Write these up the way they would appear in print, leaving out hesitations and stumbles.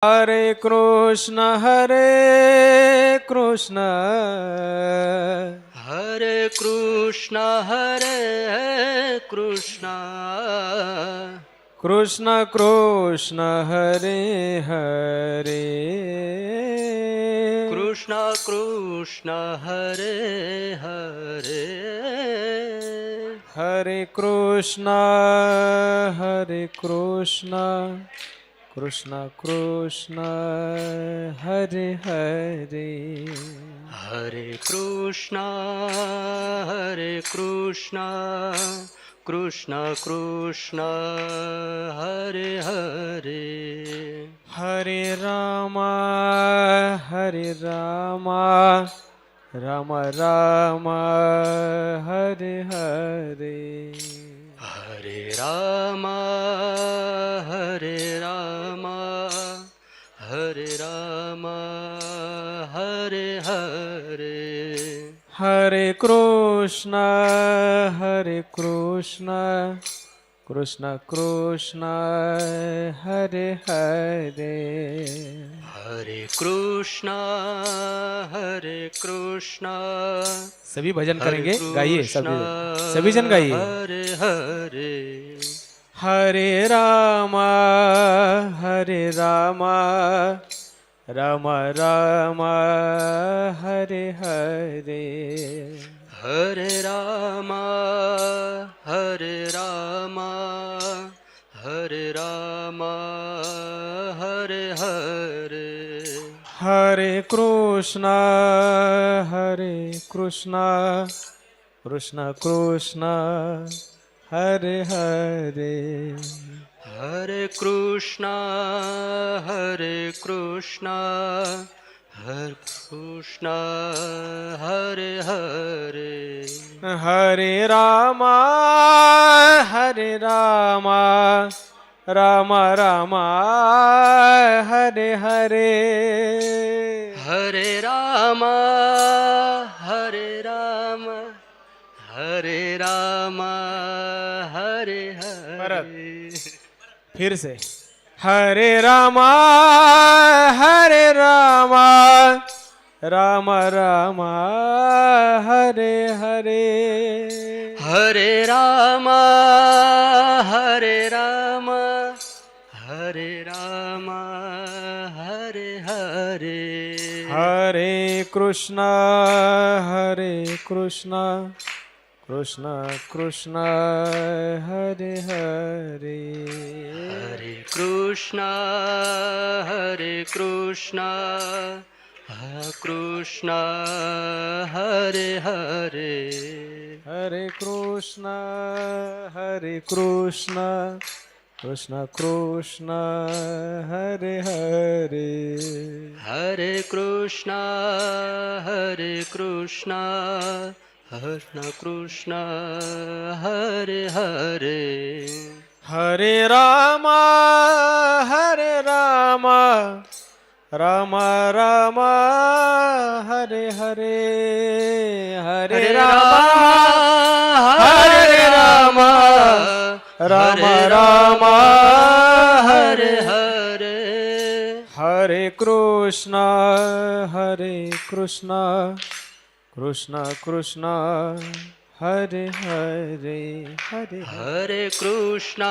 हरे कृष्ण हरे कृष्ण कृष्ण कृष्ण हरे हरे कृष्ण कृष्ण हरे हरे हरे कृष्ण कृष्ण कृष्ण हरे हरे हरे कृष्ण कृष्ण कृष्ण हरे हरे हरे राम राम राम हरे हरे हरे राम हरे राम हरे राम हरे हरे हरे कृष्ण कृष्ण कृष्ण हरे हरे हरे कृष्ण सभी भजन हरे करेंगे, गाइए कृष्ण सभी जन गाइए। हरे हरे हरे राम राम राम हरे हरे हरे राम हरे राम हरे राम हरे हरे हरे कृष्ण कृष्ण कृष्ण हरे हरे हरे कृष्ण हरे कृष्ण हरे हरे हरे राम राम राम हरे हरे हरे राम हरे राम हरे राम हरे परत हरे फिर से हरे राम राम राम हरे हरे हरे राम हरे राम हरे राम हरे हरे हरे कृष्ण कृष्ण कृष्ण हरे हरे हरे कृष्ण कृष्ण हरे हरे हरे कृष्ण कृष्ण कृष्ण हरे हरे हरे कृष्ण कृष्ण हरे हरे हरे राम राम राम हरे हरे हरे हरे राम राम राम हरे राम हरे हरे हरे हरे कृष्ण कृष्ण कृष्ण हरे हरे हरे हरे कृष्ण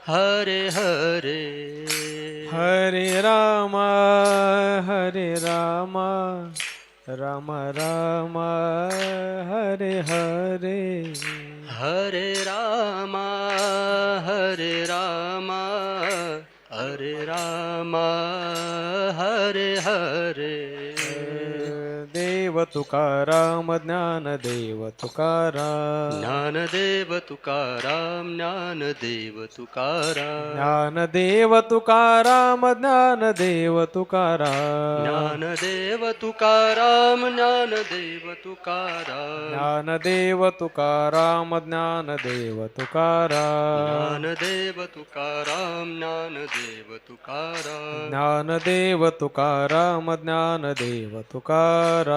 हरे हरे हरे राम राम राम हरे हरे हरे राम हरे राम हरे राम हरे हरे देव तुकाराम ज्ञानदेव तुकाराम ज्ञानदेव तुकाराम ज्ञानदेव तुकाराम ज्ञानदेव तुकाराम ज्ञानदेव तुकाराम ज्ञानदेव तुकाराम ज्ञानदेव तुकाराम ज्ञानदेव तुकाराम ज्ञानदेव तुकाराम ज्ञानदेव तुकाराम ज्ञानदेव तुकाराम ज्ञानदेव तुकाराम ज्ञानदेव तुकाराम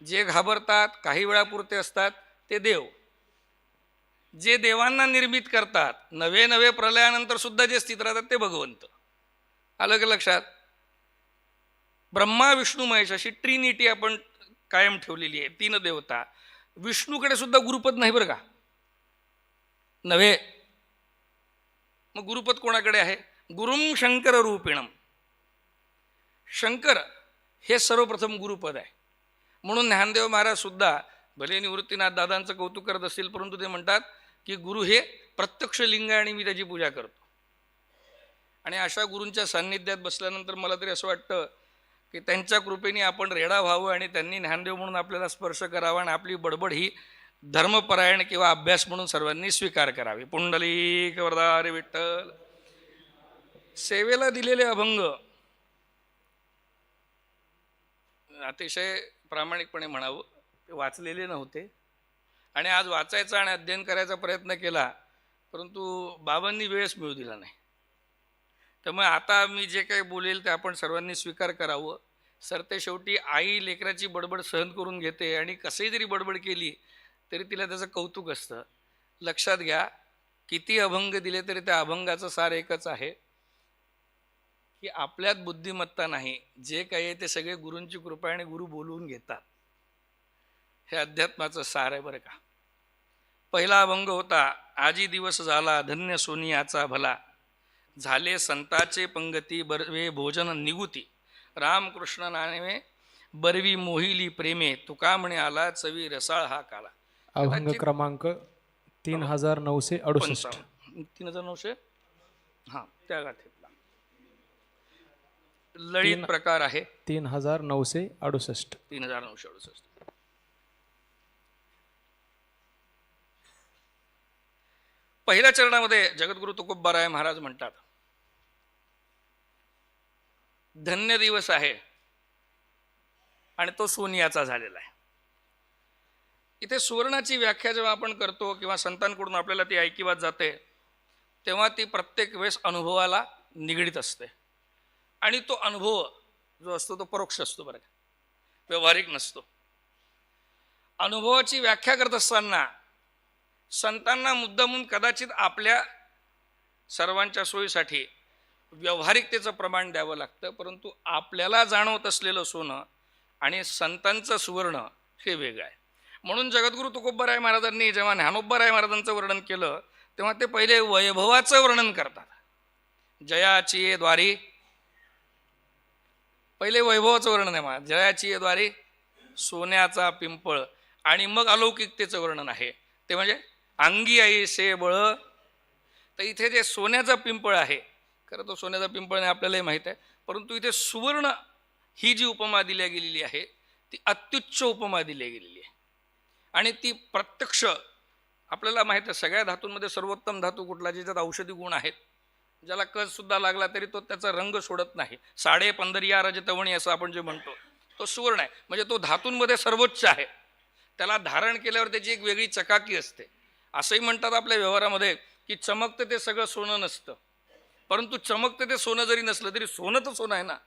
जे घाबरतात काही वेळापुरते असतात ते देव. जे देवांना निर्मित करतात, नवे नवे प्रलयानंतर सुद्धा जे स्थित राहतात ते भगवंत. आलं का लक्षात? ब्रह्मा विष्णू महेश अशी ट्रिनिटी आपण कायम ठेवलेली आहे, 3 देवता. विष्णूकडे सुद्धा गुरुपद नाही बरं का, नव्हे. मग गुरुपद कोणाकडे आहे? गुरुम शंकर रूपिणम. शंकर हे सर्वप्रथम गुरुपद आहे. म्हणून ज्ञानदेव महाराज सुद्धा भले निवृत्तीनाथ दादांचं कौतुक करत असतील, परंतु ते म्हणतात की गुरु हे प्रत्यक्ष लिंग आहे आणि मी त्याची पूजा करतो. आणि अशा गुरूंच्या सान्निध्यात बसल्यानंतर मला तरी असं वाटतं की त्यांच्या कृपेने आपण रेडा व्हावं आणि त्यांनी ज्ञानदेव म्हणून आपल्याला स्पर्श करावा आणि आपली बडबड ही धर्मपरायण किंवा अभ्यास म्हणून सर्वांनी स्वीकार करावी. पुंडलिक वरदा रे विठ्ठल. सेवेला दिलेले अभंग अतिशय प्रामाणिकपणे म्हणावं, ते वाचलेले नव्हते आणि आज वाचायचा आणि अध्ययन करायचा प्रयत्न केला, परंतु बाबांनी वेळच मिळू दिला नाही. त्यामुळे आता मी जे काही बोलेल ते आपण सर्वांनी स्वीकार करावं. सरते शेवटी आई लेकराची बडबड सहन करून घेते आणि कसंही जरी बडबड केली तरी तिला त्याचं कौतुक असतं. लक्षात घ्या, किती अभंग दिले तरी त्या अभंगाचं सार एकच आहे की आपल्यात बुद्धिमत्ता नाही, जे काही आहे ते सगळे गुरूंची कृपा आणि गुरु बोलवून घेतात. हे अध्यात्माचं सार आहे बरं का. पहिला अभंग होता, आजी दिवस झाला धन्य सोनियाचा भला, झाले संताचे पंगती बरवे भोजन निगुती, रामकृष्ण नामे बरवी मोहिली प्रेमे, तुका म्हणे आला चवी रसाळ हा काला. अभंग क्रमांक 3968. 3900 हां, त्या गाठीतला ललित प्रकार आहे. 3968. 3968. पहिल्या चरणामध्ये जगद्गुरु तुकोबाराय महाराज म्हणतात, धन्य दिवस आहे आणि तो सोनियाचा झालेला आहे. इथे सुवर्णाची व्याख्या जेव्हा आपण करतो किंवा संतांकडून आपल्याला ती ऐकिवात जाते तेव्हा ती प्रत्येक वेळेस अनुभवाला निगडीत असते आणि तो अनुभव जो असतो तो परोक्ष असतो बरं का, व्यवहारिक नसतो. अनुभवाची व्याख्या करत असताना संतांना मुद्दामून कदाचित आपल्या सर्वांच्या सोयीसाठी व्यावहारिकतेचं प्रमाण द्यावं लागतं, परंतु आपल्याला जाणवत असलेलं सोनं आणि संतांचं सुवर्ण हे वेगळं आहे. म्हणून जगद्गुरु तुकोबाराय महाराजांनी जेव्हा ज्ञानोबाराय महाराजांचं वर्णन केलं तेव्हा ते पहिले वैभवाचं वर्णन करतात. जयाची ये द्वारी, पहिले वैभवाचं वर्णन आहे, जयाची ये द्वारी सोन्याचा पिंपळ, आणि मग अलौकिकतेचं वर्णन आहे ते म्हणजे अंगी आई से बळ. तर इथे जे सोन्याचा पिंपळ आहे, खरं तो सोन्याचा पिंपळ नाही आपल्यालाही माहीत आहे, परंतु इथे सुवर्ण ही जी उपमा दिली गेलेली आहे ती अत्युच्च उपमा दिली गेलेली आहे आणि ती प्रत्यक्ष आपल्याला माहीत आहे. सगळ्या धातूंमध्ये सर्वोत्तम धातू कुठला, ज्याच्यात औषधी गुण आहेत, ज्याला कस सुद्धा लागला तरी तो त्याचा रंग सोडत नाही. 15.5 रजतवणी असं आपण जे म्हणतो तो सुवर्ण आहे, म्हणजे तो धातूंमध्ये सर्वोच्च आहे. त्याला धारण केल्यावर त्याची एक वेगळी चकाकी असते. असंही म्हणतात आपल्या व्यवहारामध्ये की चमकतं ते सगळं सोनं नसतं, परंतु चमकतं ते सोनं जरी नसलं तरी सोनं तर सोनं आहे ना.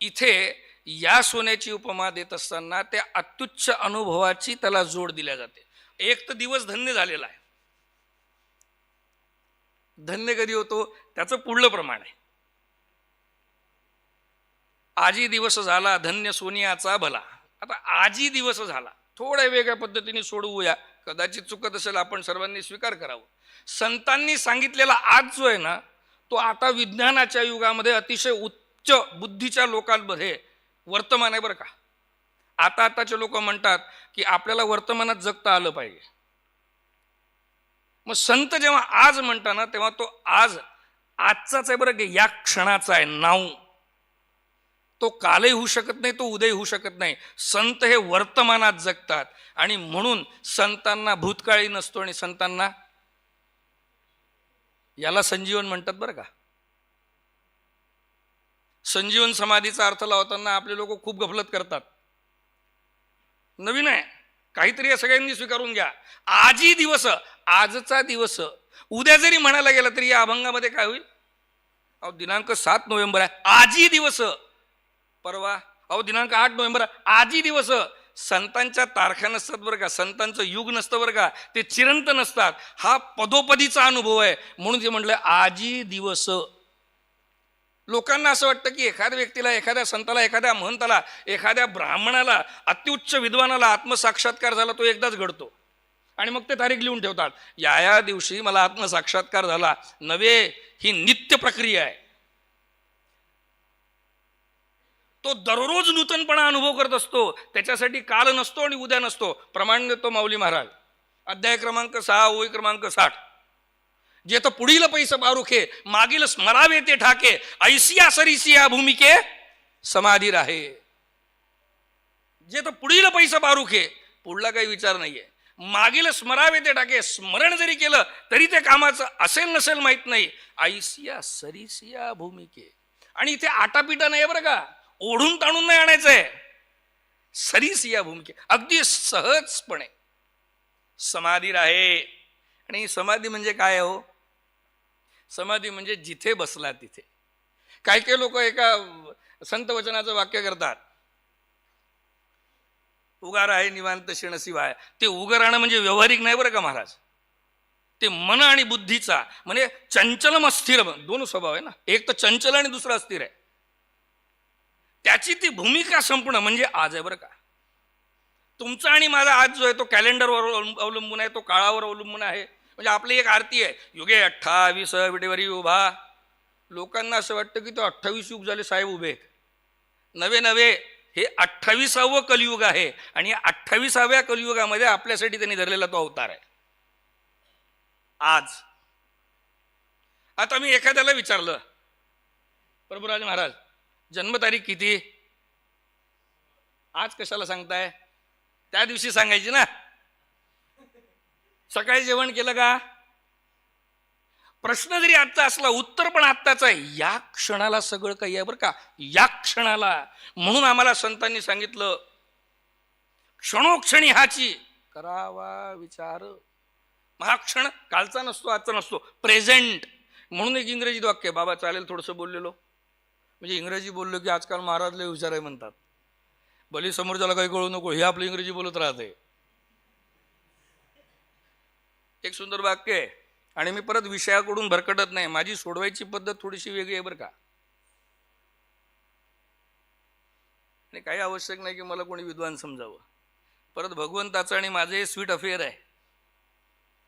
इथे या सोन्याची उपमा देत असताना त्या अत्युच्च अनुभवाची त्याला जोड दिल्या जाते. एक तर दिवस धन्य झालेला आहे, धन्य कधी होतो त्याचं पुढलं प्रमाण आहे. आजी दिवस झाला धन्य सोनियाचा भला. आता आजी दिवस झाला थोड्या वेगळ्या पद्धतीने सोडवूया, कदाचित चुकत असेल, आपण सर्वांनी स्वीकार करावं. संतांनी सांगितलेला आज जो आहे ना तो आता विज्ञानाच्या युगामध्ये अतिशय उच्च बुद्धीच्या लोकांमध्ये वर्तमान आहे बरं का. आताचे लोक म्हणतात की आपल्याला वर्तमानात जगता आलं पाहिजे. मग संत जेव्हा आज म्हणताना तेव्हा तो आज आजचाच आहे बरं की, या क्षणाचा आहे नाव. तो कालही होऊ शकत नाही, तो उदय होऊ शकत नाही. संत हे वर्तमानात जगतात आणि म्हणून संतांना भूतकाळी नसतो आणि संतांना याला संजीवन म्हणतात बरं का. संजीवन समाधीचा अर्थ लावताना आपले लोक खूप गफलत करतात. नवीन आहे काहीतरी, या सगळ्यांनी स्वीकारून घ्या. आजी दिवस, आजचा दिवस, उद्या जरी म्हणायला गेला तरी या अभंगामध्ये काय होईल? अहो दिनांक 7 नोव्हेंबर आहे, आजी दिवस. परवा अहो दिनांक 8 नोव्हेंबर, आजी दिवस. संतांच्या तारखा नसतात बरं का, संतांचं युग नसतं बरं का, ते चिरंत नसतात. हा पदोपदीचा अनुभव आहे. म्हणून ते म्हटलं आजी दिवस. लोकांना असं वाटतं की एखाद्या व्यक्तीला, एखाद्या संताला, एखाद्या महंताला, एखाद्या ब्राह्मणाला, अत्युच्च विद्वानाला आत्मसाक्षात्कार झाला तो एकदाच घडतो आणि मग ते तारीख लिहून ठेवतात, या दिवशी मला आत्मसाक्षात्कार झाला. नव्हे, ही नित्य प्रक्रिया आहे. तो दररोज नूतनपणा अनुभव करत असतो. त्याच्यासाठी काल नसतो आणि उद्या नसतो. प्रमाण देतो माऊली महाराज, अध्याय क्रमांक 6 ओळी क्रमांक 60. जे तर पुढील पैसे बारुखे, मागील स्मरावे ते ठाके, ऐसिया सरिसिया भूमिके समाधी राहे. जे तर पुढील पैसे बारुखे, पुढला काही विचार नाहीये, मागील स्मरावे ते टाके, स्मरण जरी केलं तरी ते कामाचं असेल नसेल माहित नाही. ऐसिया सरिसिया भूमिके. आणि इथे आटापिटा नाही बरं का, ओढून ताणून नाही आणायचंय. सरिसिया भूमिके, अगदी सहजपणे समाधी राहे. आणि समाधी म्हणजे काय हो? समाधी म्हणजे जिथे बसला तिथे. काही काही लोक एका संत वचनाचं वाक्य करतात, उगा राहे निवांत क्षण शिवाय. ते उगा राहणं म्हणजे व्यवहारिक नाही बरं का महाराज, ते मन आणि बुद्धीचा, म्हणजे चंचलम अस्थिर, दोन स्वभाव आहे ना, एक तर चंचल आणि दुसरा अस्थिर आहे. त्याची ती भूमिका संपणं म्हणजे आज आहे बरं का. तुमचा आणि माझा आज जो आहे तो कॅलेंडरवर अवलंबून आहे, तो काळावर अवलंबून आहे. म्हणजे आपली एक आरती आहे, युगे 28 विटेवरी उभा. लोकांना असं वाटतं की तो 28 युग झाले साहेब उभे. नवे नवे, हे 28वे कलियुग आहे. आणि 28व्या कलियुगामध्ये आपल्यासाठी त्यांनी धरलेला तो अवतार आहे आज. आता मी एखाद्याला विचारलं, प्रभुराज महाराज जन्मतारीख किती, आज कशाला सांगताय? त्या दिवशी सांगायची ना. सकाळी जेवण केलं का? प्रश्न जरी आजचा असला, उत्तर पण आत्ताच आहे. या क्षणाला सगळं काही आहे बरं का, या क्षणाला. म्हणून आम्हाला संतांनी सांगितलं, क्षणोक्षणी हाची करावा विचार. हा क्षण कालचा नसतो, आजचा नसतो, प्रेझेंट. म्हणून एक इंग्रजीत वाक्य, बाबा चालेल थोडंसं बोललेलो, म्हणजे इंग्रजी बोललो की आजकाल महाराज लय हुशार आहे म्हणतात. भले समोरच्याला काही कळू नको, हे आपलं इंग्रजी बोलत राहते. एक सुंदर वाक्य आहे. आणि मी परत विषयाकडून भरकटत नाही, माझी सोडवायची पद्धत थोडीशी वेगळी आहे बरं का. आणि काही आवश्यक नाही की मला कोणी विद्वान समजावं. परत भगवंताचं आणि माझं हे स्वीट अफेअर आहे.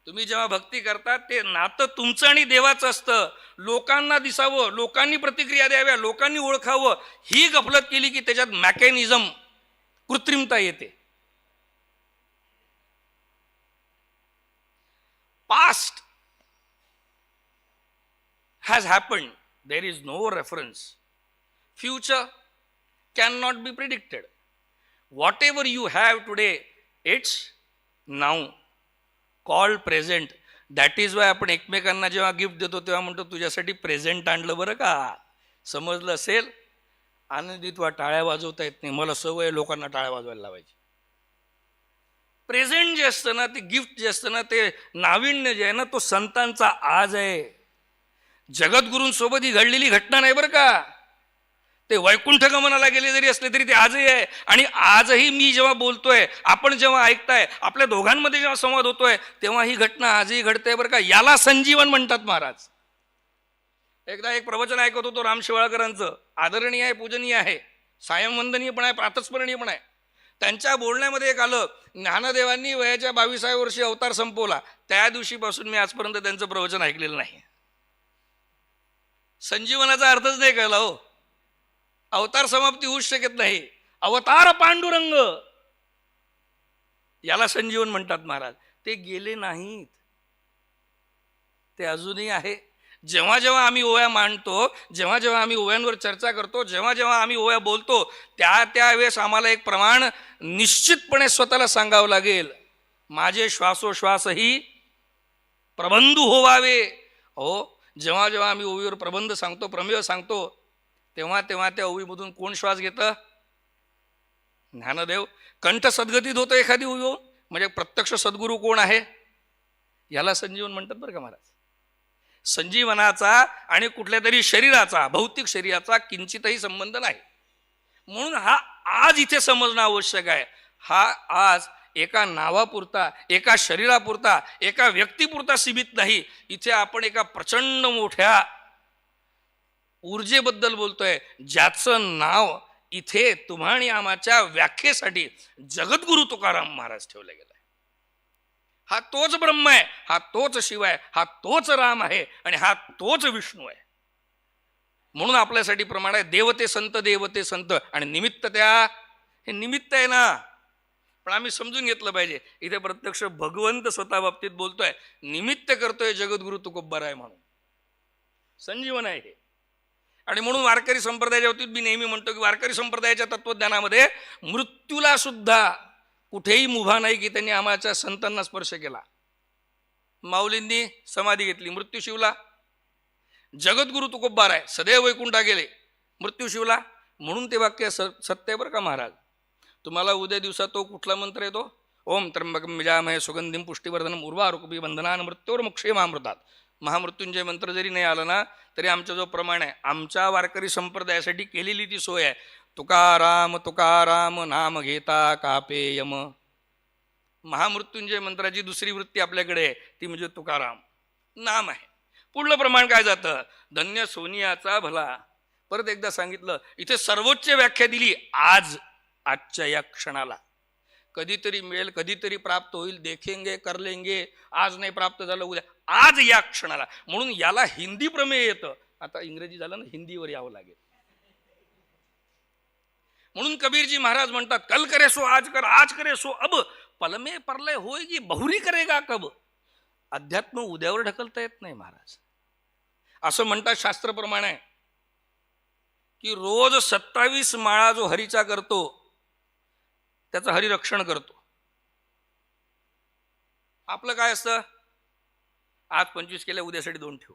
तुम्ही जेव्हा भक्ती करता ते नातं तुमचं आणि देवाचं असतं. लोकांना दिसावं, लोकांनी प्रतिक्रिया द्याव्या, लोकांनी ओळखावं, ही गफलत केली की त्याच्यात मॅकॅनिझम, कृत्रिमता येते. Past has happened. There is no reference. Future cannot be predicted. Whatever you have today, it's now called present. That is why आपण एकमेकांना जेव्हा गिफ्ट देतो तेव्हा म्हणतो तुझ्यासाठी प्रेझेंट आणलं बरं का. समजलं असेल? आनंदित वा, टाळ्या वाजवता येत नाही. मला सवय लोकांना टाळ्या वाजवायला लावायची. प्रेझेंट जे असतं ना, ते गिफ्ट जे असतं ना, ते नाविन्य जे आहे ना, तो संतांचा आज आहे. जगद्गुरूंसोबत ही घडलेली घटना नाही बरं का. ते वैकुंठ गमनाला गेले जरी असले तरी ते आजही आहे. आणि आजही मी जेव्हा बोलतोय, आपण जेव्हा ऐकताय, आपल्या दोघांमध्ये जेव्हा संवाद होतोय, तेव्हा ही घटना आजही घडते बरं का. याला संजीवन म्हणतात महाराज. एकदा एक प्रवचन ऐकत होतो राम शेवाळकरांचं, आदरणीय आहे, पूजनीय आहे, सायंवंदनीय पण आहे, प्रातस्मरणीय पण आहे. त्यांच्या बोलण्यामध्ये एक आलं, ज्ञानदेवांनी वयाच्या 22व्या वर्षी अवतार संपवला. त्या दिवशीपासून मी आजपर्यंत त्यांचं प्रवचन ऐकलेलं नाही. संजीवनाचा अर्थच नाही कळला हो. अवतार समाप्ती होऊच शकत नाही. अवतार पांडुरंग, याला संजीवन म्हणतात महाराज. ते गेले नाहीत, ते अजूनही आहे. जेव्हा जेव्हा आम्ही ओव्या मांडतो, जेव्हा जेव्हा आम्ही ओव्यांवर चर्चा करतो, जेव्हा जेव्हा आम्ही ओव्या बोलतो, त्यावेळेस आम्हाला एक प्रमाण निश्चितपणे स्वतःला सांगावं लागेल, माझे श्वासोश्वासही प्रबंध होवावे. हो, जेव्हा जेव्हा आम्ही ओवीवर प्रबंध सांगतो, प्रमेय सांगतो, तेव्हा तेव्हा त्या ओवीमधून कोण श्वास घेतं? ज्ञानदेव. कंठ सद्गतीत होतं एखादी ओवी, म्हणजे प्रत्यक्ष सद्गुरू कोण आहे? याला संजीवन म्हणतात बरं का महाराज. संजीवनाचा आणि कुठल्या तरी शरीराचा, भौतिक शरीराचा किंचितही संबंध नाही. म्हणून हा आज इथे समजणं आवश्यक आहे. हा आज एका नावापुरता, एका शरीरापुरता, एका व्यक्तीपुरता सीमित नाही. इथे आपण एका प्रचंड मोठ्या ऊर्जेबद्दल बोलतोय, ज्याचं नाव इथे तुम्हा आणि आम्हाच्या व्याख्येसाठी जगद्गुरु तुकाराम महाराज ठेवले गेले. हा तोच ब्रह्म आहे, हा तोच शिव आहे, हा तोच राम आहे आणि हा तोच विष्णू आहे. म्हणून आपल्यासाठी प्रमाण आहे देवते संत, देवते संत. आणि निमित्त हे निमित्त आहे ना, पण आम्ही समजून घेतलं पाहिजे. इथे प्रत्यक्ष भगवंत स्वतः बाबतीत बोलतोय, निमित्त करतोय जगद्गुरु तुकोब्बर आहे म्हणून. संजीवन आहे हे. आणि म्हणून वारकरी संप्रदायाच्या बाबतीत मी नेहमी म्हणतो की वारकरी संप्रदायाच्या तत्वज्ञानामध्ये मृत्यूला सुद्धा कुठेही मुभा नाही की त्यांनी आम्हाच्या संतांना स्पर्श केला. माऊलींनी समाधी घेतली, मृत्यू शिवला. जगद्गुरु तुकोब्बर आहे, सदैव वैकुंठा गेले, मृत्यू शिवला. म्हणून ते वाक्य सत्य आहे बरं का महाराज. तुम्हाला उद्या दिवसात तो कुठला मंत्र येतो? ओम त्र्यंबकं यजामहे सुगंधिं पुष्टिवर्धनम उर्वारुकमिव बंधनान् मृत्योर्मुक्षेमामृतात्. महामृत्युंजय मंत्र जरी नाही आला ना तरी आमचा जो प्रमाण आहे, आमच्या वारकरी संप्रदायासाठी केलेली ती सोय आहे. तुकाराम तुकाराम नाम घेता कापे यम. महामृत्युंजय मंत्राची दुसरी वृत्ती आपल्याकडे आहे, ती म्हणजे तुकाराम नाम आहे. पुढलं प्रमाण काय जातं? धन्य सोनियाचा भला. परत एकदा सांगितलं, इथे सर्वोच्च व्याख्या दिली. आजच्या या क्षणाला कधीतरी मिळेल, कधीतरी प्राप्त होईल, देखेंगे कर लेंगे, आज नाही प्राप्त झालं उद्या, आज या क्षणाला. म्हणून याला हिंदी प्रमेय येतं. आता इंग्रजी झालं ना, हिंदीवर यावं लागेल. म्हणून कबीरजी महाराज म्हणतात, कल करे सो आज कर, आज करे सो अब, पलमे परलय होएगी बहुरी करेगा कब. अध्यात्म उद्यावर ढकलता येत नाही महाराज. असं म्हणतात शास्त्रप्रमाण आहे की रोज 27 माळा जो हरीचा करतो त्याचं हरिरक्षण करतो. आपलं काय असतं? आज 25 केल्या, उद्यासाठी 2 ठेवू.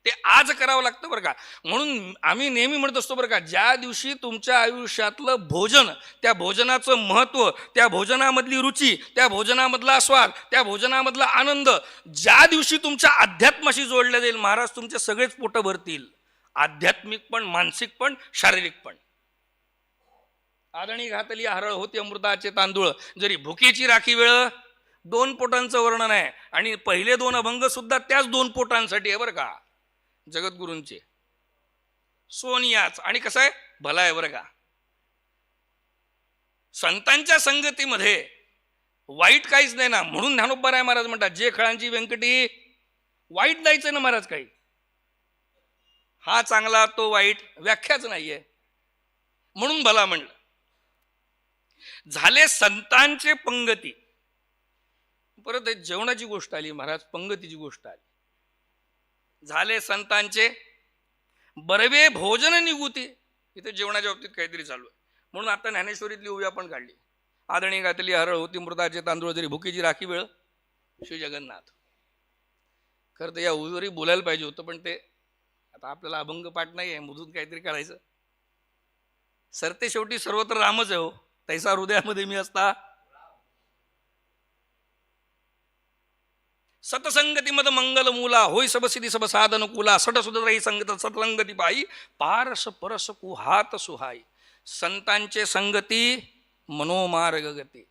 ते आज करावं लागतं बरं का. म्हणून आम्ही नेहमी म्हणत असतो बरं का, ज्या दिवशी तुमच्या आयुष्यातलं भोजन, त्या भोजनाचं महत्व, त्या भोजनामधली रुची, त्या भोजनामधला स्वाद, त्या भोजनामधला आनंद, ज्या दिवशी तुमच्या अध्यात्माशी जोडल्या जाईल महाराज, तुमचे सगळेच पोटं भरतील. आध्यात्मिक पण, मानसिक पण, शारीरिक पण. आदणी घातली हरळ होती अमृताचे तांदूळ, जरी भुकेची राखी वेळ. 2 पोटांचं वर्णन आहे आणि पहिले 2 अभंग सुद्धा त्याच 2 पोटांसाठी आहे बरं का, जगद्गुरूंचे. सोनियाच आणि कसं आहे, भला आहे बरं का. संतांच्या संगतीमध्ये वाईट काहीच नाही ना. म्हणून ज्ञानोबराय महाराज म्हणतात, जे खळांची व्यंकटी, वाईट जायचं ना महाराज काही. हा चांगला तो वाईट व्याख्याच नाहीये. म्हणून भला म्हणलं. झाले संतांचे पंगती. परत जेवणाची गोष्ट आली महाराज, पंगतीची गोष्ट आली. झाले संतांचे बरवे भोजन निगुती. इथे जेवणाच्या बाबतीत काहीतरी चालू आहे. म्हणून आता ज्ञानेश्वरीतली ओवी आपण काढली. आदणी घातली हरळ होती मृताचे तांदूळ, जरी भुकीची राखी वेळ. श्री जगन्नाथ. खरं तर या ओवीवरही बोलायला पाहिजे होतं, पण ते आता आपल्याला अभंग पाठ नाही आहे, मधून काहीतरी करायचं. सरते शेवटी सर्वत्र रामच आहे हो. तैसा हृदयामध्ये मी असता. सतसंगती मद मंगल मूला, होय सब सिद्धी सब साधन कुला, सट सुधरही संगत सतसंगती पायी, पारस परस कुहात सुहाई. संतांचे संगती मनोमार्ग गती.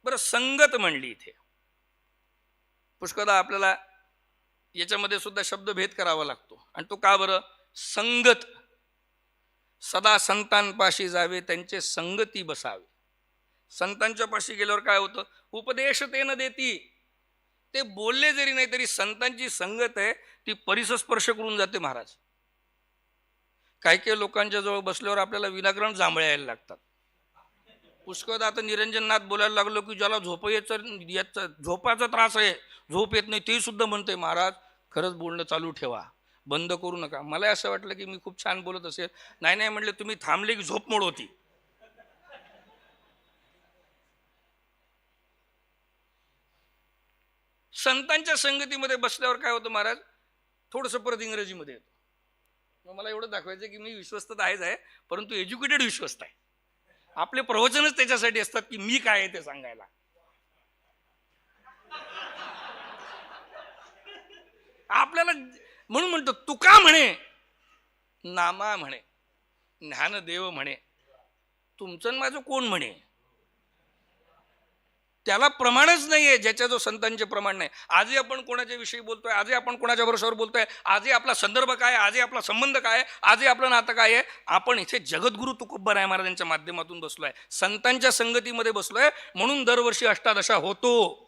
बरं, संगत म्हणली इथे. पुष्कळदा आपल्याला याच्यामध्ये सुद्धा शब्दभेद करावा लागतो. आणि तो का बरं? संगत. सदा संतांपाशी जावे, त्यांचे संगती बसावे. संतांच्या पाशी गेल्यावर काय होतं? उपदेश ते न देती. ते बोलले जरी नाही तरी संतांची संगत आहे ती परिसस्पर्श करून जाते महाराज. काही काही लोकांच्या जवळ बसल्यावर आपल्याला विनाकारण जांभळ्या यायला लागतात. पुष्कळ आता निरंजननाथ बोलायला लागलो की ज्याला झोपाचा त्रास आहे, झोप येत नाही, ते सुद्धा म्हणतोय महाराज खरंच बोलणं चालू ठेवा, बंद करू नका. मला असं वाटलं की मी खूप छान बोलत असेल. नाही म्हणले, तुम्ही थांबले की झोप मोड होती. संतांच्या संगतीमध्ये बसल्यावर काय होतं महाराज? थोडंसं परत इंग्रजीमध्ये येतो. मग मला एवढं दाखवायचं की मी विश्वस्त आहेच आहे, परंतु एज्युकेटेड विश्वस्त आहे. आपले प्रवचनच त्याच्यासाठी असतात की मी काय आहे ते सांगायला. आपल्याला म्हणून म्हणतो, तुका म्हणे, नामा म्हणे, ज्ञानदेव म्हणे, तुमचं माझं कोण म्हणे. त्याला प्रमाणच नाहीये ज्याच्या जो संतांचे प्रमाण नाही. आजही आपण कोणाच्या विषयी बोलतोय, आजही आपण कोणाच्या भरोशावर बोलतोय, आजही आपला संदर्भ काय, आजही आपला संबंध काय, आजही आपलं नातं काय आहे. आपण इथे जगद्गुरु तुकोबराय महाराजांच्या माध्यमातून बसलोय, संतांच्या संगतीमध्ये बसलोय, म्हणून दरवर्षी अष्टादशा होतो.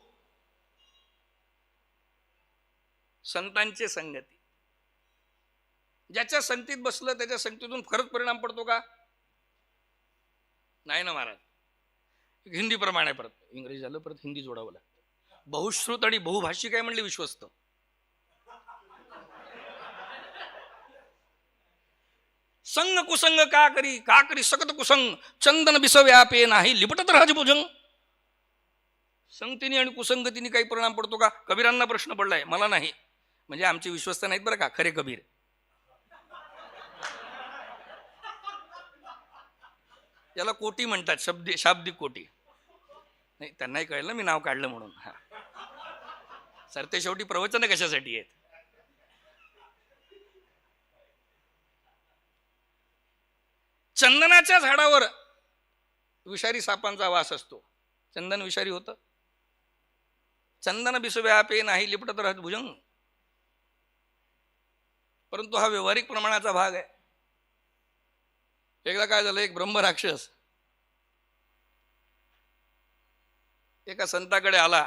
संतांची संगती, ज्याच्या संगतीत बसलं त्याच्या संगतीतून खरंच परिणाम पडतो का? नाही ना महाराज. हिंदी प्रमाणे परत इंग्रजी झालं, परत हिंदी जोडावं लागतं. बहुश्रुत आणि बहुभाषी काय म्हणले विश्वस्त. संग कुसंग का करी सकत कुसंग, चंदन बिसव्यापे नाही लिपटत राजभुजंग. संगतीने आणि कुसंगतीने काही परिणाम पडतो का? कबीरांना प्रश्न पडलाय, मला नाही. म्हणजे आमचे विश्वस्त नाहीत बरं का, खरे कबीर. याला कोटी म्हणतात, शाब्दिक कोटी. नाही, त्यांनाही कळलं मी नाव काढलं म्हणून. हा सर, ते शेवटी प्रवचन कशासाठी आहेत? चंदनाच्या झाडावर विषारी सापांचा वास असतो. चंदन विषारी होतं. चंदन बिसव्यापे नाही लिपटत राहत भुजंग. परंतु हा व्यवहारिक प्रमाणाचा भाग आहे. एकदा काय झालं, एक ब्रह्मराक्षस एका संताकडे आला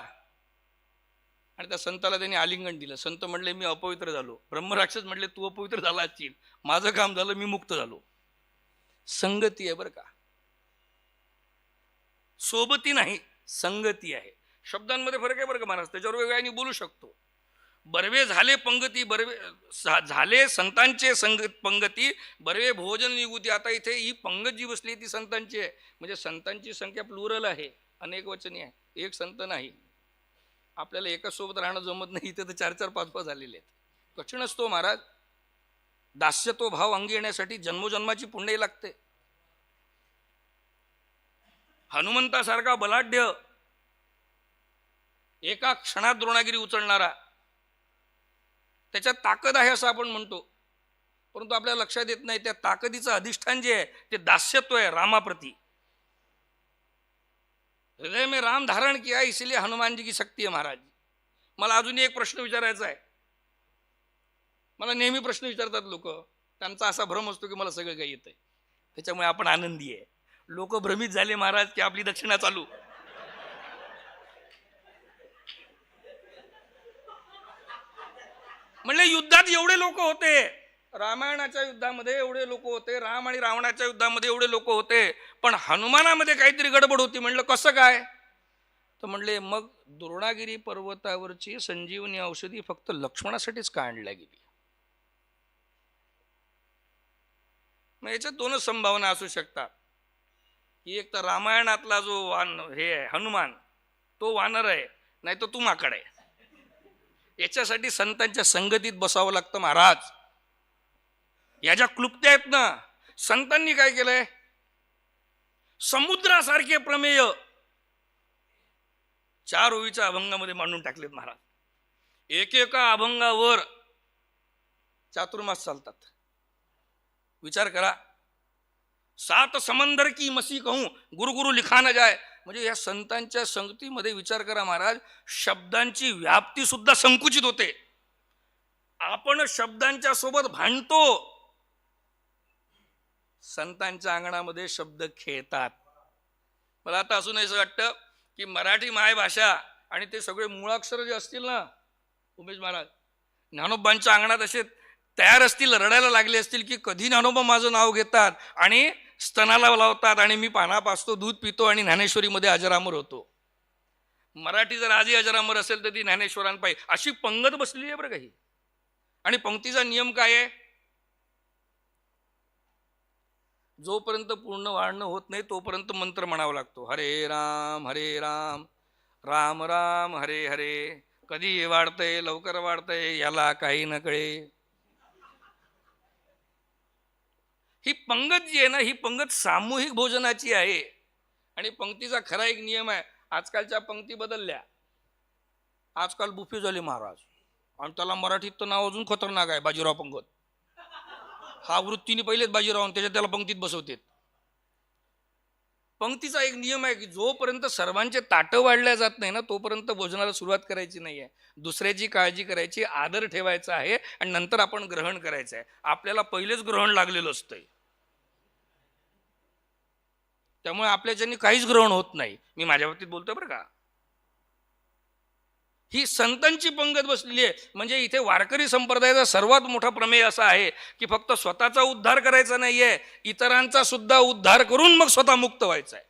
आणि त्या संताला त्यांनी आलिंगन दिलं. संत म्हणले मी अपवित्र झालो. ब्रह्मराक्षस म्हणले तू अपवित्र झाला असशील, माझं काम झालं, मी मुक्त झालो. संगती आहे बरं का, सोबती नाही, संगती आहे. शब्दांमध्ये फरक आहे बरं का महाराज, त्याच्यावर वेगळ्याने बोलू शकतो. बरवे झाले पंगती, बरवे झाले संतांचे पंगती, बरवे भोजन निगुती. आता इथे ही पंगत जी बसली ती संतांची आहे. म्हणजे संतांची संख्या प्लुरल आहे, अनेक वचनी आहे, एक संत नाही. आपल्याला एकाच सोबत राहणं जमत नाही, इथे तर 4-4, 5-5 झालेले आहेत. कठीण असतो महाराज. दास्य तो भाव अंगी येण्यासाठी जन्मोजन्माची पुण्य लागते. हनुमंतासारखा बलाढ्य, एका क्षणात द्रोणागिरी उचलणारा, त्याच्यात ताकद आहे असं आपण म्हणतो. परंतु आपल्याला लक्षात येत नाही त्या ताकदीचं अधिष्ठान जे आहे ते दास्यत्व आहे रामाप्रती. हृदय में राम धारण किया इसलिए हनुमान जी की शक्ती आहे महाराज. मला अजून एक प्रश्न विचारायचा आहे. मला नेहमी प्रश्न विचारतात लोक, त्यांचा असा भ्रम असतो की मला सगळं काही येतंय, त्याच्यामुळे आपण आनंदी आहे. लोक भ्रमित झाले महाराज की आपली दक्षिणा चालू. म्हणले युद्धात एवढे लोक होते, रामायणाच्या युद्धामध्ये एवढे लोक होते, राम आणि रावणाच्या युद्धामध्ये एवढे लोक होते, पण हनुमानामध्ये काहीतरी गडबड होती. म्हणलं कसं काय? तर म्हणले मग द्रोणागिरी पर्वतावरची संजीवनी औषधी फक्त लक्ष्मणासाठीच का आणल्या गेली? मग याच्यात दोनच संभावना असू शकतात की एक तर रामायणातला जो हे आहे हनुमान, तो वानर आहे, नाही तर तू माकड आहे. याच्यासाठी संतांच्या संगतीत बसावं लागतं महाराज. या ज्या क्लुप्त्या आहेत ना, संतांनी काय केलंय, समुद्रासारखे प्रमेय 4 ओळीच्या अभंगामध्ये मांडून टाकलेत महाराज. एकेका अभंगावर चातुर्मास चालतात. विचार करा, 7 समंदर की मसी कहूं गुरु गुरु लिखा न जाय. म्हणजे या संतांच्या संगतीमध्ये विचार करा महाराज, शब्दांची व्याप्ती सुद्धा संकुचित होते. आपण शब्दांच्या सोबत भांडतो, संतांच्या अंगणामध्ये शब्द खेळतात. मला आता असून असं वाटतं की मराठी मायभाषा आणि ते सगळे मूळाक्षर जे असतील ना, उमेश महाराज, ज्ञानोबांच्या अंगणात असे तयार असतील, रडायला लागले असतील की कधी ज्ञानोबा माझं नाव घेतात आणि स्तनाला लावतात आणि मी पाना पाचतो, दूध पितो आणि ज्ञानेश्वरीमध्ये अजरामर होतो. मराठी जर आजही अजरामर असेल तर ती ज्ञानेश्वरांपायी अशी पंगत बसलेली आहे बरं काही. आणि पंक्तीचा नियम काय आहे, जोपर्यंत पूर्ण वाढणं होत नाही तोपर्यंत मंत्र म्हणावा लागतो. हरे राम राम राम हरे हरे. कधी वाढतंय, लवकर वाढतंय, याला काही न कळे. ही पंगत जी आहे ना, ही पंगत सामूहिक भोजनाची आहे. आणि पंक्तीचा खरा एक नियम आहे. आजकालच्या पंक्ती बदलल्या, आजकाल बुफे झाले महाराज, आणि त्याला मराठीत तर नाव अजून खतरनाक आहे, बाजीराव पंगत. हा वृत्तीने पहिलेच बाजीराव, त्याच्यात त्याला पंक्तीत बसवतात. पंक्तीचा एक नियम आहे की जोपर्यंत सर्वांचे ताटं वाढल्या जात नाही ना तोपर्यंत भोजनाला सुरुवात करायची नाही आहे. दुसऱ्याची काळजी करायची, आदर ठेवायचा आहे आणि नंतर आपण ग्रहण करायचं आहे. आपल्याला पहिलेच ग्रहण लागलेलं असतंय, त्यामुळे आपल्याच्यानी काहीच ग्रहण होत नाही. मी माझ्या बाबतीत बोलतोय बरं का. ही संतांची पंगत बसलेली आहे. म्हणजे इथे वारकरी संप्रदायाचा सर्वात मोठा प्रमेय असा आहे की फक्त स्वतःचा उद्धार करायचा नाहीये, इतरांचा सुद्धा उद्धार करून मग स्वतः मुक्त व्हायचा आहे.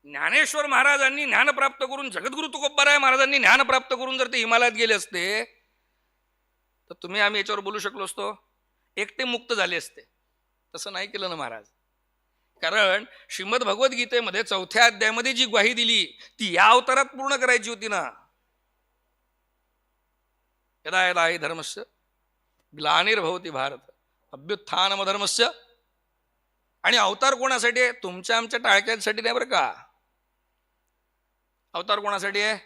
ज्ञानेश्वर महाराजांनी ज्ञान प्राप्त करून, जगद्गुरु तुकोबाराय महाराजांनी ज्ञान प्राप्त करून जर ते हिमालयात गेले असते तर तुम्ही आम्ही याच्यावर बोलू शकलो असतो, एकटे मुक्त झाले असते. तसं नाही केलं ना महाराज. कारण श्रीमद भगवद्गीतेमध्ये 4थ्या अध्यायामध्ये जी ग्वाही दिली ती या अवतारात पूर्ण करायची होती ना. यदा यदा हि धर्मस्य ग्लानिर्भवति भारत अभ्युत्थानमधर्मस्य. आणि अवतार कोणासाठी आहे? तुमच्या आमच्या टाळक्यांसाठी नाही बरं का. अवतार कोणासाठी आहे?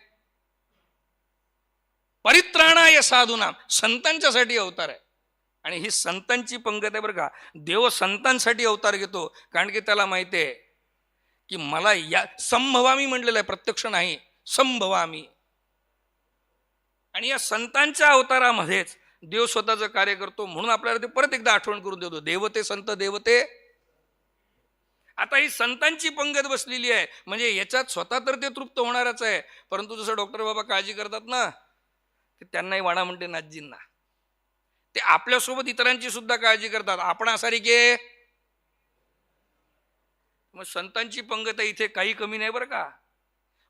परित्राणाय साधूनाम, संतांच्यासाठी अवतार आहे. आणि ही संतांची पंगत आहे बरं का. देव संतांसाठी अवतार घेतो कारण की त्याला माहिती आहे की मला या संभवामी म्हणलेलं आहे, प्रत्यक्ष नाही, संभवामी. आणि या संतांच्या अवतारामध्येच देव स्वतःचं कार्य करतो. म्हणून आपल्याला ते परत एकदा आठवण करून देतो, देवते संत देवते. आता ही संतांची पंगत बसलेली आहे म्हणजे याच्यात स्वतः तर ते तृप्त होणारच आहे, परंतु जसं डॉक्टर बाबा काळजी करतात ना ते त्यांनाही वाणा म्हणते नाथजींना, ते आपल्यासोबत इतरांची सुद्धा काळजी करतात. आपण असारिके मग संतांची पंगत आहे, इथे काही कमी नाही बरं का.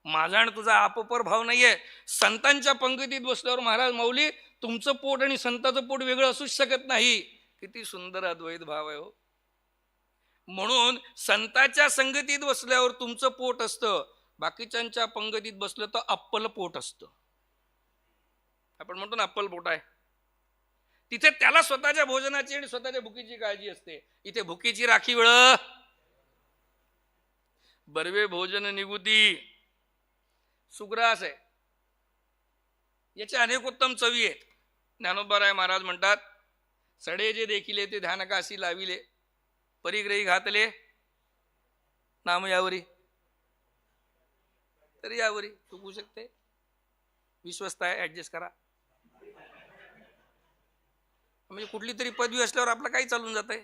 माझा आणि तुझा आपोपर भाव नाहीये. संतांच्या पंगतीत बसल्यावर महाराज माऊली तुमचं पोट आणि संताचं पोट वेगळं असूच शकत नाही. किती सुंदर अद्वैत भाव आहे हो. म्हणून संतांच्या संगतीत बसल्यावर तुमचं पोट असतं, बाकीच्यांच्या पंगतीत बसलं तर अप्पल पोट असतं. आपण म्हणतो ना अप्पल पोट आहे. तिथे त्याला स्वतःच्या भोजनाची आणि स्वतःच्या भुकीची काळजी असते. इथे भुकीची राखी वेळ बर्वे भोजन निगुती सुग्रास आहे. याचे अनेक उत्तम चवी आहेत. ज्ञानोबाराय महाराज म्हणतात, सडे जे देखिले ते ध्यानकासी लाविले, परिग्रही घातले नाम यावरी. तरी यावरी चुकू शकते, विश्वस्त आहे, ऍडजस्ट करा. म्हणजे कुठली तरी पदवी असल्यावर आपलं काही चालून जात आहे.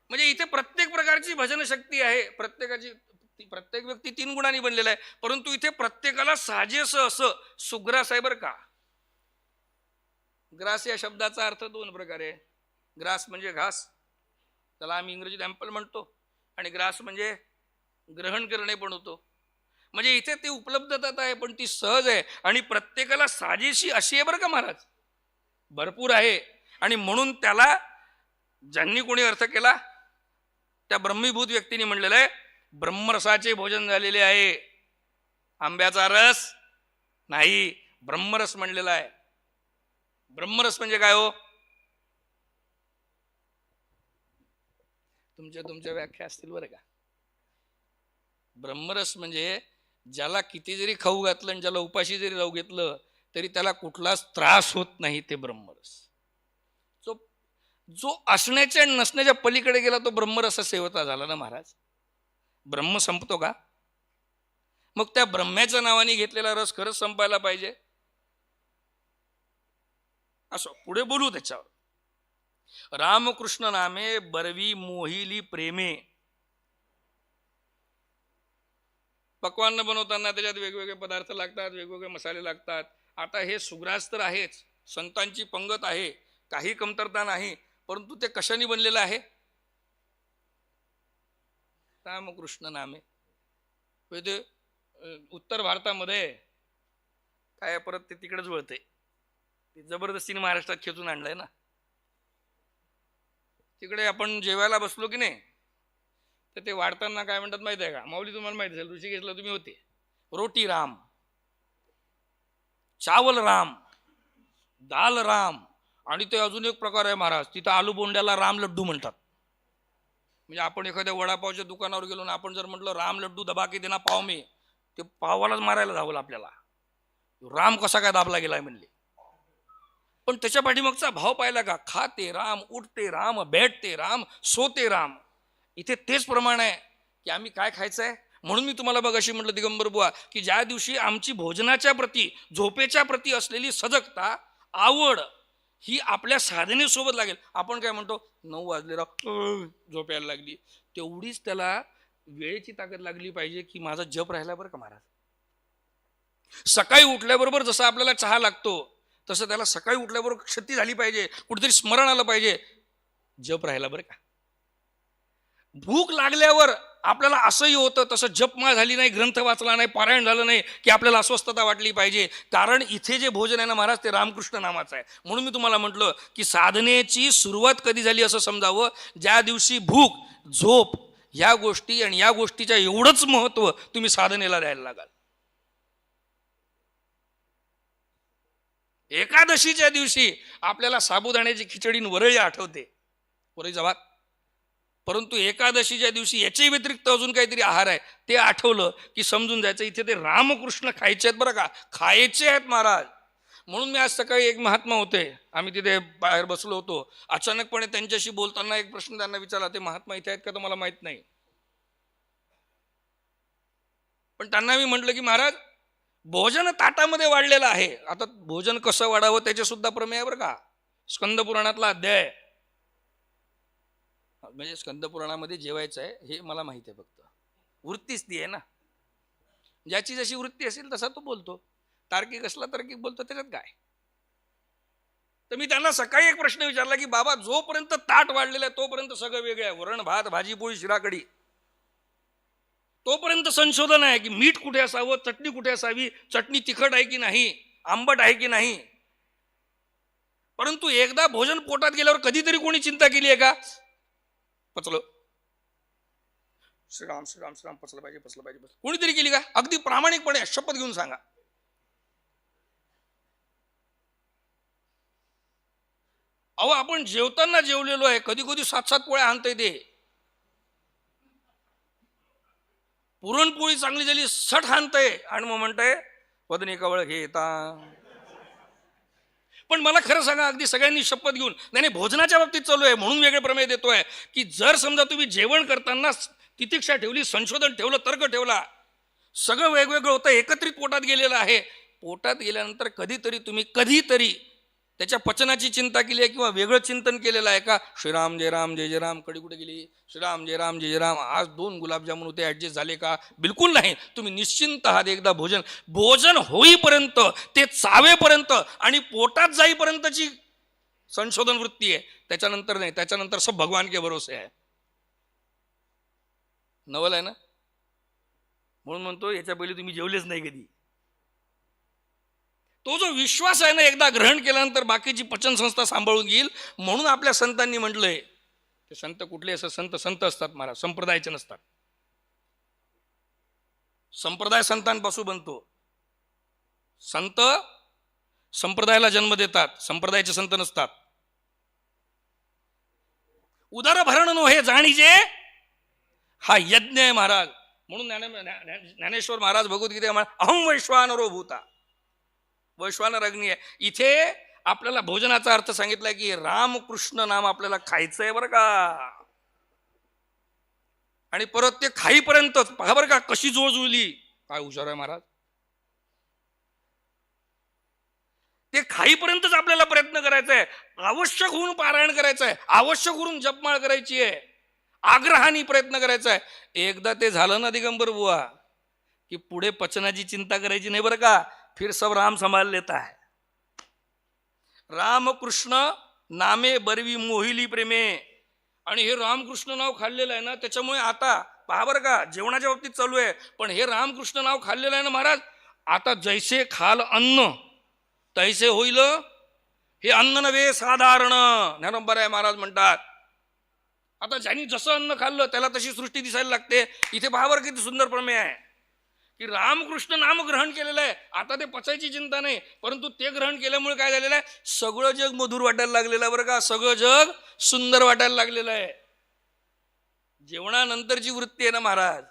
म्हणजे इथे प्रत्येक प्रकारची भजन शक्ती आहे. प्रत्येक व्यक्ती 3 गुणांनी बनलेला आहे, परंतु इथे प्रत्येकाला साजेस असं सुग्रास आहे बरं का. ग्रास या शब्दाचा अर्थ 2 प्रकारे आहे. ग्रास म्हणजे घास, त्याला आम्ही इंग्रजीत ॲम्पल म्हणतो, आणि ग्रास म्हणजे ग्रहण करणे पण होतो. म्हणजे इथे ती उपलब्धता आहे पण ती सहज आहे आणि प्रत्येकाला साजेशी अशी आहे बरं का महाराज, भरपूर आहे. आणि म्हणून त्याला ज्यांनी कोणी अर्थ केला त्या ब्रह्मीभूत व्यक्तीने म्हणलेलं आहे, ब्रह्मरसाचे भोजन झालेले आहे, आंब्याचा रस नाही, ब्रह्मरस म्हणलेला आहे. ब्रह्मरस म्हणजे काय हो? तुमच्या व्याख्या असतील बरं का. ब्रह्मरस म्हणजे ज्याला किती जरी खाऊ घातलं आणि ज्याला उपाशी जरी राहू घेतलं तरी त्याला कुठलाच त्रास होत नाही, ते ब्रह्मरस. जो असण्याच्या आणि नसण्याच्या पलीकडे गेला तो ब्रह्मरस सेवता झाला ना महाराज. ब्रह्म संपतो का? मग त्या ब्रह्म्याच्या नावाने घेतलेला रस खरंच संपायला पाहिजे. असो, पुढे बोलू त्याच्यावर. रामकृष्ण नामे बरवी मोहिली प्रेमे. पक्वान्न बनवताना त्याच्यात वेगवेगळे पदार्थ लागतात, वेगवेगळे मसाले लागतात. आता हे सुग्रास तर आहेच, संतांची पंगत आहे, काही कमतरता नाही, परंतु ते कशाने बनलेलं आहे? रामकृष्ण नामे. ते उत्तर भारतामध्ये काय परत ते तिकडेच वळते, जबरदस्तीने महाराष्ट्रात खेचून आणलंय ना. तिकडे आपण जेवायला बसलो की नाही तर ते वाढताना काय म्हणतात माहिती आहे का? माऊली तुम्हाला माहिती असेल, ऋषिकेशला तुम्ही होते. रोटी राम, चावल राम, दाल राम, आणि ते अजून एक प्रकार आहे महाराज, तिथं आलू बोंड्याला राम लड्डू म्हणतात. म्हणजे आपण एखाद्या वडापावच्या दुकानावर गेलो ना, आपण जर म्हटलं राम लड्डू दबा के देना पाव में, ते पावालाच मारायला धावलं आपल्याला. राम कसा काय दाबला गेलाय म्हणले. पण त्याच्या पाठीमागचा भाव पाहिला का? खाते राम, उठते राम, बैठते राम, सोते राम. इथे तेच प्रमाण आहे की आम्ही काय खायचं आहे. म्हणून मी तुम्हाला बघ अशी म्हटलं दिगंबर बुवा की ज्या दिवशी आमची भोजनाच्या प्रती, झोपेच्या प्रती असलेली सजगता, आवड ही आपल्या साधनेसोबत लागेल. आपण काय म्हणतो, 9 वाजले राव, झोप यायला लागली. तेवढीच त्याला वेळेची ताकद लागली पाहिजे की माझा जप राहिला बरं का महाराज. सकाळी उठल्याबरोबर जसं आपल्याला चहा लागतो तसं त्याला सकाळी उठल्याबरोबर क्षती झाली पाहिजे, कुठेतरी स्मरण आलं पाहिजे, जप राहिला बरं का. भूक लागल्यावर आपल्याला असंही होतं, तसं जपमाळ झाली नाही, ग्रंथ वाचला नाही, पारायण झालं नाही की आपल्याला अस्वस्थता वाटली पाहिजे. कारण इथे जे भोजन आहे ना महाराज, ते रामकृष्ण नामाचं आहे. म्हणून मी तुम्हाला म्हटलं की साधनेची सुरुवात कधी झाली असं समजावं, ज्या दिवशी भूक, झोप ह्या गोष्टी आणि या गोष्टीच्या एवढंच महत्व तुम्ही साधनेला द्यायला लागाल. एकादशीच्या दिवशी आपल्याला साबुदाण्याची खिचडी वरळी आठवते, वरळीचा भात. परंतु एकादशीच्या दिवशी याच्याही व्यतिरिक्त अजून काहीतरी आहार आहे ते आठवलं की समजून जायचं इथे ते रामकृष्ण खायचे आहेत बरं का, खायचे आहेत महाराज. म्हणून मी आज सकाळी एक महात्मा होते, आम्ही तिथे बाहेर बसलो होतो. अचानकपणे त्यांच्याशी बोलताना एक प्रश्न त्यांना विचारला, ते महात्मा इथे आहेत का तर मला माहित नाही. पण त्यांना मी म्हटलं की महाराज, भोजन ताटामध्ये वाढलेलं आहे. आता भोजन कसं वाढावं त्याचे सुद्धा प्रमेय आहे बरं का. स्कंद पुराणातला अध्याय, म्हणजे स्कंद पुराणामध्ये जेवायचं आहे हे मला माहिती आहे, फक्त वृत्तीच ती आहे ना. ज्याची जशी वृत्ती असेल तसा तो बोलतो. तार्किक असला तार्किक बोलतो, त्याच्यात काय. तर मी त्यांना सकाळी एक प्रश्न विचारला की बाबा, जोपर्यंत ताट वाढलेलं आहे तोपर्यंत सगळं वेगळं आहे, वरण भात भाजी पोळी शिरा कढी. तोपर्यंत संशोधन आहे की मीठ कुठे असावं, चटणी कुठे असावी, चटणी तिखट आहे की नाही, आंबट आहे की नाही. परंतु एकदा भोजन पोटात गेल्यावर कधीतरी कोणी चिंता केली आहे का? पचलं, श्रीराम श्रीराम श्रीराम, पचलं पाहिजे पचलं पाहिजे, कोणीतरी केली का? अगदी प्रामाणिकपणे शपथ घेऊन सांगा. अहो, आपण जेवताना जेवलेलो आहे, कधी कधी 7-7 पोळ्या आणता ते. पुरणपोळी चांगली झाली, 60 आणतंय आणि मग म्हणतंय वदनी कवळ घेता. पण मला खरं सांगा, अगदी सगळ्यांनी शपथ घेऊन, नाही भोजनाच्या बाबतीत चालू आहे म्हणून वेगळे प्रमेय देतोय की जर समजा तुम्ही जेवण करताना तितिक्षा ठेवली, संशोधन ठेवलं, तर्क ठेवला, सगळं वेगवेगळं होतं, एकत्रित पोटात गेलेलं आहे. पोटात गेल्यानंतर कधीतरी तुम्ही त्याच्या पचनाची चिंता केली आहे किंवा वेगळं चिंतन केलेलं आहे का? श्रीराम जय राम जय जय राम, कडी कुठे गेली, श्रीराम जय राम जय जय राम, आज 2 गुलाबजामुन होते, ऍडजस्ट झाले का? बिलकुल नाही. तुम्ही निश्चिंत आहात. एकदा भोजन होईपर्यंत, ते चावेपर्यंत आणि पोटात जाईपर्यंतची संशोधन वृत्ती आहे, त्याच्यानंतर नाही. त्याच्यानंतर सब भगवान के भरोसे आहे. नवल आहे ना. म्हणून म्हणतो याच्या पहिले तुम्ही जेवलेच नाही कधी. तो जो विश्वास आहे ना, एकदा ग्रहण केल्यानंतर बाकीची पचन संस्था सांभाळून घेईल. म्हणून आपल्या संतांनी म्हटलंय, ते संत कुठले असं संत असतात महाराज, संप्रदायाचे नसतात. संप्रदाय संतांपासून बनतो. संत संप्रदायाला जन्म देतात, संप्रदायाचे संत नसतात. उदर भरण नो हे जाणीजे, हा यज्ञ आहे महाराज. म्हणून ज्ञानेश्वर महाराज भगवद्गीता अहम वैश्वानरो भूता, वैश्वानर अग्नी आहे. इथे आपल्याला भोजनाचा अर्थ सांगितलाय की रामकृष्ण नाम आपल्याला खायचंय बरं का. आणि परत ते खाईपर्यंतच पहा बरं का कशी जुळजुळली. काय हुशार आहे महाराज. ते खाईपर्यंतच आपल्याला प्रयत्न करायचा आहे, आवश्यक होऊन पारायण करायचं आहे, आवश्यक होऊन जपमाळ करायची आहे, आग्रहाने प्रयत्न करायचा आहे. एकदा ते झालं ना दिगंबर बुवा की पुढे पचनाची चिंता करायची नाही बरं का. फिर सब राम संभाल लेता है. रामकृष्ण नामे बरवी मोहिली प्रेमे. आणि हे रामकृष्ण नाव खाल्लेलं आहे ना, त्याच्यामुळे आता पहा बरं का, जेवणाच्या बाबतीत चालू आहे, पण हे रामकृष्ण नाव खाल्लेलं आहे ना महाराज, आता जैसे खाल अन्न तैसे होईल हे अन्न नव्हे साधारण. ज्ञानोबा आहे महाराज म्हणतात, आता ज्यांनी जसं अन्न खाल्लं त्याला तशी सृष्टी दिसायला लागते. इथे पहा बरं किती सुंदर प्रमेय आहे की रामकृष्ण नाम ग्रहण केलेलं आहे. आता ते पचायची चिंता नाही, परंतु ते ग्रहण केल्यामुळे काय झालेलं आहे, सगळं जग मधुर वाटायला लागलेलं आहे बरं का, सगळं जग सुंदर वाटायला लागलेलं आहे. जेवणानंतरची वृत्ती आहे ना महाराज,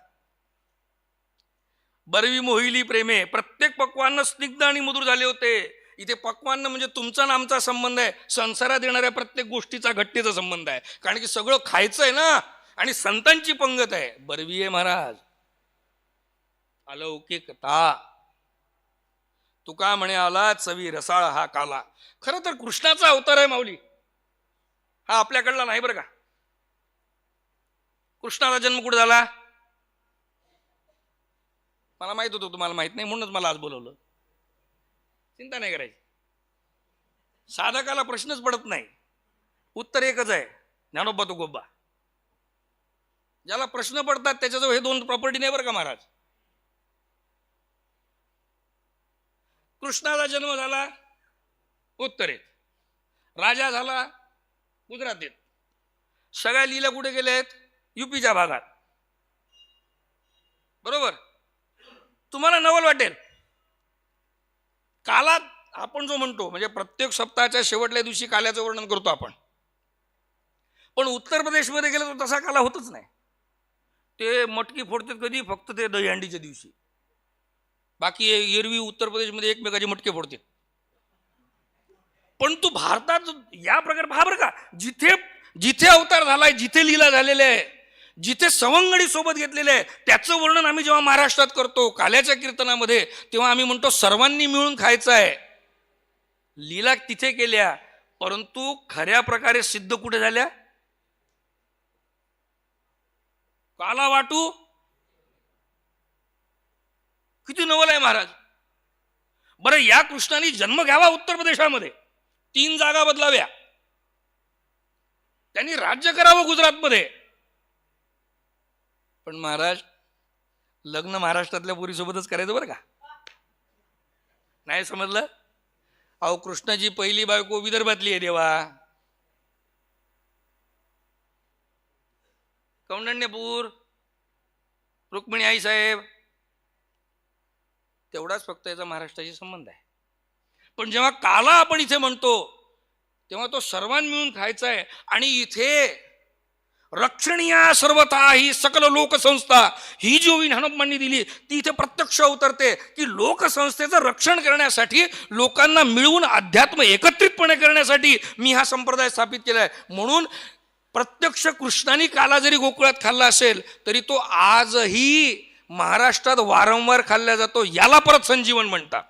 बरवी मोहिली प्रेमे. प्रत्येक पक्वान्न स्निग्ध आणि मधुर झाले होते. इथे पक्वान्न म्हणजे तुमचा आणि आमचा संबंध आहे, संसारात येणाऱ्या प्रत्येक गोष्टीचा घटनेचा संबंध आहे. कारण की सगळं खायचं आहे ना, आणि संतांची पंगत आहे. बरवी आहे महाराज, अलौकिकता. तुका म्हणे आला चवी रसाळ हा काला. खरं तर कृष्णाचा अवतार आहे माऊली, हा आपल्याकडला नाही बरं का. कृष्णाचा जन्म कुठे झाला मला माहित होतं, तुम्हाला माहित नाही म्हणूनच मला आज बोलवलं. चिंता नाही करायची, साधकाला प्रश्नच पडत नाही, उत्तर एकच आहे, ज्ञानोबा तुकोबा. ज्याला प्रश्न पडतात त्याच्याजवळ हे दोन प्रॉपर्टी नाही बरं का महाराज. कृष्णाचा जन्म झाला उत्तरेत, राजा झाला गुजरातेत, सगळ्या लीला कुठे गेलेत युपीच्या भागात. बरोबर. तुम्हाला नवल वाटेल, कालात आपण जो म्हणतो म्हणजे प्रत्येक सप्ताहाच्या शेवटल्या दिवशी काल्याचं वर्णन करतो आपण, पण उत्तर प्रदेशमध्ये गेलं तर तसा काला होतच नाही. ते मटकी फोडतात कधी, फक्त ते दहीहंडीच्या दिवशी. बाकी एरवी उत्तर प्रदेशमध्ये एकमेकाचे मटके फोडतात. पण तू भारतात या प्रकार पहा बरं का, जिथे जिथे अवतार झालाय, जिथे लीला झालेले आहे, जिथे सवंगडी सोबत घेतलेले आहे, त्याचं वर्णन आम्ही जेव्हा महाराष्ट्रात करतो काल्याच्या कीर्तनामध्ये, तेव्हा आम्ही म्हणतो सर्वांनी मिळून खायचं आहे. लीला तिथे केल्या, परंतु खऱ्या प्रकारे सिद्ध कुठे झाल्या, काला वाटू. किती नवल आहे महाराज. बरं, या कृष्णाने जन्म घ्यावा उत्तर प्रदेशामध्ये, 3 जागा बदलाव्या, त्यांनी राज्य करावं गुजरातमध्ये, पण महाराज लग्न महाराष्ट्रातल्या पोरीसोबतच करायचं बरं का. नाही समजलं. अहो, कृष्णाची पहिली बायको विदर्भातली आहे देवा, कौंडण्यपूर, रुक्मिणी आई साहेब, तेवढाच फक्त याचा महाराष्ट्राशी संबंध आहे. पण जेव्हा काला आपण इथे म्हणतो तेव्हा तो सर्वांनी मिळून खायचा आहे. आणि इथे रक्षणीय सर्वथा ही सकल लोकसंस्था, ही जी ओवी हनुमाननी दिली ती इथे प्रत्यक्ष उतरते की लोकसंस्थेचं रक्षण करण्यासाठी, लोकांना मिळवून अध्यात्म एकत्रितपणे करण्यासाठी मी हा संप्रदाय स्थापित केलाय. म्हणून प्रत्यक्ष कृष्णाने काला जरी गोकुळात खाल्ला असेल तरी तो आजही महाराष्ट्रात वारंवार खाल्ला जातो. याला परत संजीवन म्हणतात.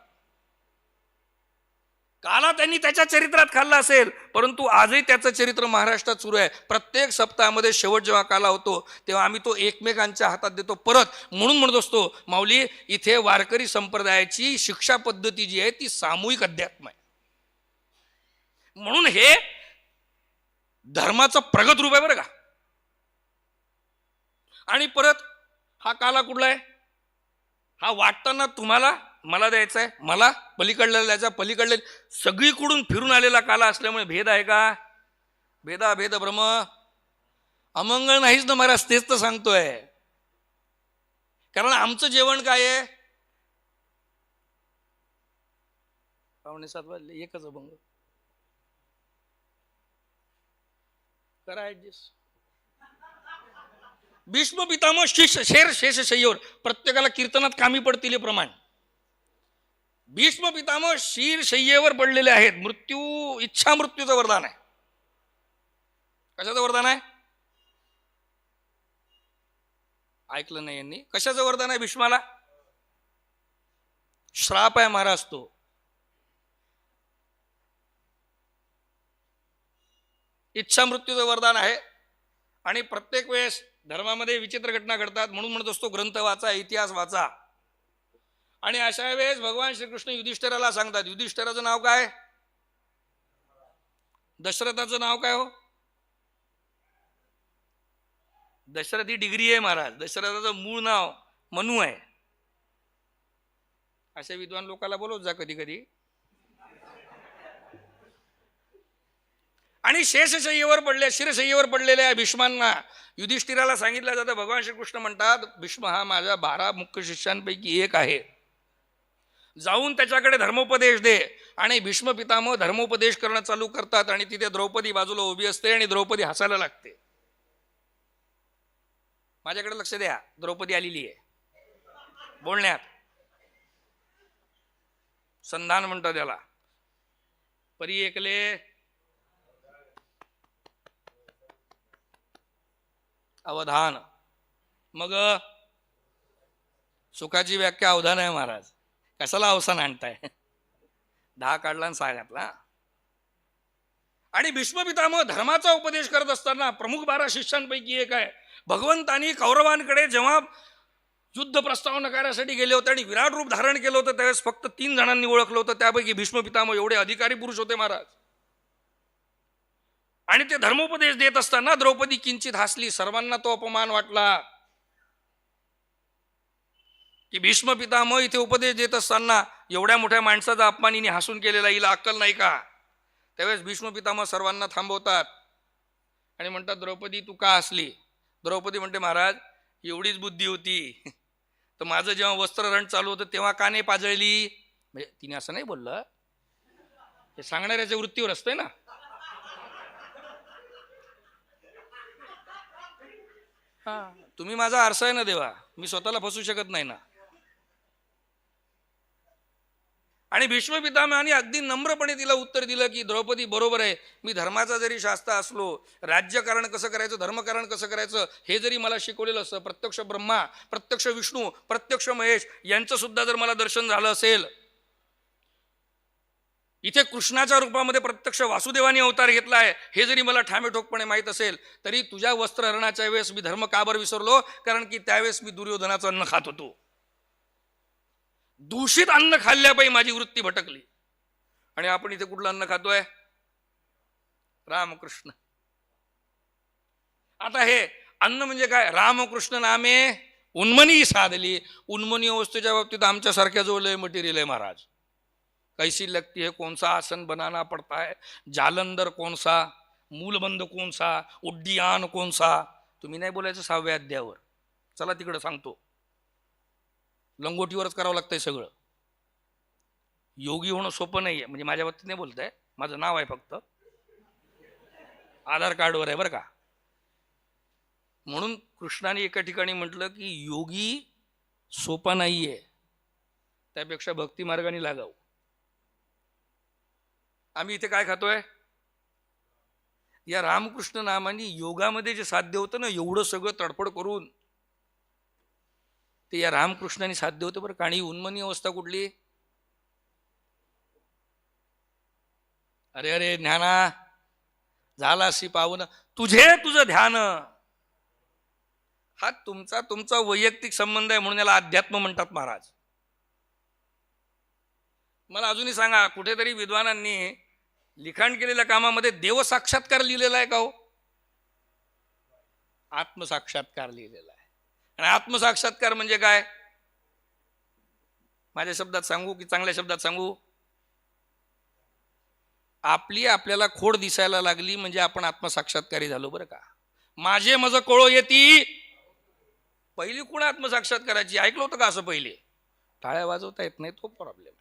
काला त्यांनी त्याच्या चरित्रात खाल्ला असेल, परंतु आजही त्याचं चरित्र महाराष्ट्रात सुरू आहे. प्रत्येक सप्ताहामध्ये शेवट जेव्हा काला होतो तेव्हा आम्ही तो एकमेकांच्या हातात देतो परत. म्हणून म्हणत असतो माऊली, इथे वारकरी संप्रदायाची शिक्षा पद्धती जी आहे ती सामूहिक अध्यात्म आहे. म्हणून हे धर्माचं प्रगत रूप आहे बरं का. आणि परत हा काला कुठला आहे, हा वाटताना तुम्हाला मला द्यायचा आहे, मला पलीकडला द्यायचा, पलीकडले सगळीकडून फिरून आलेला काला असल्यामुळे भेद आहे का. भेदा भेद भ्रम अमंगळ नाहीच ना महाराज, तेच तर सांगतोय. कारण आमचं जेवण काय आहे, 6:45 वाजले, एकच अभंग करा ऍडजस्ट. भीष्म पितामह शेष शय्येवर, प्रत्येकाला कीर्तनात कामी पडतील हे प्रमाण. भीष्म पितामह शीर शय्येवर पडलेले आहेत. मृत्यू, इच्छा मृत्यूचं वरदान आहे. कशाचं वरदान आहे ऐकलं नाही यांनी. कशाचं वरदान आहे भीष्माला. श्राप आहे महाराज तो. इच्छा मृत्यूचं वरदान आहे. आणि प्रत्येक वेळेस धर्मामध्ये विचित्र घटना घडतात, म्हणून म्हणत असतो ग्रंथ वाचा, इतिहास वाचा. आणि अशा वेळेस भगवान श्रीकृष्ण युधिष्ठिराला सांगतात. युधिष्ठिराचं नाव काय, दशरथाचं नाव काय हो. दशरथ ही डिग्री आहे महाराज, दशरथाचं मूळ नाव मनू आहे. अशा विद्वान लोकांना बोलवत जा कधी कधी. आणि शेषशय्येवर पडले, शिरशय्येवर पडलेल्या भीष्मांना युधिष्ठिराला सांगितलं जातं. भगवान श्रीकृष्ण म्हणतात, भीष्म हा माझ्या 12 मुख्य शिष्यांपैकी एक आहे, जाऊन त्याच्याकडे धर्मोपदेश दे. आणि भीष्म पितामह धर्मोपदेश करणं चालू करतात. आणि तिथे द्रौपदी बाजूला उभी असते आणि द्रौपदी हसायला लागते. माझ्याकडे लक्ष द्या, द्रौपदी आलेली आहे बोलण्यात, संधान म्हणतात त्याला. परी एकले अवधान. मग सुखाची व्याख्या अवधान आहे महाराज. कशाला अवसान आणताय? 10 काढला आणि 6 घातला. आणि भीष्म पितामह धर्माचा उपदेश करत असताना प्रमुख 12 शिष्यांपैकी एक आहे. भगवंतांनी कौरवांकडे जेव्हा युद्ध प्रस्ताव नकारण्यासाठी गेले होते आणि विराट रूप धारण केलं होतं त्यावेळेस फक्त 3 जणांनी ओळखलं होतं. त्यापैकी भीष्म पितामह एवढे अधिकारी पुरुष होते महाराज. आणि ते धर्मोपदेश देत असताना द्रौपदी किंचित हसली. सर्वांना तो अपमान वाटला की भीष्म पितामह इथे उपदेश देत असताना एवढ्या मोठ्या माणसाचा अपमान हिने हसून केलेला, हिला अक्कल नाही का? त्यावेळेस भीष्म पितामह सर्वांना थांबवतात आणि म्हणतात, द्रौपदी तू का हसली? द्रौपदी म्हणते, महाराज एवढीच बुद्धी होती तर माझं जेव्हा वस्त्रहरण चालू होतं तेव्हा का नाही पाजळली? म्हणजे तिने असं नाही बोललं, हे सांगणाऱ्याच्या वृत्तीवर असतंय ना. तुम्ही माझा आरसा आहे ना देवा, मी स्वतःला फसू शकत नाही ना. आणि भीष्म पितामहाने अगदी नम्रपणे तिला उत्तर दिलं की द्रौपदी बरोबर आहे, मी धर्माचा जरी शास्त्र असलो, राज्यकारण कसं करायचं, धर्मकारण कसं करायचं हे जरी मला शिकवलेलं असतं, प्रत्यक्ष ब्रह्मा, प्रत्यक्ष विष्णू, प्रत्यक्ष महेश यांचं सुद्धा जर मला दर्शन झालं असेल, इथे कृष्णाच्या रूपामध्ये प्रत्यक्ष वासुदेवाने अवतार घेतला आहे हे जरी मला ठामेठोकपणे माहीत असेल, तरी तुझ्या वस्त्रहरणाच्या वेळेस मी धर्म का बरं विसरलो? कारण की त्यावेळेस मी दुर्योधनाचं अन्न खात होतो. दूषित अन्न खाल्ल्यापायी माझी वृत्ती भटकली. आणि आपण इथे कुठलं अन्न खातोय? रामकृष्ण. आता हे अन्न म्हणजे काय? रामकृष्ण नामे उन्मनी साधली. उन्मनी अवस्थेच्या बाबतीत आमच्यासारख्या जवळ लय मटेरियल आहे महाराज. कैसी लगती है, कौन सा आसन बनाना पड़ता है, जालंधर कौन सा, मूलबंद कौन सा, उड्डीयान कौन सा. तुम्ही नाही बोलायचं 6व्या अध्यायावर. चला तिकडे सांगतो. लंगोटीवरच करावं लागतंय सगळं. योगी होणं सोपं नाहीये. म्हणजे माझ्या बाबतीत नाही बोलताय, माझं नाव आहे फक्त, आधार कार्डवर आहे बरं का. म्हणून कृष्णाने एका ठिकाणी म्हटलं की योगी सोपा नाहीये, त्यापेक्षा भक्ती मार्गाने लागावं. आम्ही इथे काय खातोय? या रामकृष्ण नामाने योगामध्ये जे साध्य होतं ना, एवढं सगळं तडफड करून ते या रामकृष्णाने साध्य होतं बरं का. आणि उन्मनी अवस्था कुठली? अरे अरे ज्ञाना झालासी पावन तुझं ध्यान. हा तुमचा वैयक्तिक संबंध आहे, म्हणून याला अध्यात्म म्हणतात महाराज. मला अजूनही सांगा, कुठेतरी विद्वानांनी लिखाण केलेल्या कामामध्ये देवसाक्षात्कार लिहिलेला आहे का हो? आत्मसाक्षात्कार लिहिलेला आहे. आणि आत्मसाक्षात्कार म्हणजे काय? माझ्या शब्दात सांगू की चांगल्या शब्दात सांगू? आपल्याला खोड दिसायला लागली म्हणजे आपण आत्मसाक्षात्कारी झालो बरं का. माझे मज कळो येती. पहिली कोण आत्मसाक्षात्काराची ऐकलं होतं का असं? पहिले टाळ्या वाजवता येत नाही, तो प्रॉब्लेम आहे.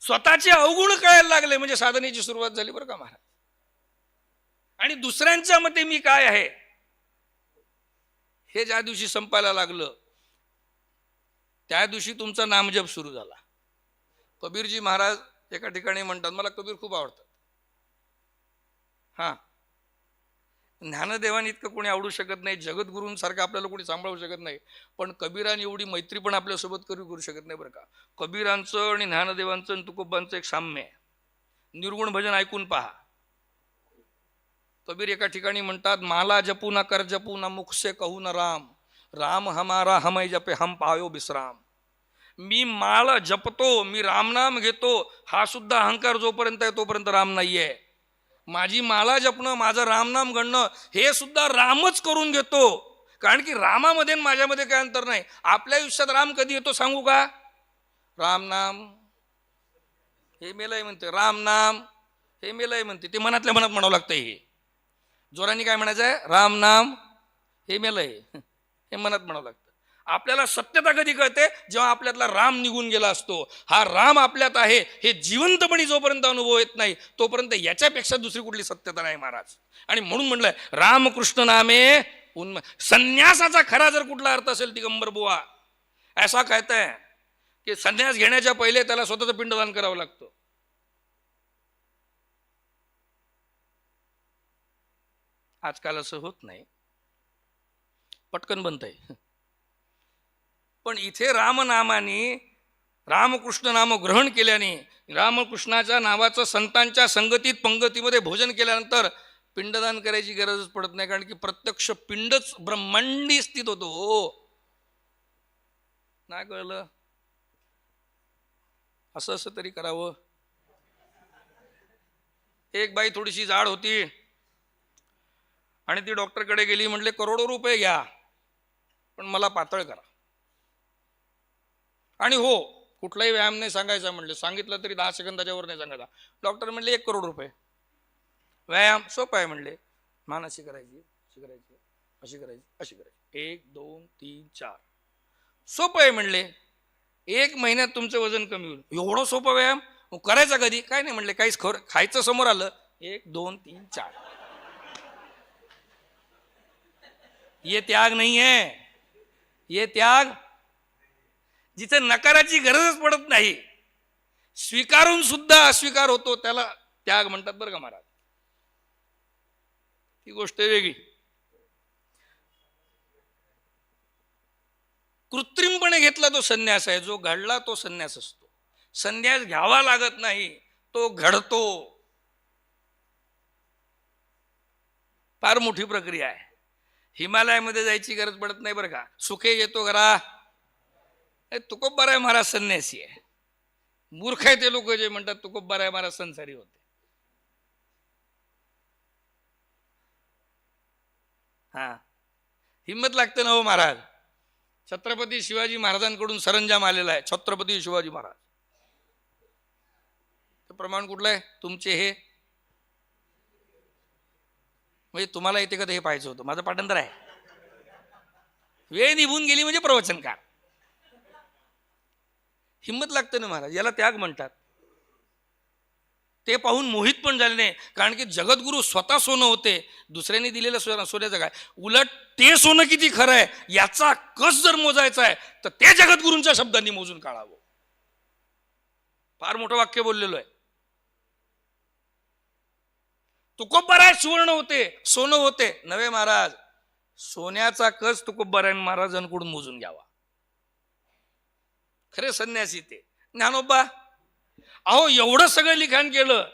स्वतःचे अवगुण कळायला लागले म्हणजे साधनेची सुरुवात झाली बरं का महाराज. आणि दुसऱ्यांच्या मते मी काय आहे हे ज्या दिवशी संपायला लागलं त्या दिवशी तुमचा नामजप सुरू झाला. कबीरजी महाराज एका ठिकाणी म्हणतात, मला कबीर खूप आवडतात. हा, ज्ञानदेवानी इतकं कोणी आवडू शकत नाही, जगद्गुरूंसारखं आपल्याला कोणी सांभाळू शकत नाही, पण कबीरांनी एवढी मैत्री पण आपल्यासोबत करू शकत नाही बरं का. कबीरांचं आणि ज्ञानदेवांचं आणि तुकोबांचं एक साम्य आहे. निर्गुण भजन ऐकून पहा. कबीर एका ठिकाणी म्हणतात, माला जपू ना कर जपू ना मुख से कहू ना राम, राम हमारा हमै जपे हम पायो विश्राम. मी माळ जपतो, मी रामनाम घेतो, हा सुद्धा अहंकार जोपर्यंत आहे तोपर्यंत राम नाहीये. माझी माला जपणं, माझं रामनाम गणणं हे सुद्धा रामच करून घेतो. कारण की रामामध्ये माझ्यामध्ये काय अंतर नाही. आपल्या आयुष्यात राम कधी येतो सांगू का? रामनाम हे मेलय म्हणते, रामनाम हे मेलय म्हणते. ते मनातल्या मनात म्हणावं लागतंय. हे जोरांनी काय म्हणायचं आहे? रामनाम हे मेलय, हे मनात म्हणावं लागतं. आपल्याला सत्यता कधी कळते? जेव्हा आपल्यातला राम निघून गेला असतो. हा राम आपल्यात आहे हे जिवंतपणी जोपर्यंत अनुभव येत नाही तोपर्यंत याच्यापेक्षा दुसरी कुठली सत्यता नाही महाराज. आणि म्हणून म्हणलंय रामकृष्ण नामे संन्यासाचा खरा जर कुठला अर्थ असेल दिगंबर बुवा ऐसा कहते हैं, की संन्यास घेण्याच्या पहिले त्याला स्वतःचं पिंडदान करावं लागतं. आजकाल असं होत नाही, पटकन बनतंय. पण इथे रामनामाने, रामकृष्ण नाम ग्रहण केल्याने, रामकृष्णाच्या नावाचं संतांच्या संगतीत पंगतीमध्ये भोजन केल्यानंतर पिंडदान करायची गरजच पडत नाही, कारण की प्रत्यक्ष पिंडच ब्रह्मांडी स्थित होतो. हो, नाही कळलं? असं तरी करावं. एक बाई थोडीशी जाड होती आणि ती डॉक्टरकडे गेली, म्हटले करोडो रुपये घ्या पण मला पातळ करा. आणि हो, कुठलाही व्यायाम नाही सांगायचा म्हणले, सांगितलं तरी 10 सेकंदाच्या वर नाही सांगायचा. डॉक्टर म्हणले 1 करोड रुपये. व्यायाम सोपा आहे म्हणले, मान अशी करायची, अशी करायची, अशी करायची, अशी करायची, 1 2 3 4. सोपं आहे म्हणले, 1 महिन्यात तुमचं वजन कमी होईल. एवढं सोपं व्यायाम करायचा कधी? काय नाही म्हणले, काहीच खायचं समोर आलं, 1 2 3 4. ये त्याग नाही आहे, ये त्याग जिथे नकाराची गरजच पडत नाही, स्वीकारून सुद्धा अस्वीकार होतो, त्याला त्याग म्हणतात बरं का महाराज. ती गोष्ट वेगळी. कृत्रिमपणे घेतला तो संन्यास आहे, जो घडला तो संन्यास असतो. संन्यास घ्यावा लागत नाही, तो घडतो. फार मोठी प्रक्रिया आहे. हिमालयामध्ये जायची गरज पडत नाही बरं का. सुखे येतो घरा, तुकोबाराय महाराज संन्यासी आहे. मूर्ख आहे ते लोक जे म्हणतात तुकोबाराय महाराज संसारी होते. हा, हिम्मत लागते ना हो महाराज. छत्रपती शिवाजी महाराजांकडून सरंजाम आलेला आहे, छत्रपती शिवाजी महाराज. प्रमाण कुठलं आहे तुमचे? हे म्हणजे तुम्हाला येते का? हे पाहायचं होतं. माझं पाठांतर आहे. वेळ निघून गेली म्हणजे प्रवचनकार. हिम्मत लागते ना महाराज, याला त्याग म्हणतात. ते पाहून मोहित पण झाले नाही, कारण की जगद्गुरु स्वतः सोनं होते, दुसऱ्यांनी दिलेलं सोन्याचं काय. उलट ते सोनं किती खरं आहे याचा कस जर मोजायचा आहे तर ते जगद्गुरूंच्या शब्दांनी मोजून काढावं. फार मोठं वाक्य बोललेलो आहे. तुकोबाराय सुवर्ण होते, सोनं होते नवे महाराज. सोन्याचा कस तुकोबाराय महाराजांकडून मोजून घ्यावा. खरे संन्यासी ते ज्ञानोबा. अहो, एवढं सगळं लिखाण केलं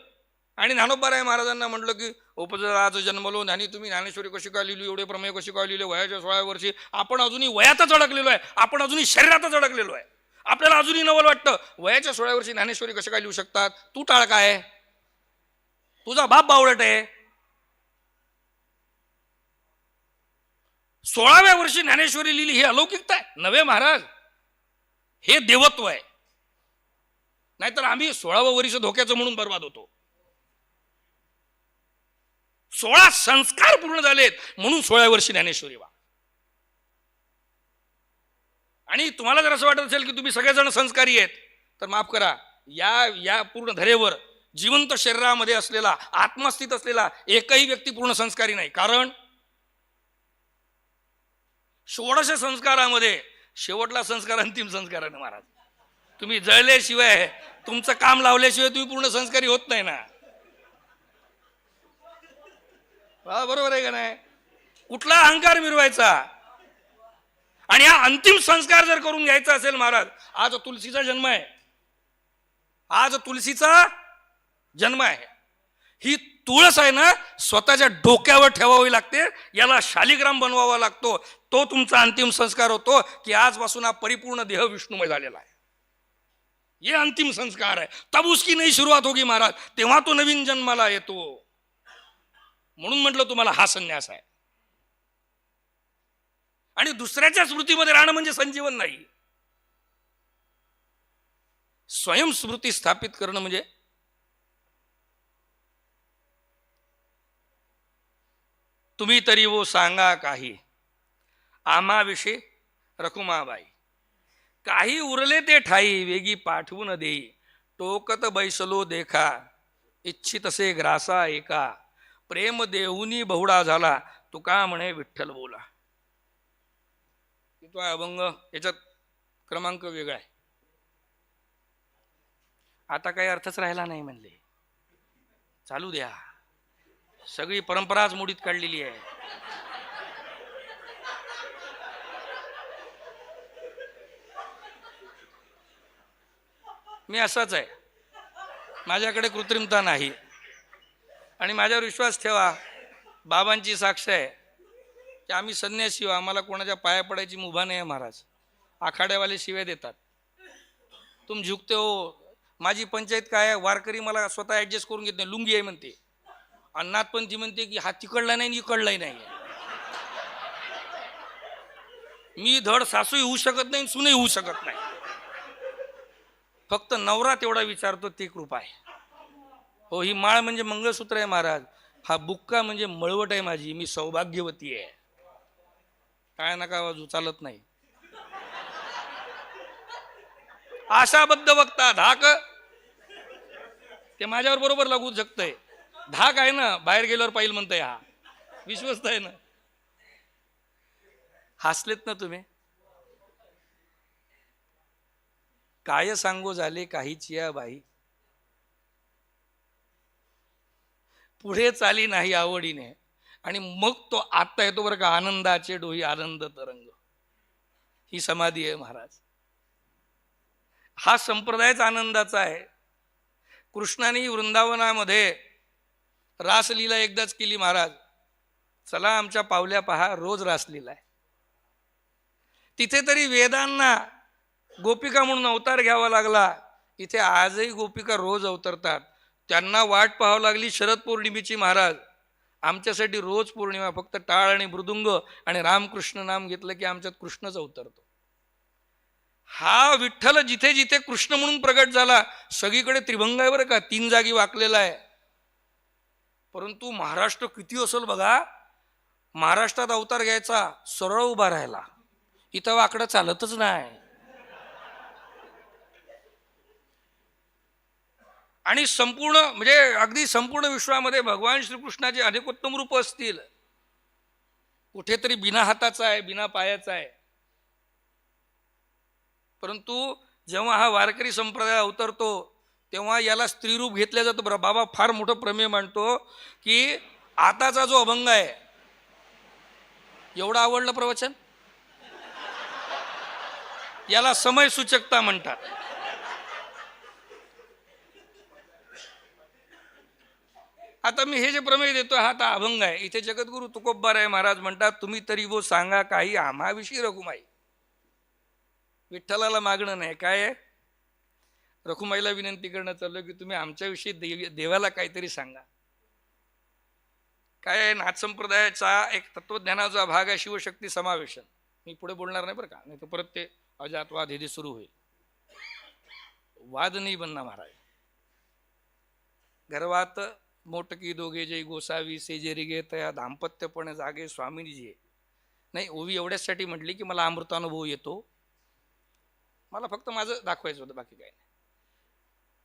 आणि ज्ञानोबाराय महाराजांना म्हटलं की उपजराज जन्मलो ज्ञानी तुम्ही ज्ञानेश्वरी कशी काय लिहिली, एवढे प्रमेय कशी काय लिहिले, वयाच्या 16व्या वर्षी. आपण अजूनही वयातच अडकलेलो आहे, आपण अजूनही शरीरातच अडकलेलो आहे. आपल्याला अजूनही नवल वाटतं, वयाच्या 16व्या वर्षी ज्ञानेश्वरी कशी काय लिहू शकतात? तू टाळ काय, तुझा बाप बावळट आहे. 16व्या वर्षी ज्ञानेश्वरी लिहिली, हे अलौकिकता आहे नवे महाराज, हे देवत्व आहे. नाहीतर आम्ही 16वं वर्ष धोक्याचं म्हणून बर्बाद होतो. 16 संस्कार पूर्ण झालेत म्हणून 16व्या वर्षी ज्ञानेश्वरी वा. आणि तुम्हाला जर असं वाटत असेल की तुम्ही सगळेजण संस्कारी आहेत तर माफ करा, या पूर्ण धरेवर जिवंत शरीरामध्ये असलेला, आत्मस्थित असलेला एकही व्यक्ती पूर्ण संस्कारी नाही. कारण 16 संस्कारामध्ये शेवटला संस्कार अंतिम संस्कार आहे महाराज. तुम्ही जळल्याशिवाय, तुमचं काम लावल्याशिवाय तुम्ही पूर्ण संस्कारी होत नाही ना. बरोबर आहे का नाही? कुठला अहंकार मिरवायचा? आणि हा अंतिम संस्कार जर करून घ्यायचा असेल महाराज, आज तुलसीचा जन्म आहे, आज तुलसीचा जन्म आहे. ही तुळस आहे ना, स्वतःच्या डोक्यावर ठेवावी लागते, याला शालिग्राम बनवावा लागतो. तो तुमचा अंतिम संस्कार होतो की आजपासून हा परिपूर्ण देह विष्णुमय झालेला आहे. ये अंतिम संस्कार है, तब उसकी नई शुरुआत होगी महाराज, तेव्हा तो नवीन जन्माला येतो. म्हणून म्हटलं तुम्हाला हा संन्यास आहे. आणि दुसऱ्याच्या स्मृतीमध्ये राहणं म्हणजे संजीवन नाही. स्वयंस्मृती स्थापित करणं म्हणजे तुम्ही तरी वो सांगा काही, आम्हाविषयी रखुमाबाई. काही उरले ते ठाई, वेगी पाठवून देई. टोकत बैसलो देखा, इच्छित असे ग्रासा एका. प्रेम देहुनी बहुडा झाला, तुका म्हणे विठ्ठल बोला. तो अभंग, याच्यात क्रमांक वेगळा आहे. आता काही अर्थच राहिला नाही म्हणले. चालू द्या, सगळी परंपराच मोडीत काढलेली आहे. मी असाच आहे, माझ्याकडे कृत्रिमता नाही. आणि माझ्यावर विश्वास ठेवा, बाबांची साक्ष आहे की आम्ही संन्यासी, आम्हाला कोणाच्या पाया पडायची मुभा नाही आहे. महाराज आखाड्यावाले शिव्या देतात, तुम झुकते हो. माझी पंचायत काय आहे, वारकरी मला स्वतः ऍडजस्ट करून घेत नाही, लुंगी आहे म्हणते. अन्नात पण ती म्हणते की हा तिकडला नाही इकडलाही नाही. मी धड सासूही होऊ शकत नाही, सुनही होऊ शकत नाही. फक्त नवरा तेवढा विचारतो, ती कृपा आहे. हो, ही माळ म्हणजे मंगळसूत्र आहे महाराज, हा बुक्का म्हणजे मळवट आहे माझी, मी सौभाग्यवती आहे. काय नका बाजू, चालत नाही. आशाबद्ध वक्ता धाक, ते माझ्यावर बरोबर लागू शकतंय. धाक आहे ना, बाहेर गेल्यावर पाहिलं म्हणतंय, हा विश्वस्त आहे ना. हसलेत ना तुम्ही. काय सांगू झाले काहीच या बाई, पुढे चाली नाही आवडीने. आणि मग तो आता येतो बरं का, आनंदाचे डोही आनंद तरंग. ही समाधी आहे महाराज. हा संप्रदायच आनंदाचा आहे. कृष्णाने वृंदावनामध्ये रासलीला एकदाच केली महाराज. चला आमच्या पावल्या पहा, रोज रासलीला आहे. तिथे तरी वेदांना गोपिका म्हणून अवतार घ्यावा लागला. इथे आजही गोपिका रोज अवतरतात. त्यांना वाट पाहावी लागली शरद पौर्णिमेची महाराज. आमच्यासाठी रोज पौर्णिमा, फक्त टाळ आणि मृदुंग आणि रामकृष्ण नाम घेतलं की आमच्यात कृष्णच अवतरतो. हा विठ्ठल जिथे जिथे कृष्ण म्हणून प्रगट झाला, सगळीकडे त्रिभंग आहे बरं का, 3 जागी वाकलेला आहे. परंतु महाराष्ट्र किती असेल बघा, महाराष्ट्रात अवतार घ्यायचा सरळ उभा राहायला, इथं वाकडं चालतच नाही. आणि संपूर्ण म्हणजे अगदी संपूर्ण विश्वामध्ये भगवान श्रीकृष्णाचे अनेकोत्तम रूप असतील, कुठेतरी बिना हाताचा आहे, बिना पायाचा आहे. परंतु जेव्हा हा वारकरी संप्रदाय अवतरतो तेव्हा याला स्त्रीरूप घेतलं जातं. बरं, बाबा फार मोठं प्रमेय मांडतो की आताचा जो अभंग आहे, एवढं आवडलं प्रवचन, याला समय सूचकता म्हणतात. आता मी हे जे प्रमेय देतो, हा आता अभंग आहे. इथे जगद्गुरु तुकोबाराय महाराज म्हणतात, तुम्ही तरी वो सांगा काही आम्हाविषयी रघुमाई. विठ्ठलाला मागणं नाही, काय आहे, रखुमाईला विनंती करणं चाललं की तुम्ही आमच्याविषयी देवाला काहीतरी सांगा. काय आहे, नाथ संप्रदायाचा एक तत्वज्ञानाचा भाग आहे शिवशक्ती समावेशन. मी पुढे बोलणार नाही बरं का, नाही तर परत ते अजातवाद हे सुरू होईल. वाद नाही बनना महाराज. गर्वात मोटकी दोघे जय गोसावी सेजेरी गे तया दाम्पत्यपणे जागे स्वामीजी. नाही, ओवी एवढ्यासाठी म्हटली की मला अमृतानुभव येतो, मला फक्त माझं दाखवायचं होतं, बाकी काय नाही.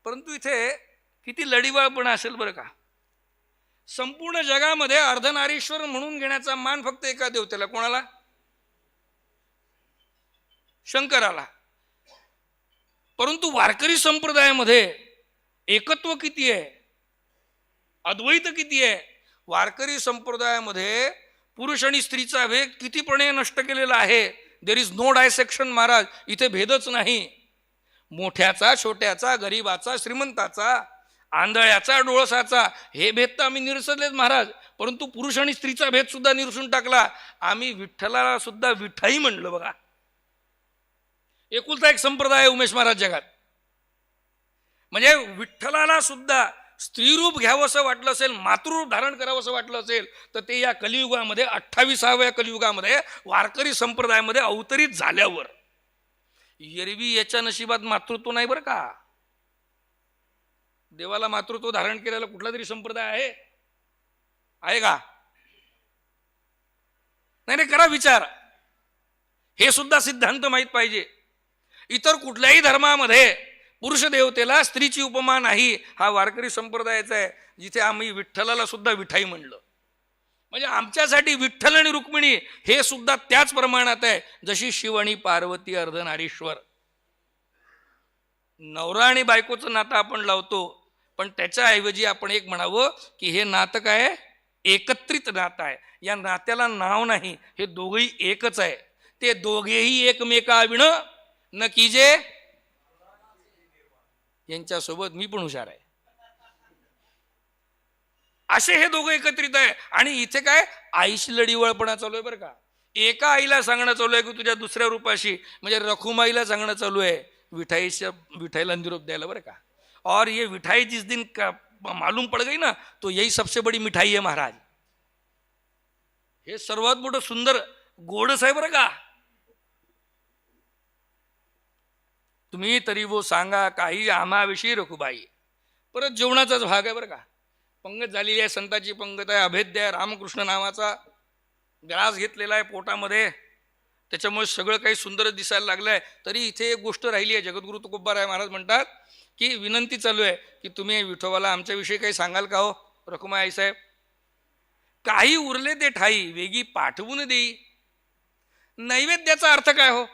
परंतु इथे किती लढीवाळपणा असेल बरं का. संपूर्ण जगामध्ये अर्धनारीश्वर म्हणून घेण्याचा मान फक्त एका देवतेला, कोणाला, शंकराला. परंतु वारकरी संप्रदायामध्ये एकत्व किती आहे, अद्वैत किती आहे. वारकरी संप्रदायामध्ये पुरुष आणि स्त्रीचा भेद कितीपणे नष्ट केलेला आहे. देर इज नो डायसेक्शन महाराज, इथे भेदच नाही. मोठ्याचा छोट्याचा, गरीबाचा श्रीमंताचा, आंधळ्याचा डोळसाचा, हे भेद तर आम्ही निरसलेच महाराज. परंतु पुरुष आणि स्त्रीचा भेद सुद्धा निरसून टाकला. आम्ही विठ्ठलाला सुद्धा विठाई म्हणलं बघा. एकुलता एक संप्रदाय आहे उमेश महाराज जगात. म्हणजे विठ्ठलाला सुद्धा स्त्रीरूप घ्यावं असं वाटलं असेल, मातृरूप धारण करावं असं वाटलं असेल, तर ते या कलियुगामध्ये 28व्या कलियुगामध्ये वारकरी संप्रदायामध्ये अवतरित झाल्यावर. एरवी याच्या नशिबात मातृत्व नाही बरं का. देवाला मातृत्व धारण केलेला कुठला तरी संप्रदाय आहे का? नाही नाही, करा विचार. हे सुद्धा सिद्धांत माहीत पाहिजे. इतर कुठल्याही धर्मामध्ये पुरुष देवतेला स्त्रीची उपमा नाही. हा वारकरी संप्रदायाचा आहे, जिथे आम्ही विठ्ठलाला सुद्धा विठाई म्हणलं. म्हणजे आमच्यासाठी विठ्ठल आणि रुक्मिणी हे सुद्धा त्याच प्रमाणात आहे जशी शिव आणि पार्वती अर्धनारीश्वर. नवरा आणि बायकोचं नातं आपण लावतो, पण त्याच्याऐवजी आपण एक म्हणावं की हे नातं काय आहे, एकत्रित नातं आहे. या नात्याला नाव नाही, हे दोघेही एकच आहे. ते दोघेही एकमेकाविण न कीजे, यांच्यासोबत मी पण हुशार आहे, असे हे दोघं एकत्रित आहे. आणि इथे काय आईशी लढीवळपणा चालू आहे बरं का. एका आईला सांगणं चालू आहे की तुझ्या दुसऱ्या रूपाशी, म्हणजे रखुमाईला सांगणं चालू आहे विठाईला निरोप द्यायला बरं का. और ये विठाई जिस दिन मालूम पड़ गई ना, तो यही सबसे बड़ी मिठाई है महाराज. हे सर्वात मोठं सुंदर गोडच आहे बरं का. तुम्ही तरी वो सांगा काही आम्हाविषयी रखुबाई. परत जेवणाचाच भाग आहे बरं का. पंगत झालेली आहे, संताची पंगत आहे, अभेद्य आहे, रामकृष्ण नावाचा ग्रास घेतलेला आहे पोटामध्ये, त्याच्यामुळे सगळं काही सुंदर दिसायला लागलंय. तरी इथे एक गोष्ट राहिली आहे. जगद्गुरु तुकोबाराय महाराज म्हणतात की विनंती चालू आहे की तुम्ही विठोबाला आमच्याविषयी काही सांगाल का हो रखुमाई आईसाहेब. काही उरले ते ठाई वेगी पाठवून देई. नैवेद्याचा अर्थ काय हो.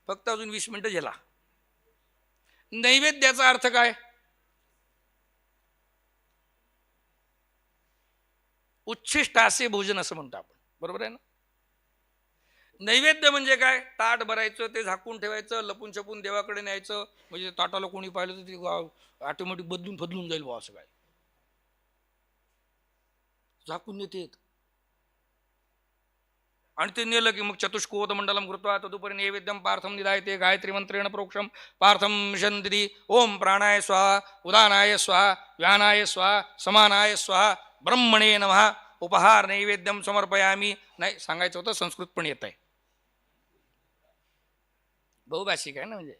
फक्त अजून 20 मिनिटं झाला. नैवेद्याचा अर्थ काय. उच्छिष्टासे भोजन असं म्हणतो आपण, बरोबर आहे ना. नैवेद्य म्हणजे काय, ताट भरायचं, ते झाकून ठेवायचं, लपून छपून देवाकडे न्यायचं, म्हणजे ताटाला कोणी पाहिलं तर ते ऑटोमॅटिक बदलून फदलून जाईल बा असं काय, झाकून नेते. आणि ते नेलं की मग चतुष्कोत मंडलम कृत्वा तदुपरी नैवेद्यम पार्थम निधायते गायत्री मंत्रेण प्रोक्षम पार्थम शंदी. ओम प्राणाय स्वाहा, उदानाय स्वाहा, व्यानाय स्वाहा, समानाय स्वाहा, ब्रह्मणे नमः. उपहार नैवेद्यम समर्पयामी. नाही सांगायचं होतं, संस्कृत पण येत आहे, बहुभाषिक आहे ना. म्हणजे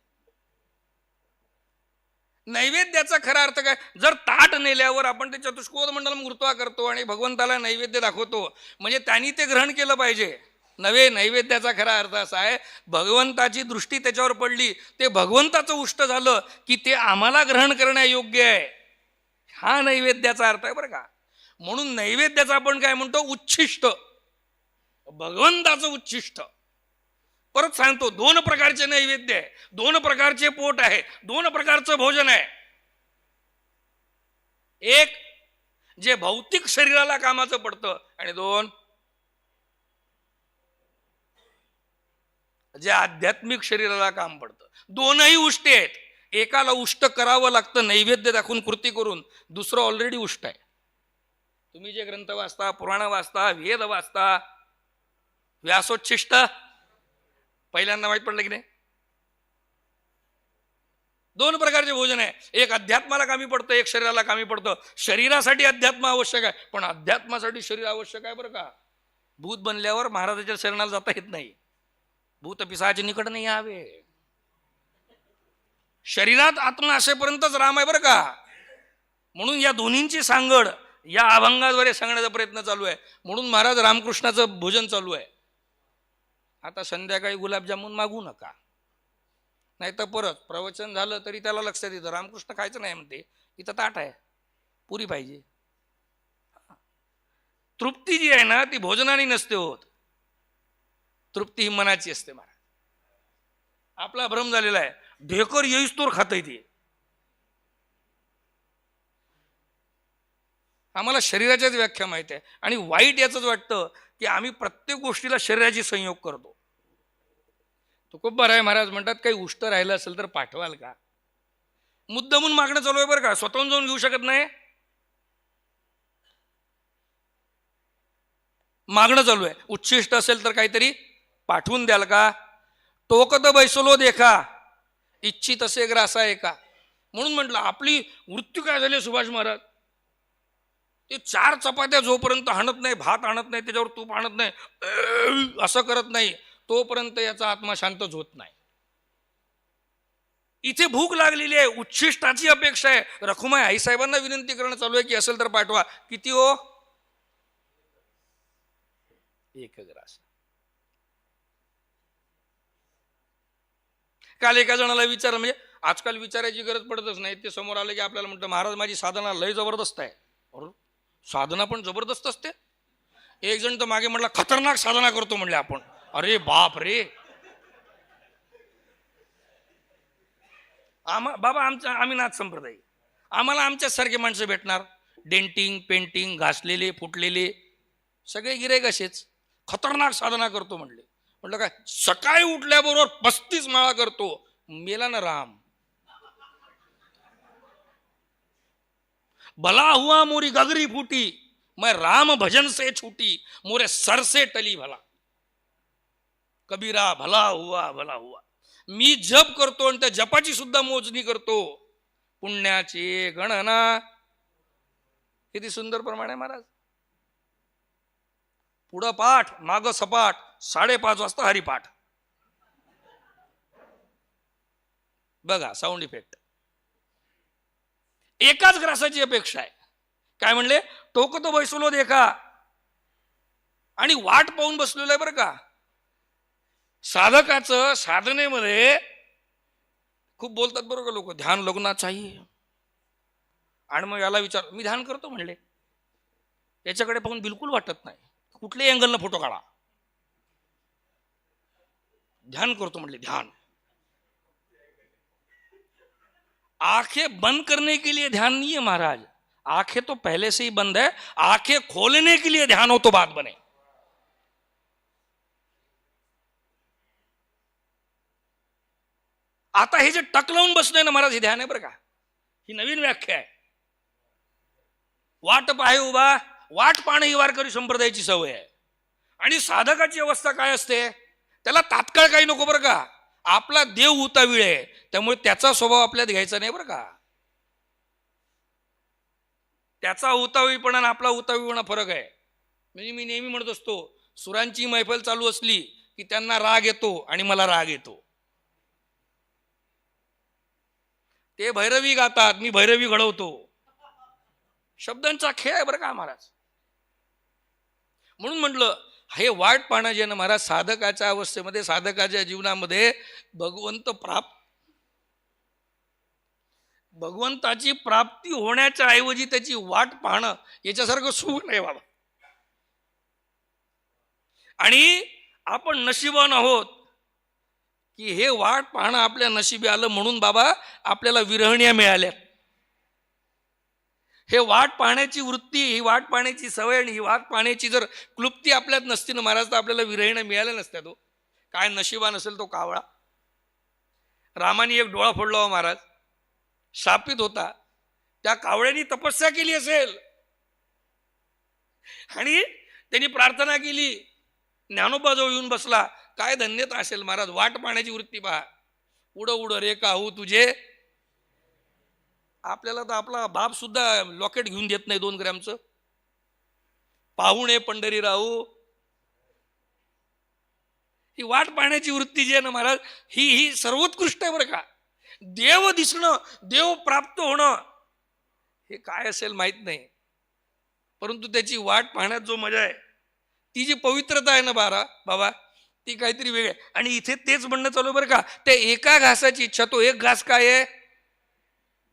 नैवेद्याचा खरा अर्थ काय. जर ताट नेल्यावर आपण ते चतुष्कोद मंडलम कृत्वा करतो आणि भगवंताला नैवेद्य दाखवतो, म्हणजे त्यांनी ते ग्रहण केलं पाहिजे नव्हे. नैवेद्याचा खरा अर्थ असा आहे, भगवंताची दृष्टी त्याच्यावर पडली, ते भगवंताचं उष्ट झालं की ते आम्हाला ग्रहण करण्यायोग्य आहे. हा नैवेद्याचा अर्थ आहे बरं का. म्हणून नैवेद्याचा आपण काय म्हणतो, उच्छिष्ट, भगवंताचं उच्छिष्ट. परत सांगतो, 2 प्रकारचे नैवेद्य आहे, 2 प्रकारचे पोट आहे, 2 प्रकारचं भोजन आहे. एक जे भौतिक शरीराला कामाचं पडतं, आणि 2 जे आध्यात्मिक शरीराला काम पडतं. दोनही उष्टे आहेत. एकाला उष्ट करावं लागतं नैवेद्य दाखवून कृती करून, दुसरं ऑलरेडी उष्ट आहे. तुम्ही जे ग्रंथ वाचता, पुराण वाचता, वेद वाचता, व्यासोच्छिष्ट पहिल्यांदा माहीत पडलं की नाही. 2 प्रकारचे भोजन आहे. एक अध्यात्माला कामी पडतं, एक शरीराला कामी पडतं. शरीरासाठी अध्यात्म आवश्यक आहे, पण अध्यात्मासाठी शरीर आवश्यक आहे बरं का. भूत बनल्यावर महाराजाच्या शरणाला जाता येत नाही. भूत पिशाच निकट नाही यावे. शरीरात आत्मा असेपर्यंतच राम आहे बरं का. म्हणून या दोन्हींची सांगड या अभंगाद्वारे सांगण्याचा प्रयत्न चालू आहे. म्हणून महाराज रामकृष्णाचं भोजन चालू आहे. आता संध्याकाळी गुलाबजामुन मागू नका, नाही तर परत प्रवचन झालं तरी त्याला लक्षात येतं रामकृष्ण खायचं नाही म्हणते, इथं ताट आहे, पुरी पाहिजे. तृप्ती जी आहे ना ती भोजनाने नसते होत, तृप्ती ही मनाची असते. महाराज आपला भ्रम झालेला आहे, ढेकर येईस तोर खातय ते. आम्हाला शरीराच्याच व्याख्या माहिती आहे, आणि वाईट याचंच वाटतं की आम्ही प्रत्येक गोष्टीला शरीराची संयोग करतो. तुकोबाराय महाराज म्हणतात, काही उष्ट राहिलं असेल तर पाठवाल का. मुद्दामून मागणं चालू आहे बरं का, स्वतःहून जाऊन घेऊ शकत नाही, मागणं चालू आहे. उच्छिष्ट असेल तर काहीतरी पाठवून द्याल का. टोकत बैसलो देखा इच्छित असे ग्रासा एका. म्हणून म्हटलं आपली वृत्ती काय झाली सुभाष महाराज, ते 4 चपात्या जोपर्यंत आणत नाही, भात आणत नाही, त्याच्यावर तूप आणत नाही, असं करत नाही, तोपर्यंत याचा आत्मा शांतच होत नाही. इथे भूक लागलेली आहे, उच्छिष्टाची अपेक्षा आहे. रखुमाई आईसाहेबांना विनंती करणं चालू आहे की असेल तर पाठवा. किती हो, 1 ग्रास. काल एका जणाला विचार, म्हणजे आजकाल विचारायची गरज पडतच नाही, ते समोर आले की आपल्याला म्हणतं महाराज माझी साधना लय जबरदस्त आहे. साधना पण जबरदस्त असते. एक जण तर मागे म्हटला खतरनाक साधना करतो म्हणले आपण. अरे बाप रे, बाबा आम्ही नाथ संप्रदाय, आम्हाला आमच्यासारखे माणसं भेटणार, डेंटिंग पेंटिंग घासलेले फुटलेले सगळे गिऱ्हाईक असेच. खतरनाक साधना करतो म्हणले. म्हटलं काय, सकाळी उठल्याबरोबर 35 माळा करतो. मेला ना राम. भला हुआ मोरी गगरी फूटी, मैं राम भजन से छूटी, मोरे सर से टली भला. कबीरा भला हुआ भला हुआ. मी जप करतो आणि त्या जपाची सुद्धा मोजणी करतो. पुण्याची गणना. किती सुंदर प्रमाण आहे महाराज. पुढं पाठ माग सपाट, 5:30 वाजता हरिपाठ. बघा साऊंड इफेक्ट. एकाच ग्रासाची अपेक्षा आहे. काय म्हणले, टोकतो बैसलो देखा, आणि वाट पाहून बसलेलं आहे बरं का. साधकाचं साधनेमध्ये खूप बोलतात बरोबर का लोक, ध्यान लगना चाहिए. आणि मग याला विचार, मी ध्यान करतो म्हणले, याच्याकडे पाहून बिलकुल वाटत नाही. कुठल्याही अँगलनं फोटो काढा, ध्यान करतो म्हणले. ध्यान आंखें बंद करने के लिए ध्यान नहीं है महाराज. आंखें तो पहले से ही बंद है. आंखें खोलने के लिए ध्यान हो तो बात बने. आता हे जे टक लावून बसलंय ना महाराज, हे ध्यान आहे बरं का. ही नवीन व्याख्या आहे. वाट पाहे उभा, वाट पाहणं ही वारकरी संप्रदायाची सवय आहे. आणि साधकाची अवस्था काय असते, त्याला तात्काळ काही नको बरं का. आपला देव उतावीळ आहे, त्यामुळे त्याचा स्वभाव आपल्यात घ्यायचा नाही बरं का. त्याचा उतावीळपणा आणि आपला उतावीळपणा फरक आहे. म्हणजे मी नेहमी म्हणत असतो, सुरांची मैफल चालू असली की त्यांना राग येतो आणि मला राग येतो. ते भैरवी गातात, मी भैरवी घडवतो. शब्दांचा खेळ आहे बरं का महाराज. म्हणून म्हटलं, हे वाट पाहणं जे ना महाराज, साधकाच्या अवस्थेमध्ये, साधकाच्या जीवनामध्ये भगवंताची प्राप्ती होण्याच्या ऐवजी त्याची वाट पाहणं याच्यासारखं सुख नाही बाबा. आणि आपण नशिबान आहोत की हे वाट पाहणं आपल्या नशिबी आलं, म्हणून बाबा आपल्याला विरहण्या मिळाल्या. हे वाट पाहण्याची वृत्ती, ही वाट पाहण्याची सवय आणि ही वाट पाहण्याची जर क्लुप्ती आपल्यात नसती ना महाराज, तर आपल्याला विरहिण्या मिळाल्या नसत्या. तो काय नशिबा नसेल तो कावळा. रामाने एक डोळा फोडला हो महाराज, शापित होता. त्या कावळ्यानी तपस्या केली असेल आणि त्यांनी प्रार्थना केली, ज्ञानोबाजवळ येऊन बसला. काय धन्यता असेल महाराज. वाट पाहण्याची वृत्ती पहा. उड उड रे काहू तुझे. आपल्याला तर आपला बाप सुद्धा लॉकेट घेऊन देत नाही 2 ग्रॅमचं. पाहुणे पंढरी राहू. ही वाट पाहण्याची वृत्ती जी आहे ना महाराज, ही सर्वोत्कृष्ट आहे बरं का. देव दिसणं, देव प्राप्त होणं, हे काय असेल माहित नाही, परंतु त्याची वाट पाहण्यात जो मजा आहे, ती जी पवित्रता आहे ना बाबा, ती काहीतरी वेगळी आहे. आणि इथे तेच म्हणणं चालू बरं का. त्या एका घासाची इच्छा, तो एक घास काय आहे,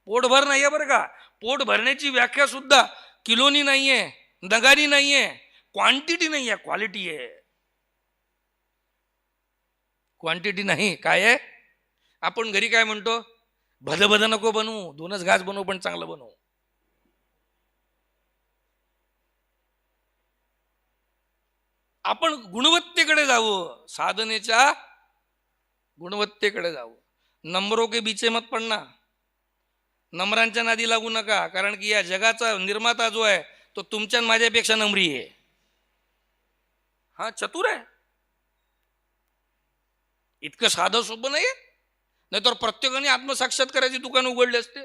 पोटभर नाहीये बरं का. पोट भरण्याची व्याख्या सुद्धा किलोनी नाहीये, नगानी नाहीये, क्वांटिटी नाहीये, क्वालिटी आहे. क्वांटिटी नाही, काय आहे. आपण घरी काय म्हणतो, भद भद नको बनवू, 2च घास बनवू, पण चांगलं बनवू. आपण गुणवत्तेकडे जावं, साधनेच्या गुणवत्तेकडे जावं. नंबरो के बीचे मत पडना. नम्रांच्या नादी लागू नका, कारण की या जगाचा निर्माता जो आहे तो तुमच्या माझ्यापेक्षा नम्री आहे. हा चतुर आहे. इतकं साधं सोपं नाही. नाहीतर प्रत्येकाने आत्मसाक्षात्काराची दुकान उघडले असते.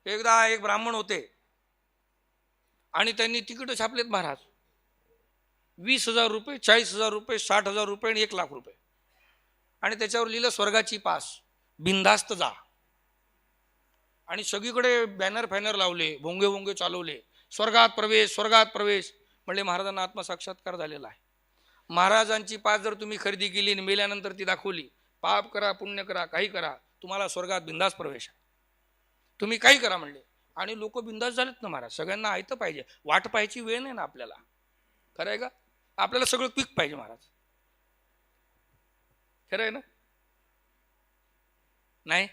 एकदा एक ब्राह्मण होते आणि त्यांनी तिकीट छापलेत महाराज. 20,000 रुपये, 40,000 रुपये, 60,000 रुपये आणि 1,00,000 रुपये. आणि त्याच्यावर लिहिलं स्वर्गाची पास, बिनधास्त जा. आणि सगळीकडे बॅनर फॅनर लावले, भोंगे भोंगे चालवले, स्वर्गात प्रवेश, स्वर्गात प्रवेश. म्हणले महाराजांना आत्मसाक्षात्कार झालेला आहे. महाराजांची पास जर तुम्ही खरेदी केली आणि मेल्यानंतर ती दाखवली, पाप करा पुण्य करा काही करा, तुम्हाला स्वर्गात बिंदास प्रवेश आहे, तुम्ही काही करा म्हणले. आणि लोक बिंदास झालेत ना महाराज. सगळ्यांना ऐकतं पाहिजे, वाट पाहायची वेळ नाही ना आपल्याला. खरं आहे का. आपल्याला सगळं क्विक पाहिजे महाराज. खरं आहे ना. नाही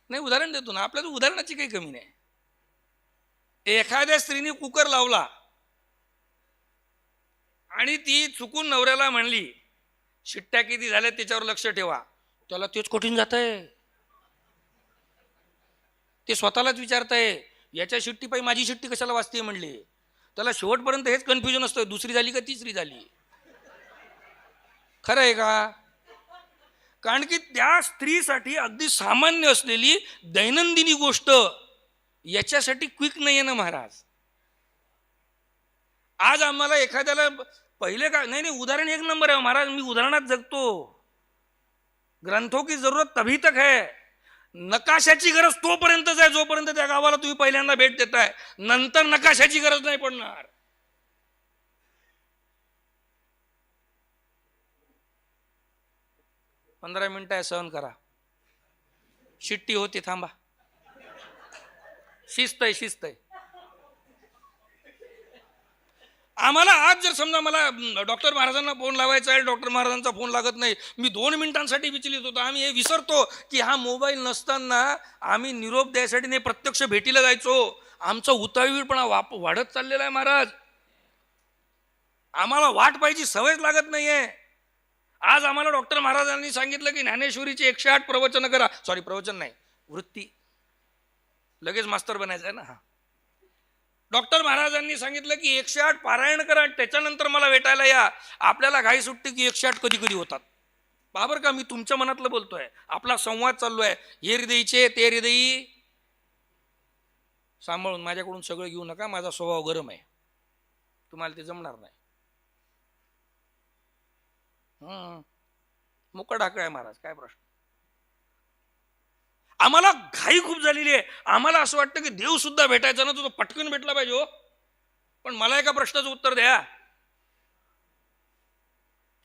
नाही उदाहरण देतो ना, आपल्याला उदाहरणाची काही कमी नाही. एखाद्या स्त्रीने कुकर लावला आणि ती चुकून नवऱ्याला म्हणली शिट्ट्या किती झाल्या त्याच्यावर लक्ष ठेवा, त्याला तेच कठीण जात आहे. ते स्वतःलाच विचारतंय याच्या शिट्टी पाहिजे माझी शिट्टी कशाला वाजते म्हणले. त्याला शेवटपर्यंत हेच कन्फ्युजन असतं, दुसरी झाली का तिसरी झाली. खरं आहे का? कारण की त्या स्त्रीसाठी अगदी सामान्य असलेली दैनंदिनी गोष्ट याच्यासाठी क्विक नाही आहे ना महाराज. आज आम्हाला एखाद्याला पहिले काय नाही नाही उदाहरण एक नंबर आहे महाराज, मी उदाहरणात जगतो. ग्रंथों की जरूरत तभी तक है, नकाशाची गरज तोपर्यंतच आहे जोपर्यंत त्या गावाला तुम्ही पहिल्यांदा भेट देताय. नंतर नकाशाची गरज नाही पडणार. पंधरा मिनिटं आहे, सहन करा. शिट्टी होती, थांबा. शिस्त आहे, शिस्त आहे. आम्हाला आज जर समजा मला डॉक्टर महाराजांना फोन लावायचा आहे, डॉक्टर महाराजांचा फोन लागत नाही, मी 2 मिनिटांसाठी विचलित होतो. आम्ही हे विसरतो की हा मोबाईल नसताना आम्ही निरोप द्यायसाठी नाही प्रत्यक्ष भेटीला जायचो. आमचा उतावीळपणा वाढत चाललेला आहे महाराज. आम्हाला वाट पाहायची सवयच लागत नाहीये. आज आम्हाला डॉक्टर महाराजांनी सांगितलं की ज्ञानेश्वरीची 108 प्रवचन करा. सॉरी, प्रवचन नाही, वृत्ती. लगेच मास्तर बनायचं आहे ना. हा, डॉक्टर महाराजांनी सांगितलं की 108 पारायण करा, त्याच्यानंतर मला भेटायला या. आपल्याला घाई सुटते की 108 कधी कधी होतात. बाबर का, मी तुमच्या मनातलं बोलतोय, आपला संवाद चालू आहे. हे हृदयीचे ते हृदयी सांभाळून, माझ्याकडून सगळं घेऊ नका, माझा स्वभाव गरम आहे, तुम्हाला ते जमणार नाही. मुका ढाकळ आहे महाराज, काय प्रश्न. आम्हाला घाई खूप झालेली आहे. आम्हाला असं वाटतं की देव सुद्धा भेटायचा ना, तो पटकन भेटला पाहिजे हो. पण मला एका प्रश्नाचं उत्तर द्या,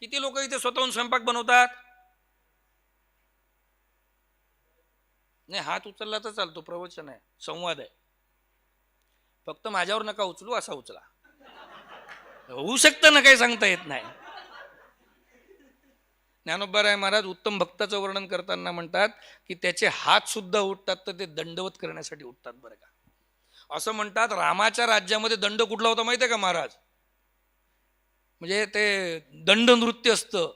किती लोक इथे स्वतःहून स्वयंपाक बनवतात? नाही, हात उचलला तर चालतो, प्रवचन आहे, संवाद आहे. फक्त माझ्यावर नका उचलू, असा उचला. होऊ शकतं ना, काही सांगता येत नाही. ज्ञानोबराय महाराज उत्तम भक्ताचं वर्णन करताना म्हणतात की त्याचे हात सुद्धा उठतात तर ते दंडवत करण्यासाठी उठतात बरं का. असं म्हणतात रामाच्या राज्यामध्ये दंड कुठला होता माहिती आहे का महाराज? म्हणजे ते दंड नृत्य असतं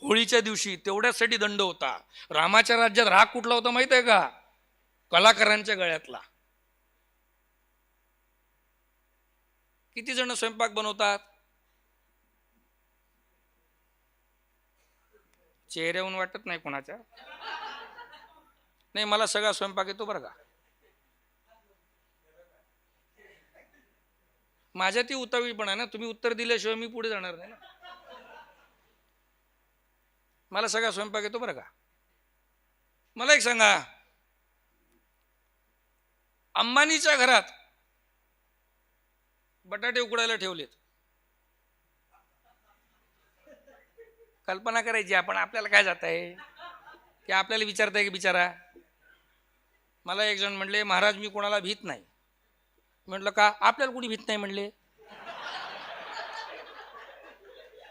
होळीच्या दिवशी, तेवढ्यासाठी दंड होता. रामाच्या राज्यात राग कुठला होता माहिती आहे का? कलाकारांच्या गळ्यातला. किती जण स्वयंपाक बनवतात? चेहऱ्याहून वाटत नाही कोणाच्या. नाही, मला सगळा स्वयंपाक येतो बरं का. माझ्या ती उतावीळपणा आहे ना, तुम्ही उत्तर दिल्याशिवाय मी पुढे जाणार नाही ना. मला सगळा स्वयंपाक येतो बरं का. मला एक सांगा, अंबानीच्या घरात बटाटे उकडायला ठेवलेत. कल्पना करायची आपण, आपल्याला काय जात आहे की आपल्याला विचारताय की बिचारा. मला एक जण म्हणले महाराज मी कोणाला भीत नाही. म्हटलं का? आपल्याला कुणी भीत नाही म्हणले.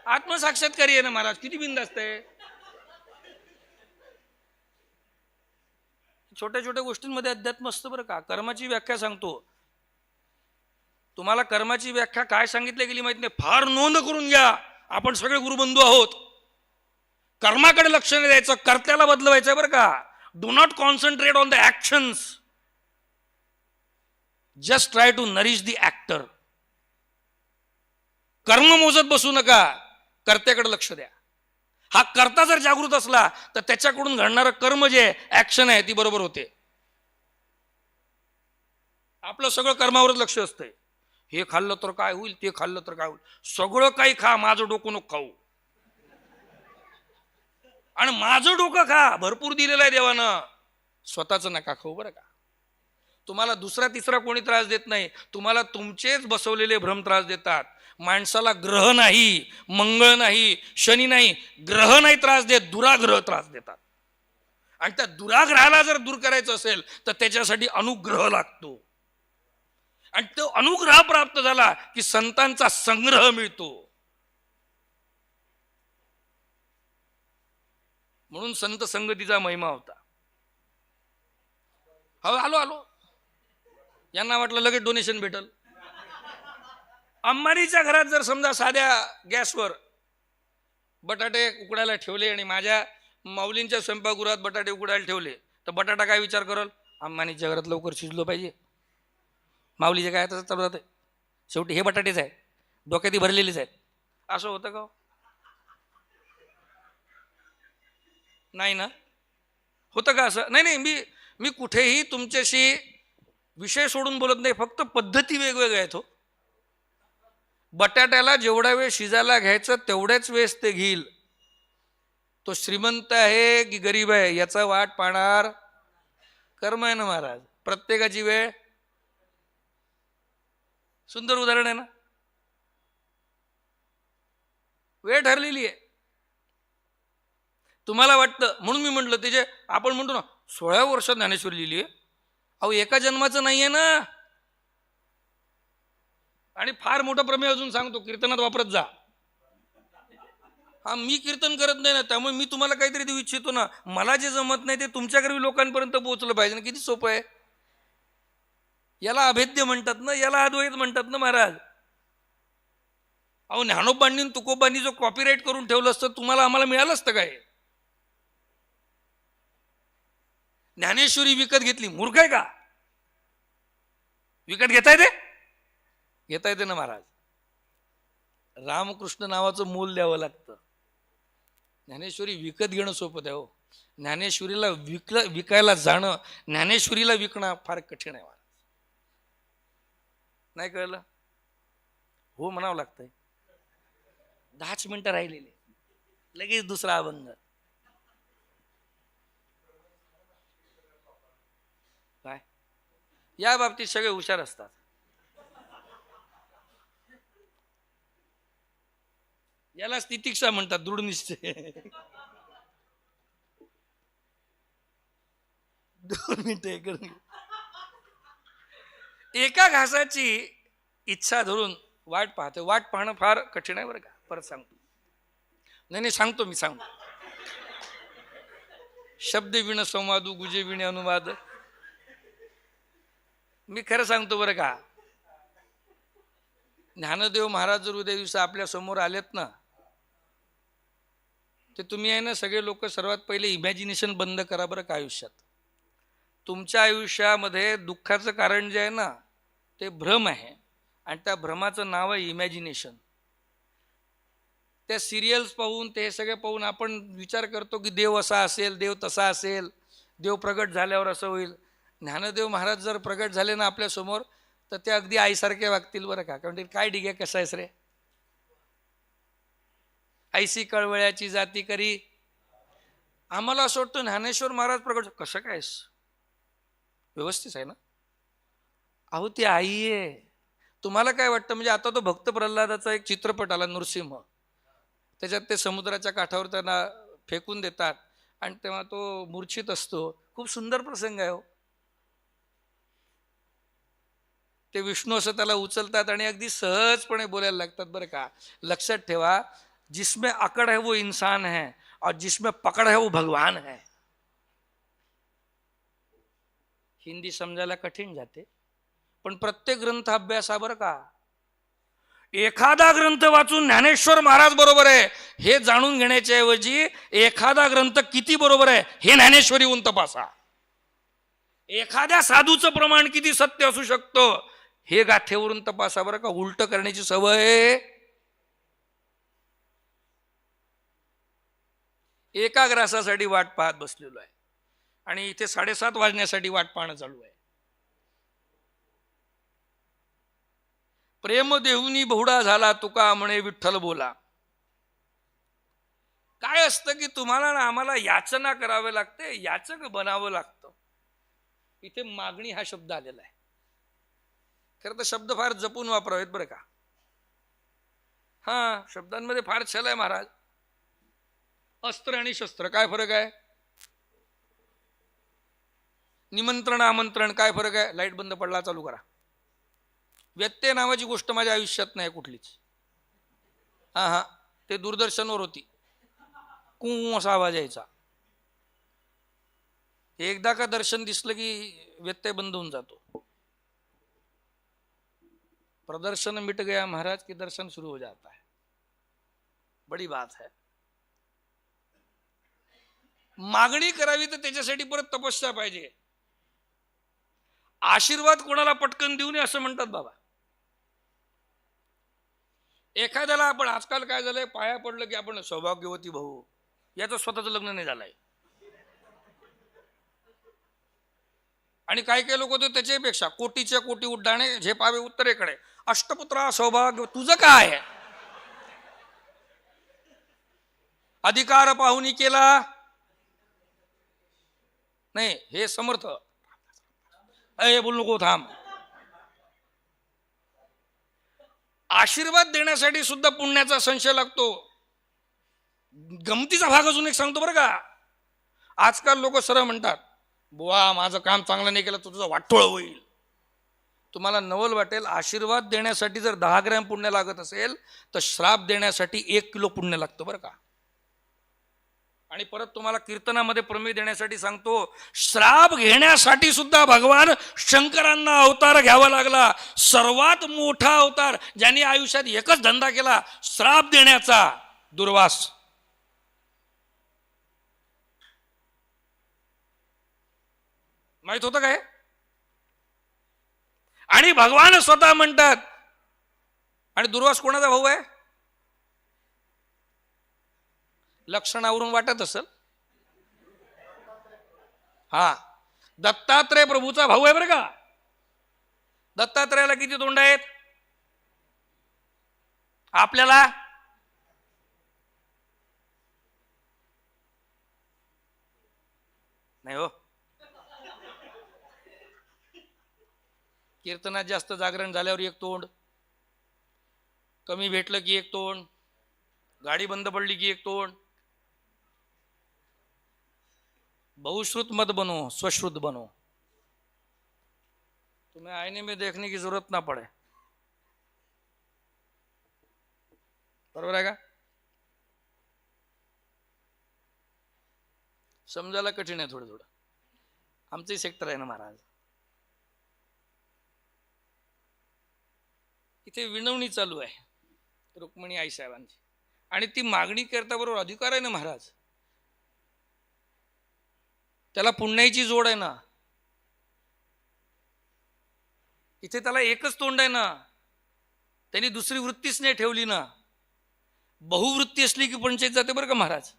आत्मसाक्षात्कारी आहे ना महाराज, किती बिनधास्त आहे. छोट्या छोट्या गोष्टींमध्ये अध्यात्म असतं बरं का. कर्माची व्याख्या सांगतो तुम्हाला. कर्माची व्याख्या काय सांगितली गेली माहित नाही, फार नोंद करून घ्या. आपण सगळे गुरुबंधू आहोत. कर्माकडे लक्ष नाही द्यायचं, कर्त्याला बदलवायचं बरं का. Do not concentrate on the actions, just try to nourish the actor. कर्म मोजत बसू नका, कर्त्याकडे लक्ष द्या. हा कर्ता जर जागृत असला तर त्याच्याकडून घडणारं कर्म जे ऍक्शन आहे ती बरोबर होते. आपलं सगळं कर्मावरच लक्ष असतंय. हे खाल्लं तर काय होईल, ते खाल्लं तर काय होईल, सगळं काही खा, माझं डोकं नको खाऊ. आणि माझं डोकं खा, भरपूर दिलेलं आहे देवानं, स्वतःच नका खाऊ बरं का. तुम्हाला दुसरा तिसरा कोणी त्रास देत नाही, तुम्हाला तुमचेच बसवलेले भ्रम त्रास देतात. माणसाला ग्रह नाही, मंगळ नाही, शनी नाही, ग्रह नाही त्रास देत, दुराग्रह त्रास देतात. आणि त्या दुराग्रहाला जर दूर करायचं असेल तर त्याच्यासाठी अनुग्रह लागतो. आणि तो अनुग्रह प्राप्त झाला की संतांचा संग्रह मिळतो. म्हणून संत संगतीचा महिमा होता. हो आलो आलो, यांना वाटलं लगेच डोनेशन भेटल. अंबानीच्या घरात जर समजा साध्या गॅसवर बटाटे उकडायला ठेवले आणि माझ्या माऊलींच्या स्वयंपाकगृहात बटाटे उकडायला ठेवले, तर बटाटा काय विचार करल, अंबानीच्या घरात लवकर शिजलो पाहिजे. माऊलीचे काय तसं चालू जाते, शेवटी हे बटाटेच आहे, डोक्यात भरलेलेच आहेत. असं होतं का? नाही ना, होतं का असं? नाही नाही, मी कुठेही तुमच्याशी विषय सोडून बोलत नाही, फक्त पद्धती वेगवेगळ्या आहेत. हो, बटाट्याला जेवढा वेळ शिजायला घ्यायचं तेवढ्याच वेळेस ते घेईल. तो श्रीमंत आहे की गरीब आहे याचा वाट पाहणार कर्म आहे ना महाराज. प्रत्येकाची वेळ, सुंदर उदाहरण आहे ना, वेळ ठरलेली आहे. तुम्हाला वाटतं, म्हणून मी म्हटलं ते जे आपण म्हणतो ना 16 वर्षात ज्ञानेश्वरी लिहिली आहे, अहो एका जन्माचं नाहीये ना. आणि फार मोठा प्रमेय अजून सांगतो, कीर्तनात वापरत जा. हा, मी कीर्तन करत नाही ना, त्यामुळे मी तुम्हाला काहीतरी देऊ इच्छितो ना. मला जे जमत नाही ते तुमच्याकडे लोकांपर्यंत पोहोचलं पाहिजे ना. किती सोपं आहे. याला अभेद्य म्हणतात ना, याला अद्वैत म्हणतात ना महाराज. अहो ज्ञानोबांनी तुकोबांनी जो कॉपीराईट करून ठेवलं असतं, तुम्हाला आम्हाला मिळालं असतं काय? ज्ञानेश्वरी विकत घेतली, मूर्ख आहे का? विकत घेता येते? घेता येते ना महाराज. रामकृष्ण नावाचं मूल द्यावं लागतं. ज्ञानेश्वरी विकत घेणं सोपं आहे. हो, ज्ञानेश्वरीला विकायला जाणं, ज्ञानेश्वरीला विकणं फार कठीण आहे महाराज. नाही कळलं? हो म्हणावं लागतंय. 10 मिनिटं राहिलेले, लगेच दुसरा अभंग. काय या बाबतीत सगळे हुशार असतात. याला तितिक्षा म्हणतात, दृढ निश्चय. 2 मिनिटं एका घासाची इच्छा धरून वाट पाहते. वाट पाहणं फार कठीण आहे बरं का. परत सांगतो. नाही सांगतो, मी सांगतो. शब्द विण संवादू गुजे विणे अनुवाद. मी खरं सांगतो बरं का. ज्ञानदेव महाराज जर उद्या दिवसा आपल्या समोर आलेत ना, ते तुम्ही आहे ना सगळे लोक सर्वात पहिले इमॅजिनेशन बंद करा बरं का आयुष्यात. तुमच्या आयुष्यामध्ये दुःखाचं कारण जे आहे ना ते भ्रम आहे, आणि त्या भ्रमाचं नाव आहे इमॅजिनेशन. त्या सिरियल्स पाहून, ते सगळे पाहून आपण विचार करतो की देव असा असेल, देव तसा असेल, देव प्रगट झाल्यावर असं होईल. ज्ञानदेव महाराज जर प्रगट झाले ना आपल्या समोर, तर ते अगदी आईसारखे वागतील बरं का. कारण ते काय डिग्या कसा आहेस रे, ऐसी कळवळ्याची जाती करी. आम्हाला असं वाटतं ज्ञानेश्वर महाराज प्रगट, कसं काय व्यवस्थित आहे ना. अहो ती आई आहे. तुम्हाला काय वाटतं, म्हणजे आता तो भक्त प्रल्हादाचा एक चित्रपट आला नृसिंह, त्याच्यात ते समुद्राच्या काठावर त्यांना फेकून देतात आणि तेव्हा तो मूर्छित असतो. खूप सुंदर प्रसंग आहे. हो, ते विष्णू असं त्याला उचलतात आणि अगदी सहजपणे बोलायला लागतात बरं का. लक्षात ठेवा, जिसमें अकड़ है वो इंसान है और जिसमें पकड़ है वो भगवान है. हिंदी समजायला कठीण जाते, पण प्रत्येक ग्रंथ अभ्यासा बरं का. एखादा ग्रंथ वाचून ज्ञानेश्वर महाराज बरोबर आहे हे जाणून घेण्याच्या ऐवजी एखादा ग्रंथ किती बरोबर आहे हे ज्ञानेश्वरीहून तपासा. एखाद्या साधूचं प्रमाण किती सत्य असू शकतं हे गाथेवरून तपासा बरं का. उलट करण्याची सवय. एका ग्रासासाठी वाट पाहत बसलेलो आहे आणि इथे 7:30 वाजण्यासाठी वाट पाहणं चालू आहे. प्रेम देहुनी बहुडा झाला तुका म्हणे विठ्ठल बोला. काय असतं की तुम्हाला ना आम्हाला याचना करावे लागते, याचक बनावं लागतं. इथे मागणी हा शब्द आलेला आहे. खरं तर शब्द फार जपून वापरावेत बरं का. हा, शब्दांमध्ये फार छल आहे महाराज. अस्त्र आणि शस्त्र काय फरक आहे? निमंत्रण आमंत्रण काय फरक आहे? लाईट बंद पडला चालू करा. व्यत्यय नावाची गोष्ट माझ्या आयुष्यात नाही कुठलीच. हा, ते दूरदर्शनवर होती, कू असा आवाज यायचा. एकदा का दर्शन दिसलं की व्यत्यय बंद होऊन जातो. प्रदर्शन मिट गया महाराज की दर्शन शुरू हो जाता है. बड़ी बात है. मागणी करावी तर त्याच्यासाठी परत तपस्या पाहिजे. आशीर्वाद कोणाला पटकन देऊ नये असं म्हणतात बाबा. एखाद्याला आपण आजकाल काय झालंय, पाया पडलं की आपण सौभाग्यवती भाऊ, याचं स्वतःचं लग्न नाही झालंय. आणि काही काही लोक तर त्याच्यापेक्षा कोटीच्या कोटी उड्डाणे झेपावे उत्तरेकडे, अष्टपुत्रा सौभाग्य. तुझं काय आहे? अधिकार पाहुणी केला नाही, हे समर्थ. अय बोल नको, थांब. आशीर्वाद देण्यासाठी सुद्धा पुण्याचा संशय लागतो. गमतीचा भाग अजून एक सांगतो बरं का. आजकाल लोक सरळ म्हणतात, बुवा माझं काम चांगलं नाही केलं तर तुझं वाटोळ होईल. तुम्हाला नवल वाटेल, आशीर्वाद देण्यासाठी जर 10 ग्रॅम पुण्य लागत असेल तर श्राप देण्यासाठी 1 किलो पुण्य लागतं बरं का. आणि परत तुम्हाला कीर्तनामध्ये प्रमेय देण्यासाठी सांगतो, श्राप घेण्यासाठी सुद्धा भगवान शंकरांना अवतार घ्यावा लागला. सर्वात मोठा अवतार ज्यांनी आयुष्यात एकच धंदा केला, श्राप देण्याचा, दुर्वास. माहित होतं काय? आणि भगवान स्वतः म्हणतात, आणि दुर्वास कोणाचा भाऊ आहे? लक्षणावरून वाटत असेल. हा, दत्तात्रय प्रभूचा भाऊ आहे बरं का. दत्तात्रयाला किती तोंड आहेत? आपल्याला नाही हो. कीर्तनात जास्त जागरण झाल्यावर 1 तोंड, कमी भेटलं की 1 तोंड, गाडी बंद पडली की 1 तोंड. बहुश्रुत मत बनो, स्वश्रुत बनो. तुम्हें आईने में देखने की जरूरत ना पड़े. बरोबर आहे का? समजायला कठीण आहे थोडं थोडं. आमचंही सेक्टर आहे ना महाराज. इथे विनवणी चालू आहे रुक्मिणी आई साहेबांची, आणि ती मागणी करता बरोबर अधिकार आहे ना महाराज. त्याला पुण्याची जोड आहे ना. इथे त्याला एकच तोंड आहे ना. त्यांनी दुसरी वृत्तीच नाही ठेवली ना. बहुवृत्ती असली की पंचायत जाते बरं का महाराज.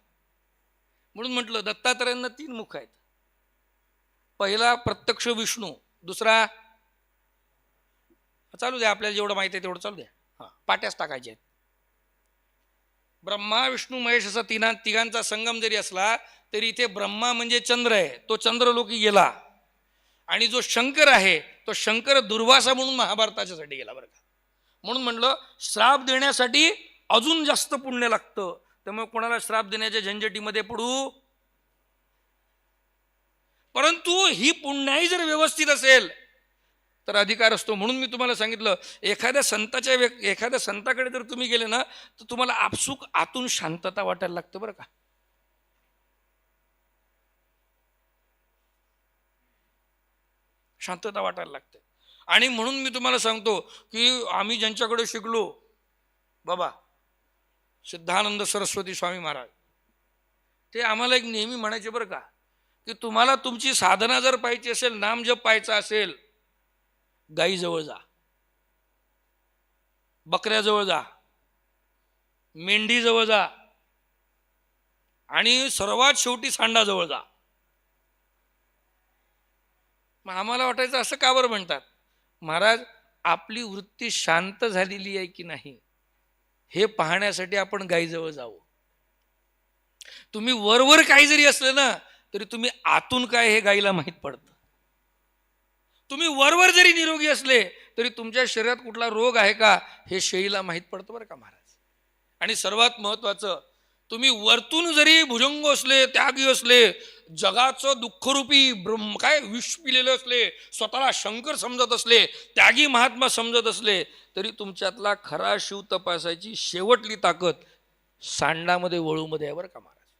म्हणून म्हटलं दत्तात्रयांना 3 मुख आहेत. पहिला प्रत्यक्ष विष्णू, दुसरा चालू द्या, आपल्याला जेवढं माहिती आहे तेवढं चालू द्या. हा, पाट्याच टाकायचे आहेत. ब्रह्मा विष्णू महेश असा तिघांचा संगम जरी असला तरी इथे ब्रह्मा म्हणजे चंद्र आहे, तो चंद्रलोकी गेला. आणि जो शंकर आहे तो शंकर दुर्वासा म्हणून महाभारताच्यासाठी गेला बरं का. म्हणून म्हटलं श्राप देण्यासाठी अजून जास्त पुण्य लागतं. त्यामुळे कोणाला श्राप देण्याच्या झंझटीमध्ये पडू. परंतु ही पुण्याही जर व्यवस्थित असेल तर अधिकार असतो. म्हणून मी तुम्हाला सांगितलं, एखाद्या संताकडे जर तुम्ही गेले ना तर तुम्हाला आपसूक आतून शांतता वाटायला लागते बरं का. शांतता वाटायला लागते. आणि म्हणून मी तुम्हाला सांगतो की आम्ही ज्यांच्याकडे शिकलो बाबा, सिद्धानंद सरस्वती स्वामी महाराज, ते आम्हाला एक नेहमी म्हणायचे बरं का, की तुम्हाला तुमची साधना जर पाहिजे असेल, नाम जप पाहायचा असेल, गाईजवळ जा, बकऱ्याजवळ जा, मेंढीजवळ जा, आणि सर्वात शेवटी सांडाजवळ जा. मग आम्हाला वाटायचं असं का बरं म्हणतात? महाराज, आपली वृत्ती शांत झालेली आहे की नाही हे पाहण्यासाठी आपण गाईजवळ जावं. तुम्ही वरवर काही जरी असलं ना तरी तुम्ही आतून काय हे गाईला माहीत पडतं. तुम्ही वरवर जरी निरोगी असले तरी तुमच्या शरीरात कुठला रोग आहे का हे शेळीला माहीत पडतं बरं का महाराज. आणि सर्वात महत्वाचं, तुम्ही वरतून जरी भुजंग असले, त्यागी असले, जगाचं दुःखरूपी विष पिलेलं असले, स्वतःला शंकर समजत असले, त्यागी महात्मा समजत असले, तरी तुमच्यातला खरा शिव तपासायची शेवटली ताकद सांडामध्ये वळूमध्ये आहे बरं का महाराज.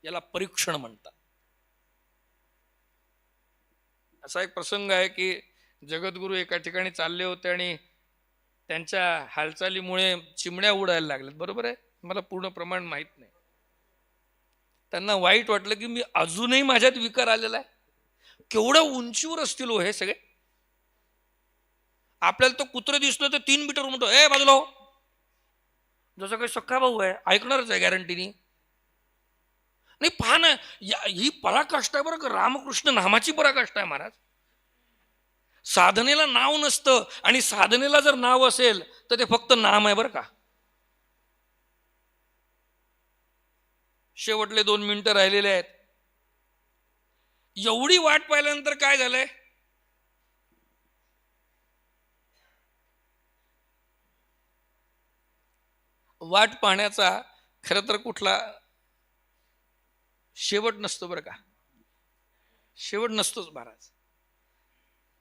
याला परीक्षण म्हणतात. असा एक प्रसंग आहे की जगद्गुरू एका ठिकाणी चालले होते आणि त्यांच्या हालचालीमुळे चिमण्या उडायला लागल्यात. बरोबर आहे, मला पूर्ण प्रमाण माहीत नाही. त्यांना वाईट वाटलं की मी अजूनही माझ्यात विकार आलेला आहे. केवढ्या उंचीवर असतील हो हे सगळे. आपल्याला तो कुत्र दिसतो तर 3 मीटर म्हणतो ए बाजूला हो, जसं काही सख्खा भाऊ आहे, ऐकणारच आहे गॅरंटीनी. नाही पहा ना, ही पराकाष्ठा आहे बरं का, रामकृष्ण नामाची पराकाष्ठा आहे महाराज. साधनेला नाव नसतं आणि साधनेला जर नाव असेल तर ते फक्त नाम आहे बरं का. शेवटले 2 मिनिटं राहिलेले आहेत. एवढी वाट पाहिल्यानंतर काय झालंय, वाट पाहण्याचा खरं तर कुठला शेवट नसतो बरं का, शेवट नसतोच महाराज.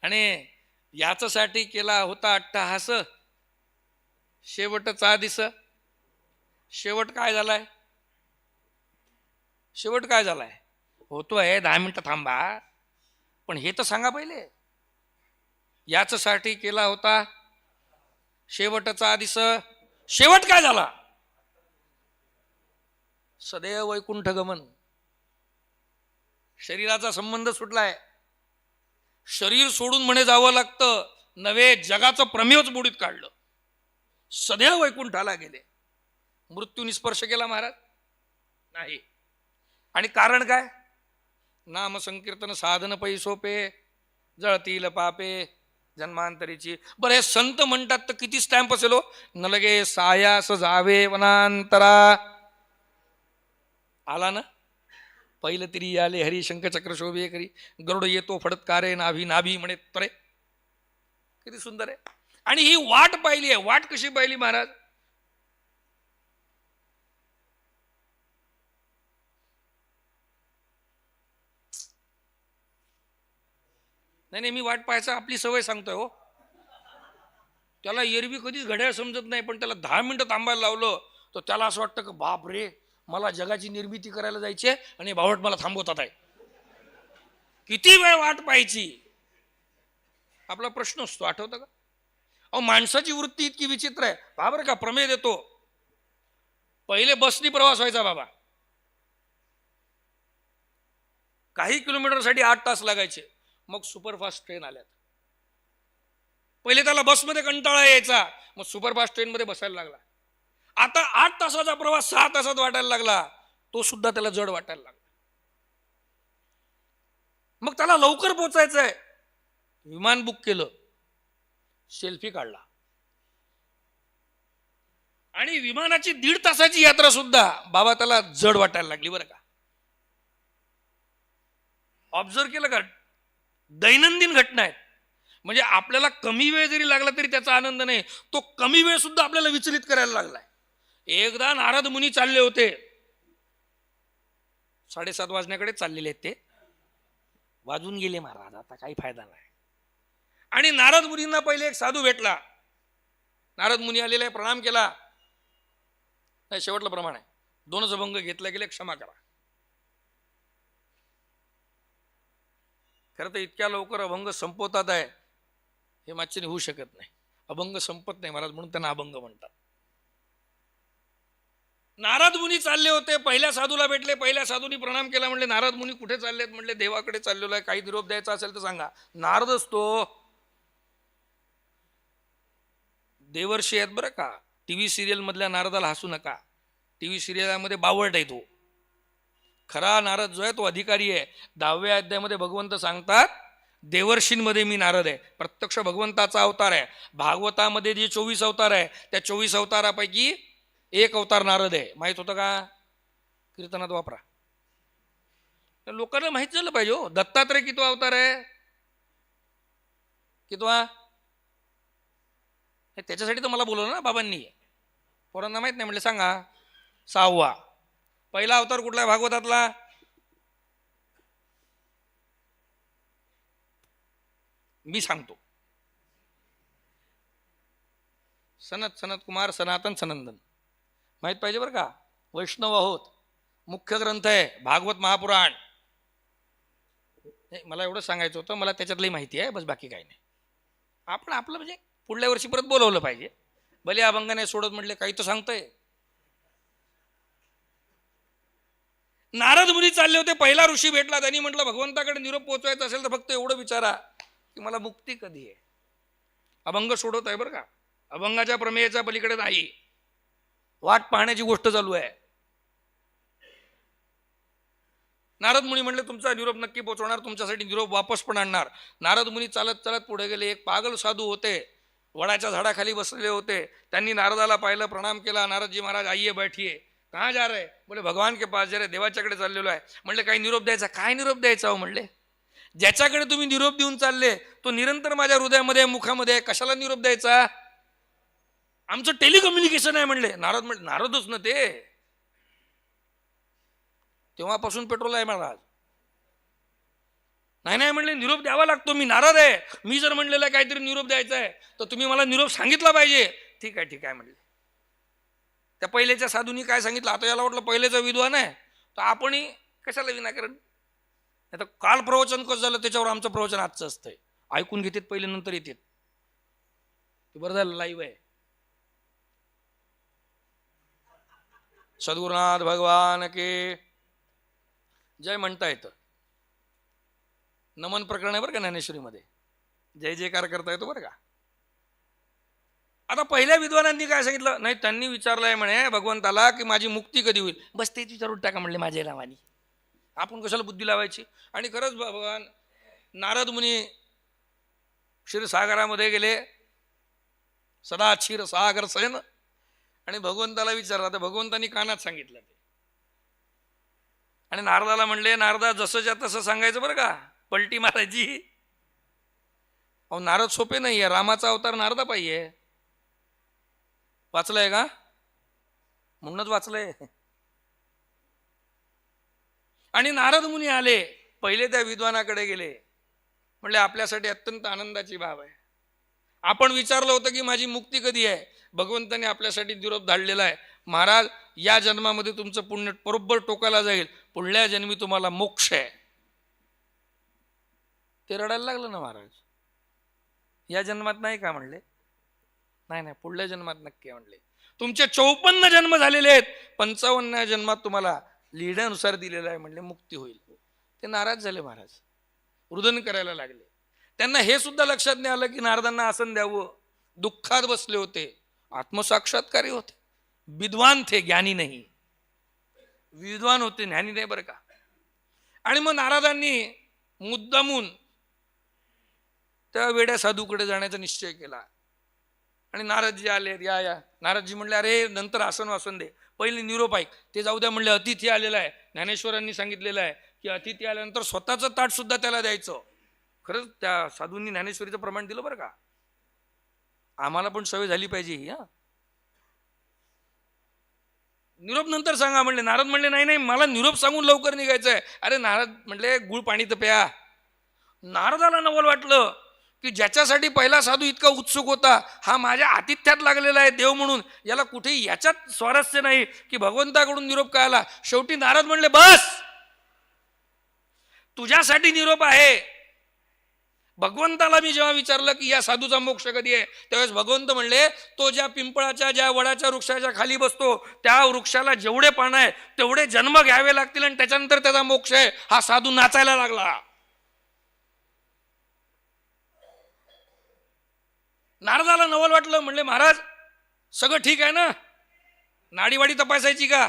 आणि याच्यासाठी केला होता अट्टहास, शेवटचा दिस. शेवट काय झालाय, शेवट काय झालाय, होतोय 10 मिनिटं थांबा, पण हे तर सांगा पहिले. याच्यासाठी केला होता शेवटचा दिस, शेवट काय झाला, सदैव वैकुंठ गमन. शरीराचा संबंध सुटलाय, शरीर सोडून म्हणे जावं लागतं, नवे जगाचं प्रमेयच बुडीत काढलं, सदैव वैकुंठाला गेले. मृत्यूने स्पर्श केला महाराज नाही. आणि कारण काय, नाम संकीर्तन साधन पैसोपे, जळतील पापे जन्मांतरीची. बरं हे संत म्हणतात तर किती स्टॅम्प असेल हो, न लगे सायास जावे वनांतरा. आला ना, पहिलं तरी आले हरी शंख चक्र शोभे करी, गरुड येतो फडत्कारे नाभी नाभी म्हणे तरे. किती सुंदर आहे. आणि ही वाट पाहिली आहे. वाट कशी पाहिली महाराज, नाही मी वाट पाहायचा आपली सवय सांगतोय हो. त्याला एरवी कधीच घड्याळ समजत नाही, पण त्याला 10 मिनिटं थांबायला लावलं तर त्याला असं वाटतं की बाप रे, मला जगाची निर्मिती करायला जायची आहे आणि बावट मला थांबवतात आहे. किती वेळ वाट पाहायची. आपला प्रश्न असतो, आठवतं का. अहो माणसाची वृत्ती इतकी विचित्र आहे. बाबर का प्रमेय देतो. पहिले बसनी प्रवास व्हायचा बाबा, काही किलोमीटरसाठी 8 तास लागायचे. मग सुपरफास्ट ट्रेन आल्यात. पहिले त्याला बसमध्ये कंटाळा यायचा, मग सुपरफास्ट ट्रेनमध्ये बसायला लागला. आता 8 तासाचा प्रवास 6 तासात वाटायला लागला, तो सुद्धा त्याला जड वाटायला लागला. मग त्याला लवकर पोचायचं आहे, विमान बुक केलं, सेल्फी काढला, आणि विमानाची 1.5 तासाची यात्रा सुद्धा बाबा त्याला जड वाटायला लागली बरं का. ऑब्झर्व केलं का, दैनंदिन घटना आहेत. म्हणजे आपल्याला कमी वेळ जरी लागला तरी त्याचा आनंद नाही, तो कमी वेळ सुद्धा आपल्याला विचलित करायला लागलाय. एकदा नारद मुनी चालले होते, 7:30 वाजण्याकडे चाललेले आहेत ते, वाजून गेले महाराज, आता काही फायदा नाही. आणि नारद मुनींना पहिले एक साधू भेटला. नारद मुनी आलेला आहे, प्रणाम केला. नाही, शेवटला प्रमाण आहे, 2च अभंग घेतले गेले, क्षमा करा. खरं तर इतक्या लवकर अभंग संपवतात आहे हे मागच्याने होऊ शकत नाही. अभंग संपत नाही महाराज, म्हणून त्यांना अभंग म्हणतात. नारद मुनी चालले होते, पहिल्या साधूला भेटले, पहिल्या साधूनी प्रणाम केला. म्हणले नारद मुनी कुठे चाललेत, म्हणले देवाकडे चाललेलो आहे, काही निरोप द्यायचा असेल तर सांगा. नारद असतो, देवर्षी आहेत बरं का. टीव्ही सिरियल मधल्या नारदाला हसू नका, टीव्ही सिरियलमध्ये बावळट आहे तो. खरा नारद जो आहे तो अधिकारी आहे. 10व्या अध्यायामध्ये भगवंत सांगतात, देवर्षींमध्ये मी नारद आहे, प्रत्यक्ष भगवंताचा अवतार आहे. भागवतामध्ये जे 24 अवतार आहे त्या 24 अवतारापैकी एक अवतार नारद आहे. माहित होतं का, कीर्तनात वापरा. लोकांना माहित झालं पाहिजे हो. दत्तात्रय कितवा अवतार आहे, कितवा, त्याच्यासाठी तर मला बोलवलं ना बाबांनी. पोरांना माहित नाही, म्हटलं सांगा. 6वा. पहिला अवतार कुठला आहे भागवतातला, मी सांगतो. सनत कुमार सनातन सनंदन. माहित पाहिजे बरं का. वैष्णव आहोत, मुख्य ग्रंथ आहे भागवत महापुराण. नाही, मला एवढं सांगायचं होतं, मला त्याच्यातली माहिती आहे, बस बाकी काही नाही. आपण आपलं म्हणजे पुढल्या वर्षी परत बोलवलं पाहिजे. भले अभंग नाही सोडत म्हटले, काही तर सांगतंय. नारद मुनी चालले होते, पहिला ऋषी भेटला, त्यांनी म्हटलं भगवंताकडे निरोप पोहोचवायचा असेल तर फक्त एवढं विचारा की मला मुक्ती कधी आहे. अभंग सोडवत आहे बरं का, अभंगाच्या प्रमेयाच्या पलीकडे नाही, वाट पाहण्याची गोष्ट चालू आहे. नारद मुनी म्हणले तुमचा निरोप नक्की पोहोचवणार, तुमच्यासाठी निरोप वापस पण आणणार. नारद मुनी चालत चालत पुढे गेले. एक पागल साधू होते, वडाच्या झाडाखाली बसलेले होते. त्यांनी नारदाला पाहिलं, प्रणाम केला. नारदजी महाराज आइए बैठिए. कहाँ जा रहे? बोले भगवान के पास जा रहे, देवाच्याकडे चाललेलो आहे. म्हणले काही निरोप द्यायचा? काय निरोप द्यायचा हो? म्हणले ज्याच्याकडे तुम्ही निरोप देऊन चालले तो निरंतर माझ्या हृदयामध्ये मुखामध्ये आहे, कशाला निरोप द्यायचा? आमचं टेलिकम्युनिकेशन आहे म्हणले. नारद म्हणले नारदच ना ते, तेव्हापासून पेट्रोल आहे महाराज. नाही नाही म्हणले निरोप द्यावा लागतो, मी नारद आहे, मी जर म्हणलेलं काहीतरी निरोप द्यायचा आहे तर तुम्ही मला निरोप सांगितला पाहिजे. ठीक आहे ठीक आहे म्हणले. त्या पहिलेच्या साधूंनी काय सांगितलं, आता याला वाटलं पहिलेचा विद्वान आहे तर आपणही कशाला विनाकारण. आता काल प्रवचन कसं झालं त्याच्यावर आमचं प्रवचन आजचं असतंय, ऐकून घेतात पहिले नंतर येतात. ते बरं झालं लाईव्ह आहे. सद्गुरुनाथ भगवान के जय म्हणता येतं. नमन प्रकरण आहे बरं का ज्ञानेश्वरीमध्ये, जय जयकार करता येतो बरं का. आता पहिल्या विद्वानांनी काय सांगितलं, नाही त्यांनी विचारलंय म्हणे भगवंताला की माझी मुक्ती कधी होईल, बस तेच विचारून टाका म्हणले माझ्या नावानी, आपण कशाला बुद्धी लावायची. आणि खरंच भगवान नारद मुनी क्षीरसागरामध्ये गेले, सदा क्षीरसागर सैन, आणि भगवंताला विचारला तर भगवंतांनी कानात सांगितलं ते. आणि नारदाला म्हणले नारदा जसंच्या तसं सांगायचं बरं का, पलटी मारायची. अहो नारद सोपे नाही आहे, रामाचा अवतार नारदा पाहिजे. वाचलंय का? म्हणूनच वाचलंय. आणि नारद मुनी आले, पहिले त्या विद्वानाकडे गेले, म्हणले आपल्यासाठी अत्यंत आनंदाची बाब आहे, आपण विचारलं होतं की माझी मुक्ती कधी आहे, भगवंताने आपल्यासाठी निरोप धाडलेला आहे. महाराज या जन्मामध्ये तुमचं पुण्य बरोबर टोकाला जाईल, पुढल्या जन्मी तुम्हाला मोक्ष आहे. ते रडायला लागलं ना महाराज, या जन्मात नाही का म्हणले, नाही नाही पुढल्या जन्मात नक्की म्हणले. तुमचे 54 जन्म झालेले आहेत, 55व्या जन्मात तुम्हाला लिहिण्यानुसार दिलेलं आहे म्हणले मुक्ती होईल. ते नाराज झाले महाराज, रुदन करायला लागले. त्यांना हे सुद्धा लक्षात नाही आलं की नारदांना आसन द्यावं. दुःखात बसले होते, आत्मसाक्षात्कारी होते, विद्वान थे, ज्ञानी नाही. विद्वान होते, ज्ञानी नाही बरं का. आणि मग नारदांनी मुद्दामून त्या वेड्या साधूकडे जाण्याचा निश्चय केला. आणि नारदजी आले, या या. नारदजी म्हणले अरे नंतर आसन वासन दे, पहिले निरोप ऐक. ते जाऊ द्या म्हणले, अतिथी आलेला आहे, ज्ञानेश्वरांनी सांगितलेलं आहे की अतिथी आल्यानंतर स्वतःचं ताट सुद्धा त्याला द्यायचं. खरंच त्या साधूंनी ज्ञानेश्वरीचं प्रमाण दिलं बरं का, आम्हाला पण सवय झाली पाहिजे ही. निरोप नंतर सांगा म्हणले. नारद म्हणले नाही नाही मला निरोप सांगून लवकर निघायचं आहे. अरे नारद म्हणले गुळ पाणी तर प्या. नारदाला नवल वाटलं की ज्याच्यासाठी पहिला साधू इतका उत्सुक होता, हा माझ्या आतिथ्यात लागलेला आहे देव म्हणून, याला कुठेही याच्यात स्वारस्य नाही की भगवंताकडून निरोप काय आला. शेवटी नारद म्हणले बस, तुझ्यासाठी निरोप आहे. भगवंताला मी जेव्हा विचारलं की या साधूचा मोक्ष कधी आहे, त्यावेळेस भगवंत म्हणले तो ज्या पिंपळाच्या ज्या वडाच्या वृक्षाच्या खाली बसतो त्या वृक्षाला जेवढे पान आहे तेवढे जन्म घ्यावे लागतील आणि त्याच्यानंतर त्याचा मोक्ष आहे. हा साधू नाचायला लागला. नारदाला नवल वाटलं, म्हणले महाराज सगळं ठीक आहे ना, नाडीवाडी तपासायची का?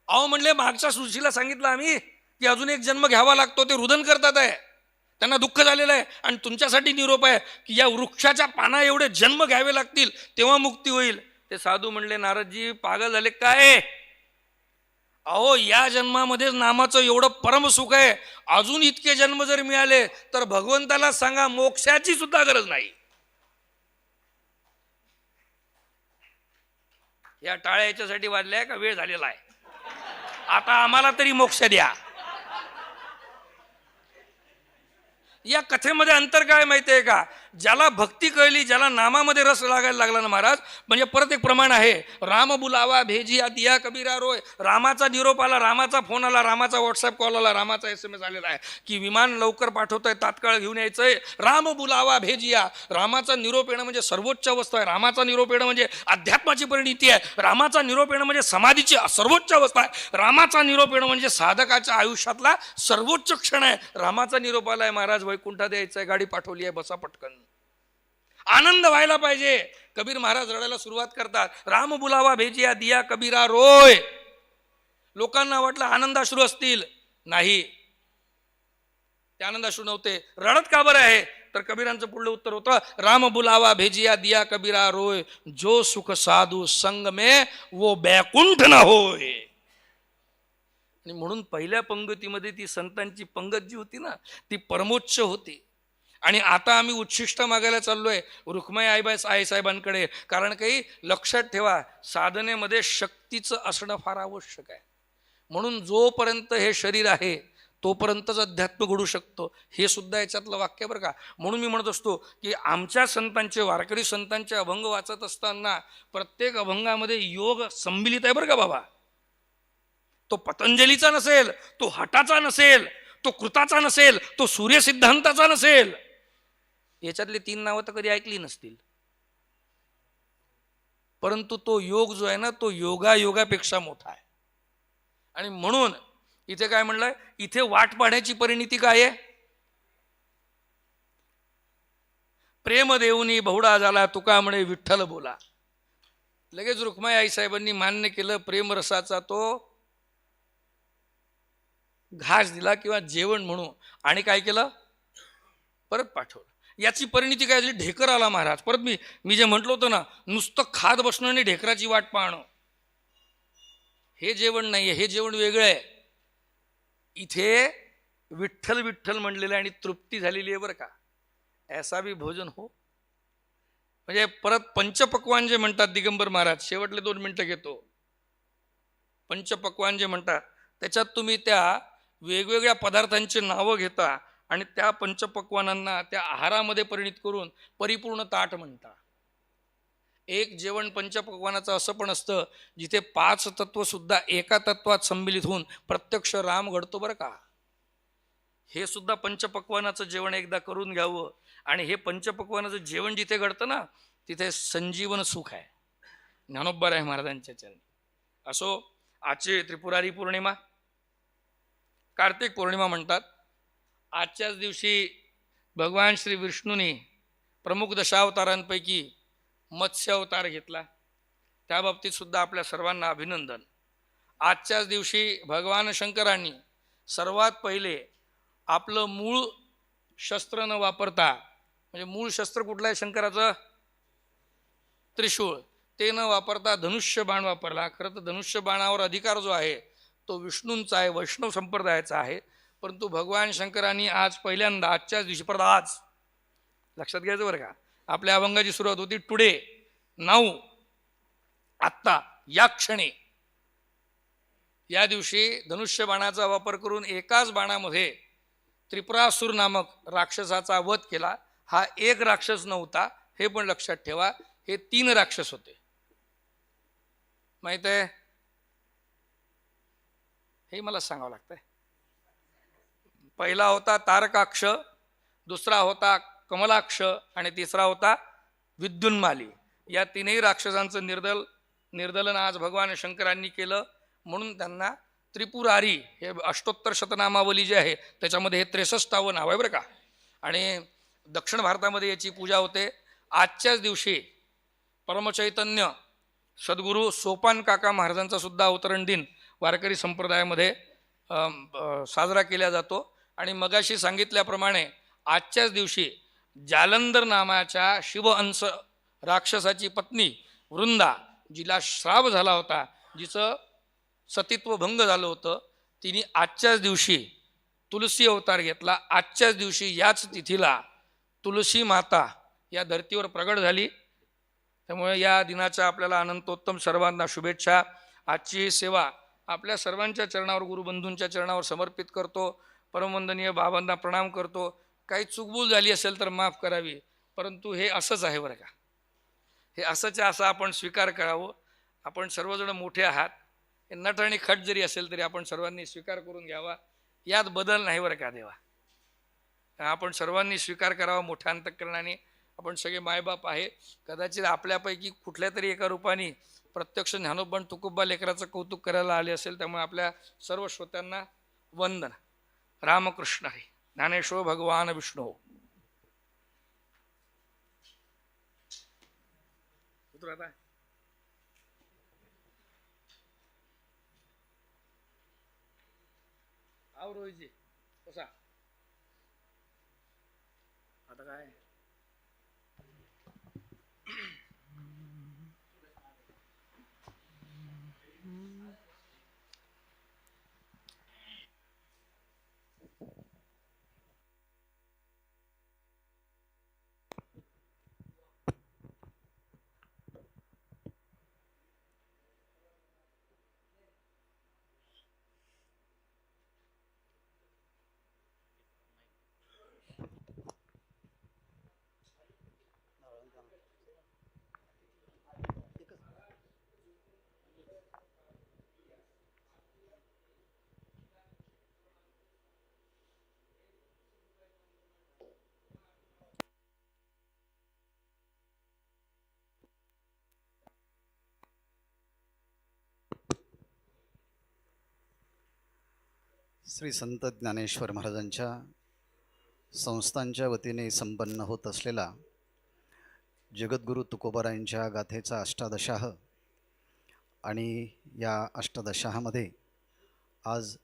अहो म्हणले मागच्या सृष्टीला सांगितलं आम्ही की अजून एक जन्म घ्यावा लागतो, ते रुदन करतात आहे, त्यांना दुःख झालेलं आहे. आणि तुमच्यासाठी निरोप आहे की या वृक्षाच्या पाना एवढे जन्म घ्यावे लागतील तेव्हा मुक्ती होईल. ते साधू म्हणले नारदजी पागल झाले काय? अहो या जन्मामध्ये नामाचं एवढं परम सुख आहे, अजून इतके जन्म जर मिळाले तर भगवंताला सांगा मोक्षाची सुद्धा गरज नाही. या टाळ्या याच्यासाठी वाजल्या का वेळ झालेला आहे, आता आम्हाला तरी मोक्ष द्या. या कथेमध्ये अंतर काय माहिती आहे का? ज्याला भक्ती कळली, ज्याला नामामध्ये रस लागायला लागला ना महाराज, म्हणजे परत एक प्रमाण आहे, राम बुलावा भेजिया दिया कबीरा रोय. रामाचा निरोप आला, रामाचा फोन आला, रामाचा व्हॉट्सअप कॉल आला, रामाचा SMS आलेला आहे की विमान लवकर पाठवतोय, तात्काळ घेऊन यायचंय. राम बुलावा भेजिया. रामाचा निरोप येणं म्हणजे सर्वोच्च अवस्था आहे. रामाचा निरोप येणं म्हणजे अध्यात्माची परिणिती आहे. रामाचा निरोप येणं म्हणजे समाधीची सर्वोच्च अवस्था आहे. रामाचा निरोप येणं म्हणजे साधकाच्या आयुष्यातला सर्वोच्च क्षण आहे. रामाचा निरोप आलाय महाराज, वैकुंठात यायचंय, गाडी पाठवली आहे, बसा पटकन. आनंद व्हायला पाहिजे. कबीर महाराज रडायला सुरुवात करतात, राम बुलावा भेजिया दिया कबीरा रोय. लोकांना वाटलं आनंदाश्रू असतील, नाही, ते आनंदाश्रू नव्हते. रडत का बरं आहे? तर कबीरांचं पुढलं उत्तर होतं, राम बुलावा भेजिया दिया कबीरा रोय, जो सुख साधू संग में वो बैकुंठ न होय. आणि म्हणून पहिल्या पंगतीमध्ये ती संतांची पंगत जी होती ना, ती परमोच्च होती. आणि आता आम्ही उच्छिष्ट मागायला चाललोय रुक्माई आई साहेबांकडे. कारण काही लक्षात ठेवा, साधनेमध्ये शक्तीचं असणं फार आवश्यक आहे. म्हणून जोपर्यंत हे शरीर आहे तोपर्यंतच अध्यात्म घडू शकतो, हे सुद्धा याच्यातलं वाक्य बरं का. म्हणून मी म्हणत असतो की आमच्या संतांचे, वारकरी संतांचे अभंग वाचत असताना प्रत्येक अभंगामध्ये योग संमिलित आहे बरं का बाबा. तो पतंजलीचा नसेल, तो हटाचा नसेल, तो कृताचा नसेल, तो सूर्य सिद्धांताचा नसेल. याच्यातले 3 नावं तर कधी ऐकली नसतील, परंतु तो योग जो आहे ना, तो योगापेक्षा मोठा आहे. आणि म्हणून इथे काय म्हणलंय, इथे वाट पाहण्याची परिणिती काय आहे? प्रेम देऊनी बहुडा झाला, तुका म्हणे विठ्ठल बोला. लगेच रुक्माई आई साहेबांनी मान्य केलं, प्रेमरसाचा तो घास दिला किंवा जेवण म्हणू, आणि काय केलं, परत पाठवलं. याची परिणिती काय झाली? ढेकर आला महाराज. परत मी जे म्हटलं होतं ना, नुसतं खात बसणं आणि ढेकराची वाट पाहणं, हे जेवण नाहीये, हे जेवण वेगळं आहे. इथे विठ्ठल विठ्ठल म्हणलेलं आणि तृप्ती झालेली आहे बरं का. ऐसा भी भोजन हो. म्हणजे परत पंचपक्वान जे म्हणतात दिगंबर महाराज, शेवटले 2 मिनिटं घेतो. पंचपक्वान जे म्हणतात त्याच्यात तुम्ही त्या वेगवेगळ्या पदार्थांची नावं घेता आणि त्या पंचपक्वानांना त्या आहारामध्ये परिणित करून परिपूर्ण ताट म्हणता. एक जेवण पंचपक्वानाचं असं पण असतं जिथे 5 तत्व सुद्धा एका तत्वात संमिलित होऊन प्रत्यक्ष राम घडतो बरं का. हे सुद्धा पंचपक्वानाचं जेवण एकदा करून घ्यावं. आणि हे पंचपक्वानाचं जेवण जिथे घडतं ना, तिथे संजीवन सुख आहे. ज्ञानोबा आहे महाराजांच्या चरणी. असो, आजची त्रिपुरारी पौर्णिमा, कार्तिक पौर्णिमा म्हणतात. आजच्याच दिवशी भगवान श्री विष्णूंनी प्रमुख दशावतारांपैकी मत्स्य अवतार घेतला. त्या बाबतीत सुद्धा आपल्या सर्वांना अभिनंदन. आजच्याच दिवशी भगवान शंकरांनी सर्वात पहिले आपलं मूळ शस्त्र न वापरता, म्हणजे मूळ शस्त्र कुठलं आहे शंकराचं? त्रिशूळ. ते न वापरता धनुष्य बाण वापरला. खरं तर धनुष्य बाणावर अधिकार जो आहे तो विष्णूंचा आहे, वैष्णव संप्रदायाचा आहे. परंतु भगवान शंकरांनी आज पहिल्यांदा, आजच्याच दिवशी, परत आज लक्षात घ्यायचं बरं का, आपल्या अभंगाची सुरुवात होती टुडे, नाऊ, आत्ता, या क्षणी. या दिवशी धनुष्य बाणाचा वापर करून एकाच बाणामध्ये त्रिपुरासूर नामक राक्षसाचा वध केला. हा एक राक्षस नव्हता, हे पण लक्षात ठेवा, हे 3 राक्षस होते. माहित आहे? हे मला सांगावं लागतंय. पहिला होता तारकाक्ष, दुसरा होता कमलाक्ष आणि तिसरा होता विद्युन्माली. या 3ही राक्षसांचं निर्दलन आज भगवान शंकरांनी केलं. म्हणून त्यांना त्रिपुरारी, हे अष्टोत्तर शतनामावली जी आहे त्याच्यामध्ये हे 63वं नाव आहे बरं का. आणि दक्षिण भारतामध्ये याची पूजा होते. आजच्याच दिवशी परमचैतन्य सद्गुरू सोपान काका महाराजांचा सुद्धा अवतरण दिन वारकरी संप्रदायामध्ये साजरा केला जातो. आणि मगाशी सांगितल्याप्रमाणे आजच्याच दिवशी जालंधर नामाच्या शिवहंस राक्षसाची पत्नी वृंदा, जिला श्राप झाला होता, जिचं सतीत्व भंग झालं होतं, तिने आजच्याच दिवशी तुलसी अवतार घेतला. आजच्याच दिवशी याच तिथीला तुलसी माता या धर्तीवर प्रगट झाली. त्यामुळे या दिनाच्या आपल्याला अनंतोत्तम सर्वांना शुभेच्छा. आजची सेवा आपल्या सर्वांच्या चरणावर, गुरुबंधूंच्या चरणावर समर्पित करतो. परमवंदनीय बाबांना प्रणाम करतो. काही चूकभूल झाली असेल तर माफ करावी, परंतु हे असंच आहे बरं का. हे असंच असं आपण स्वीकार करावं. आपण सर्वजण मोठे आहात. हे नट आणि खट जरी असेल तरी आपण सर्वांनी स्वीकार करून घ्यावा. यात बदल नाही बरं का देवा. आपण सर्वांनी स्वीकार करावा मोठ्या अंतःकरणाने. आपण सगळे मायबाप आहे. कदाचित आपल्यापैकी कुठल्या तरी एका रूपाने प्रत्यक्ष ज्ञानोबा तुकोबा लेकराचं कौतुक करायला आले असेल. त्यामुळे आपल्या सर्व श्रोत्यांना वंदन. रामकृष्ण हरी. ज्ञानेश्वर भगवान विष्णू. आता आव रोहितजी कसा आता काय श्री संत ज्ञानेश्वर महाराजांच्या संस्थांच्या वतीने संपन्न होत असलेला जगद्गुरू तुकोबारायांच्या गाथेचा अष्टादशाह आणि या अष्टादशामध्ये आज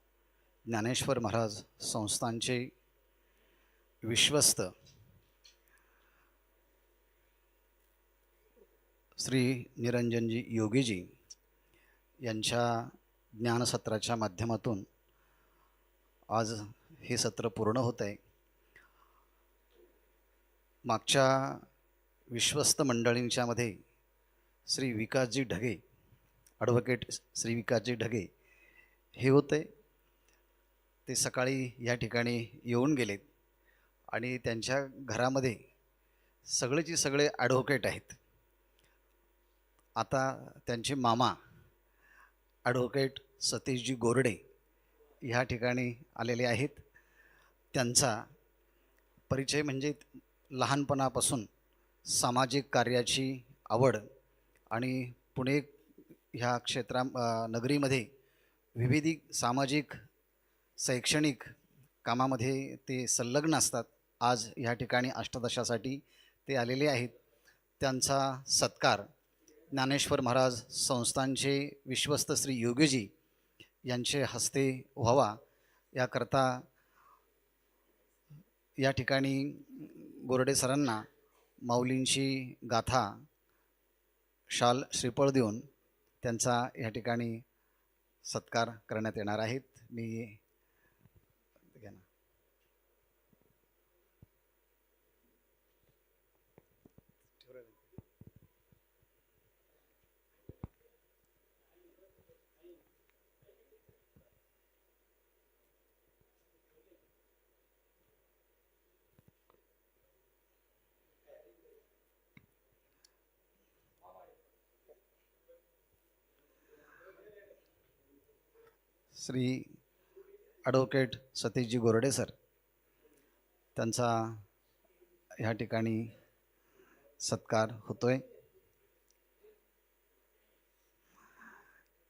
ज्ञानेश्वर महाराज संस्थांचे विश्वस्त श्री निरंजनजी योगीजी यांच्या ज्ञानसत्राच्या माध्यमातून आज हे सत्र पूर्ण होत आहे. मागच्या विश्वस्त मंडळींच्यामध्ये श्री विकासजी ढगे, ॲडव्होकेट श्री विकासजी ढगे हे होते. ते सकाळी या ठिकाणी येऊन गेलेत आणि त्यांच्या घरामध्ये सगळेचे सगळे ॲडव्होकेट आहेत. आता त्यांचे मामा ॲडव्होकेट सतीशजी गोरडे ह्या ठिकाणी आलेले आहेत. त्यांचा परिचय म्हणजे लहानपणापासून सामाजिक कार्याची आवड आणि पुणे ह्या नगरीमध्ये विविध सामाजिक शैक्षणिक कामामध्ये ते संलग्न असतात. आज ह्या ठिकाणी अष्टादशासाठी ते आलेले आहेत. त्यांचा सत्कार ज्ञानेश्वर महाराज संस्थांचे विश्वस्त श्री योगीजी यांचे हस्ते व्हावा याकरता या ठिकाणी गोरडे सरांना माऊलींची गाथा शाल श्रीफळ देऊन त्यांचा या ठिकाणी सत्कार करण्यात येणार आहेत. मी श्री ॲडव्होकेट सतीशजी गोरडे सर त्यांचा ह्या ठिकाणी सत्कार होतोय.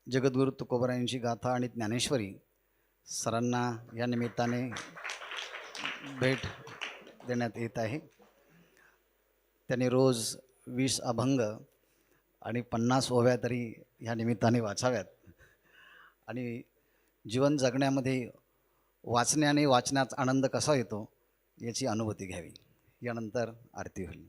जगद्गुरू तुकोबारायांची गाथा आणि ज्ञानेश्वरी सरांना या निमित्ताने भेट देण्यात येत आहे. त्यांनी रोज 20 अभंग आणि 50 ओव्या तरी ह्या निमित्ताने वाचाव्यात आणि जीवन जगण्यामध्ये वाचण्याने वाचण्याचा आनंद कसा येतो याची अनुभूती घ्यावी. यानंतर आरती होईल.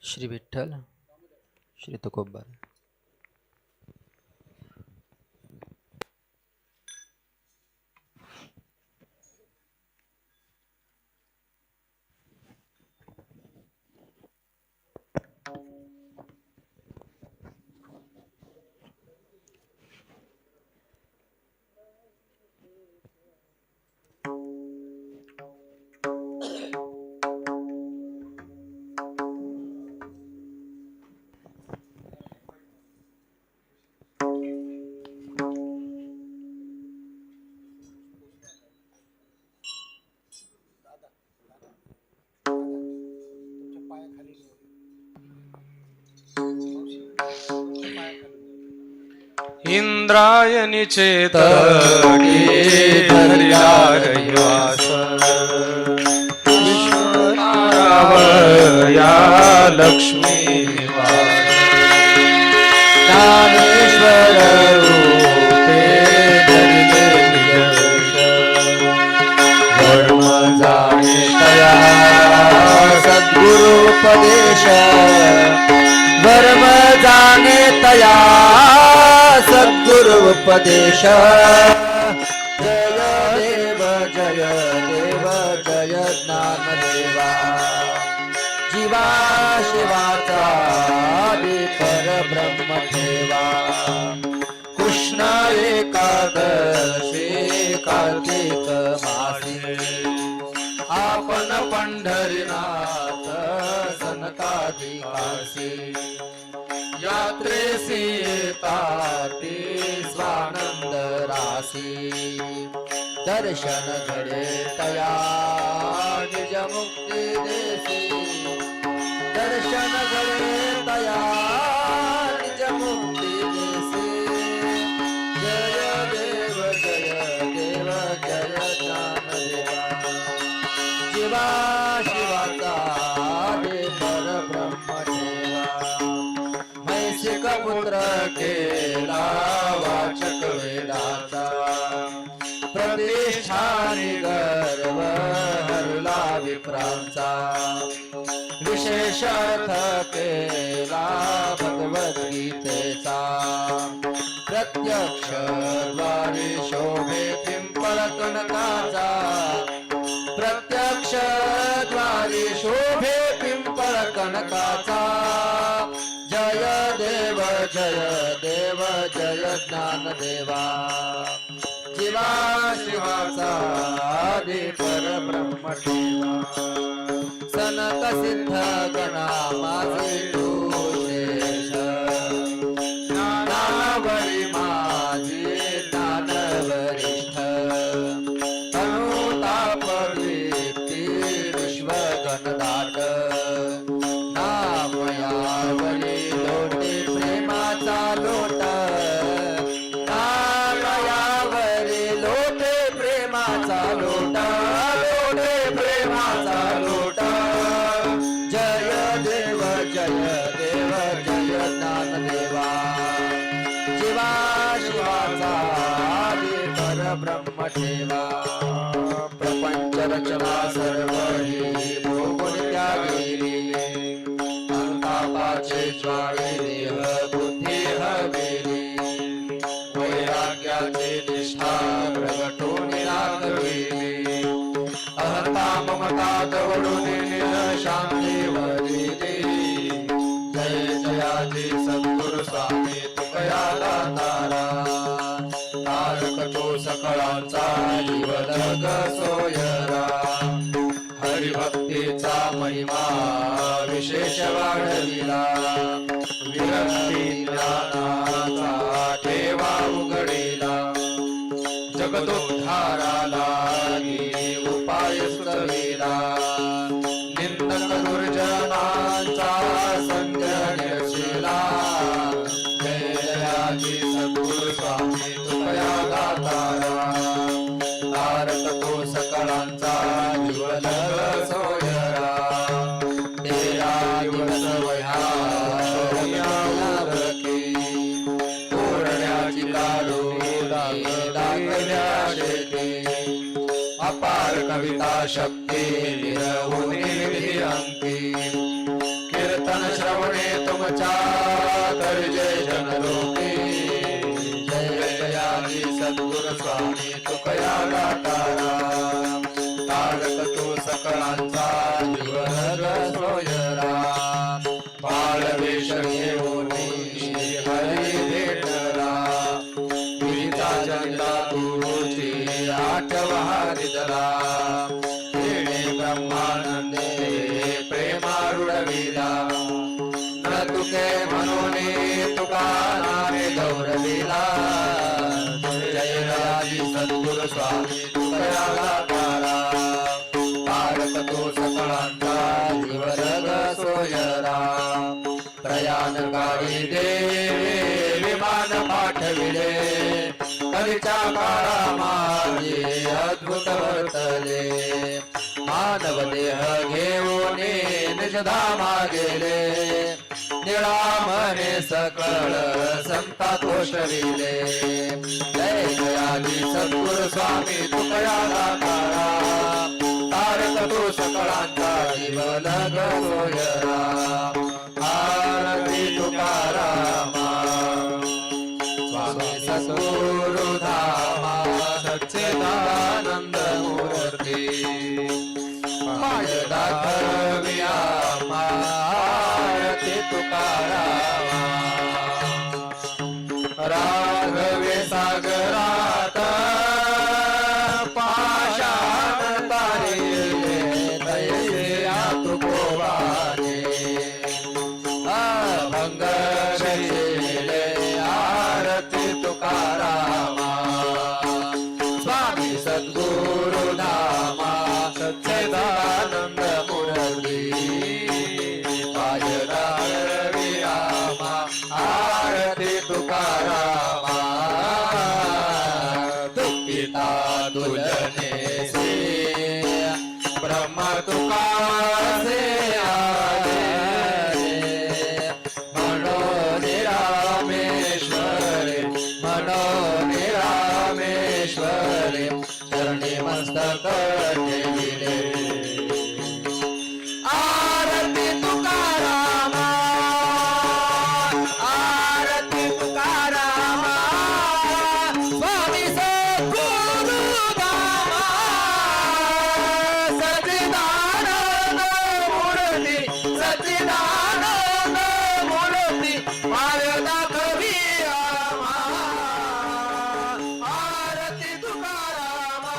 श्री विठ्ठल श्री तुकोबर. इंद्रायणी चेतकी धरिला रहिवास विश्वनारावया लक्ष्मी निवास ज्ञानेश्वर रूपे धरिले निजवेश धर्म जाणे तया सद्गुरुपदेश धर्म जाणे तया सद्गुरु उपदेश. जय देव जय देव जय ज्ञानदेवा जीवा शिवाचा आदि परब्रह्म ठेवा. कृष्ण एकादशी कार्तिक मासी आपण पंढरीनाथ सनकादिकासी यात्रेसी येताती स्वानंद रासी दर्शन घडे तया निज मुक्ती देसी दर्शन घडे तया निज मुक्ती देसी. जय देव जय देव जय ज्ञानदेवा जीवा शिवाचा आदि परब्रह्म ठेवा. मैसिक पुत्र केला वाचक वेदाचा प्रतिष्ठानी गर्व हरला विप्रांचा विशेष अर्थ केला भगवद्गीतेचा प्रत्यक्ष द्वारे शोभे पिंपळ कनकाचा प्रत्यक्ष द्वारे शोभे पिंपळ कनकाचा. जय देव जय देव जय ज्ञानदेवा जीवा शिवाचा आदि परब्रह्म ठेवा. सनक सिद्ध गणा माझे शेष ज्ञानावरी माझे ज्ञान वरिष्ठ अनुताप वृत्ती विश्वगणदाट नामयावरी लोटे प्रेमाचा लोट नामयावरी लोटे प्रेमाचा लोट लोटे प्रेमाचा लोट. जय देव जय देव जय ज्ञानदेवा जीवा शिवाचा आदि परब्रह्म ठेवा. प्रपंच रचना सर्व ही भोगून त्यागेली अंतापाचे ज्वाळे देह बुद्धी हवेली वैराग्याचे निष्ठा प्रगटून दाखविली अहंता ममता दवडून शांती वरिली. जय जयाचे सद्गुरु स्वामी तुकया दातारा तारक तो सकळांचा जीवलग सोयरा हरिभक्तीचा महिमा विशेष वाढविला विरक्ती ज्ञानाचा ठेवा उघडीला जगदोद्धाराला उपाय सुचविला निंदक दुर्जनांचा संग निर्शिला. जय जयाची सद्गुरु स्वामी तुकया दातारा तारक तो सकळांचा जीवलग सोयरा तेरा दिवस वह्या पूर्ण्याची काढू दाखव्या शेती अपार कविता शक्ती निरवून अंकी कीर्तन तुमच्या तरी जय जनलोके जय जयाजी सद्गुरु स्वामी तुकया गातारा तारक तू सकळांचा जीवनग सोयरा बाळवेश घेऊन हरी भेटला विचा जनता तुझी आठवा हरिदला येणे ब्रह्मानंदे प्रेमारुडविला न तुके म्हणून तुकाराने गौरविला जय राजी सद्गुरु स्वामी तुकया गातारा तारक तो सकळांचा जीवनग सोयरा प्रयाण गाडी दे विमान पाठविले कलीच्या काळा माझे अद्भुत वर्तले मानव देह घेऊन निजधामा गेले निळा मने सकळ संता तोषविले जय जयाजी सद्गुरु स्वामी तुकया गातारा तारक तो सकळांचा जीवनग सोयरा आरती तुकारामा स्वामी सद्गुरु धामा सच्चिदानंद मूर्ती माय दाखविया आरती तुकारामा राघवे सागरात पाषाण तारिले तैसे तुकोबाने अभंग शैले आरती तुकारामा स्वामी सद्गुरु धामा सच्चिदानंद मूर्ती विरामा आरती तुकारामा दुःखिता दुलने से ब्रह्म तुकासे आले मनो निरामेश्वरे चरणी मस्तक ठेविले आरती तुकारामा आरती तुकारामा स्वामी सद्गुरु धामा सच्चिदानंद मूर्ती सच्चिदानंद मूर्ती माय दाखवी आम्हा आरती तुकारामा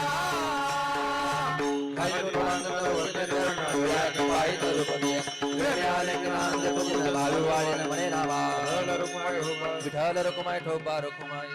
विठाल रुकुमाई ठोबा रुकुमाई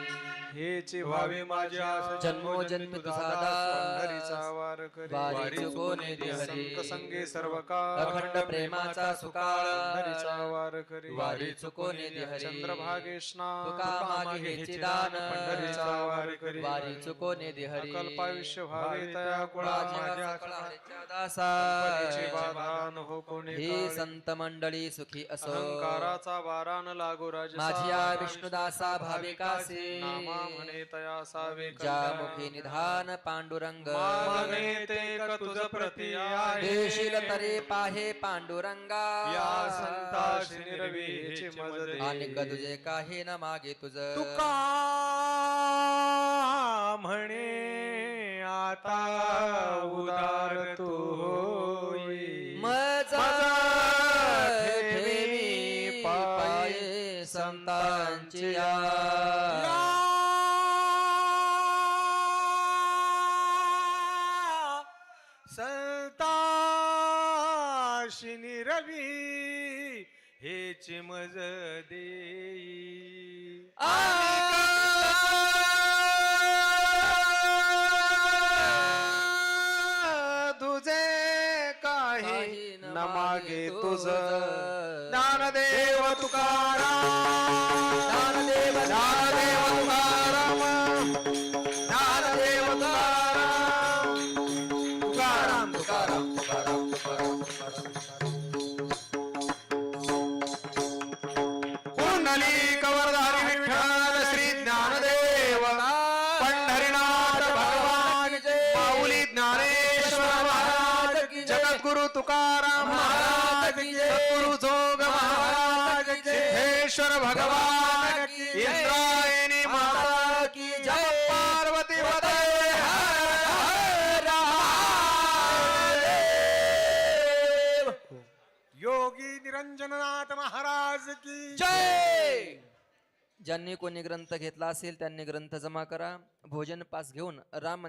हेची व्हावी माझी आस जन्मोजन्मी तुझा दास हरीचा वार करी वारी चुकोने दे हरी संत संगे सर्व काळ अखंड प्रेमाचा सुकाळ हरीचा वार करी वारी चुकोने दे हरी चंद्रभागे स्नान तुका मागे हेचे दान हरीचा वार करी वारी चुकोने दे हरी अकल्पायुष्य व्हावे तया कुळा माझ्या हरीच्या दासा परीची बाधा न हो कोणी ही काळी. संत मंडळी सुखी असो अहंकाराचा वारा न लागो राजसा माझिया विष्णुदासा भाविकासे नामा म्हणे तया सावे ज्या मुखी निधान पांडुरंग मागणे ते क तुझ प्रती आहे देशील तरे पाहे पांडुरंगा या संताशी निर्वीची मज दे आणि तुझे काही न मागे तुझ तुका म्हणे आता उदार तू होई मज ठेवी पाये संतांची संताशी निरवी हेची मज देई तुझे काही न मागे तुझ ज्ञानदेव तुकाराम ज्ञानदेव तुकाराम ज्ञानदेव तुकाराम तुकाराम तुकाराम तुकाराम कुंडली कवरधारी विठ्ठल श्री ज्ञानदेव पंढरीनाथ भगवान माऊली ज्ञानेश्वर महाराज जगद्गुरु तुकाराम महाराज सद्गुरु जोग महाराज महेश्वर भगवान की इंद्रायणी माता की जय पार्वती पते योगी निरंजननाथ महाराज की जय. ज्यांनी कोणी ग्रंथ घेतला असेल त्यांनी ग्रंथ जमा करा. भोजन पास घेऊन राम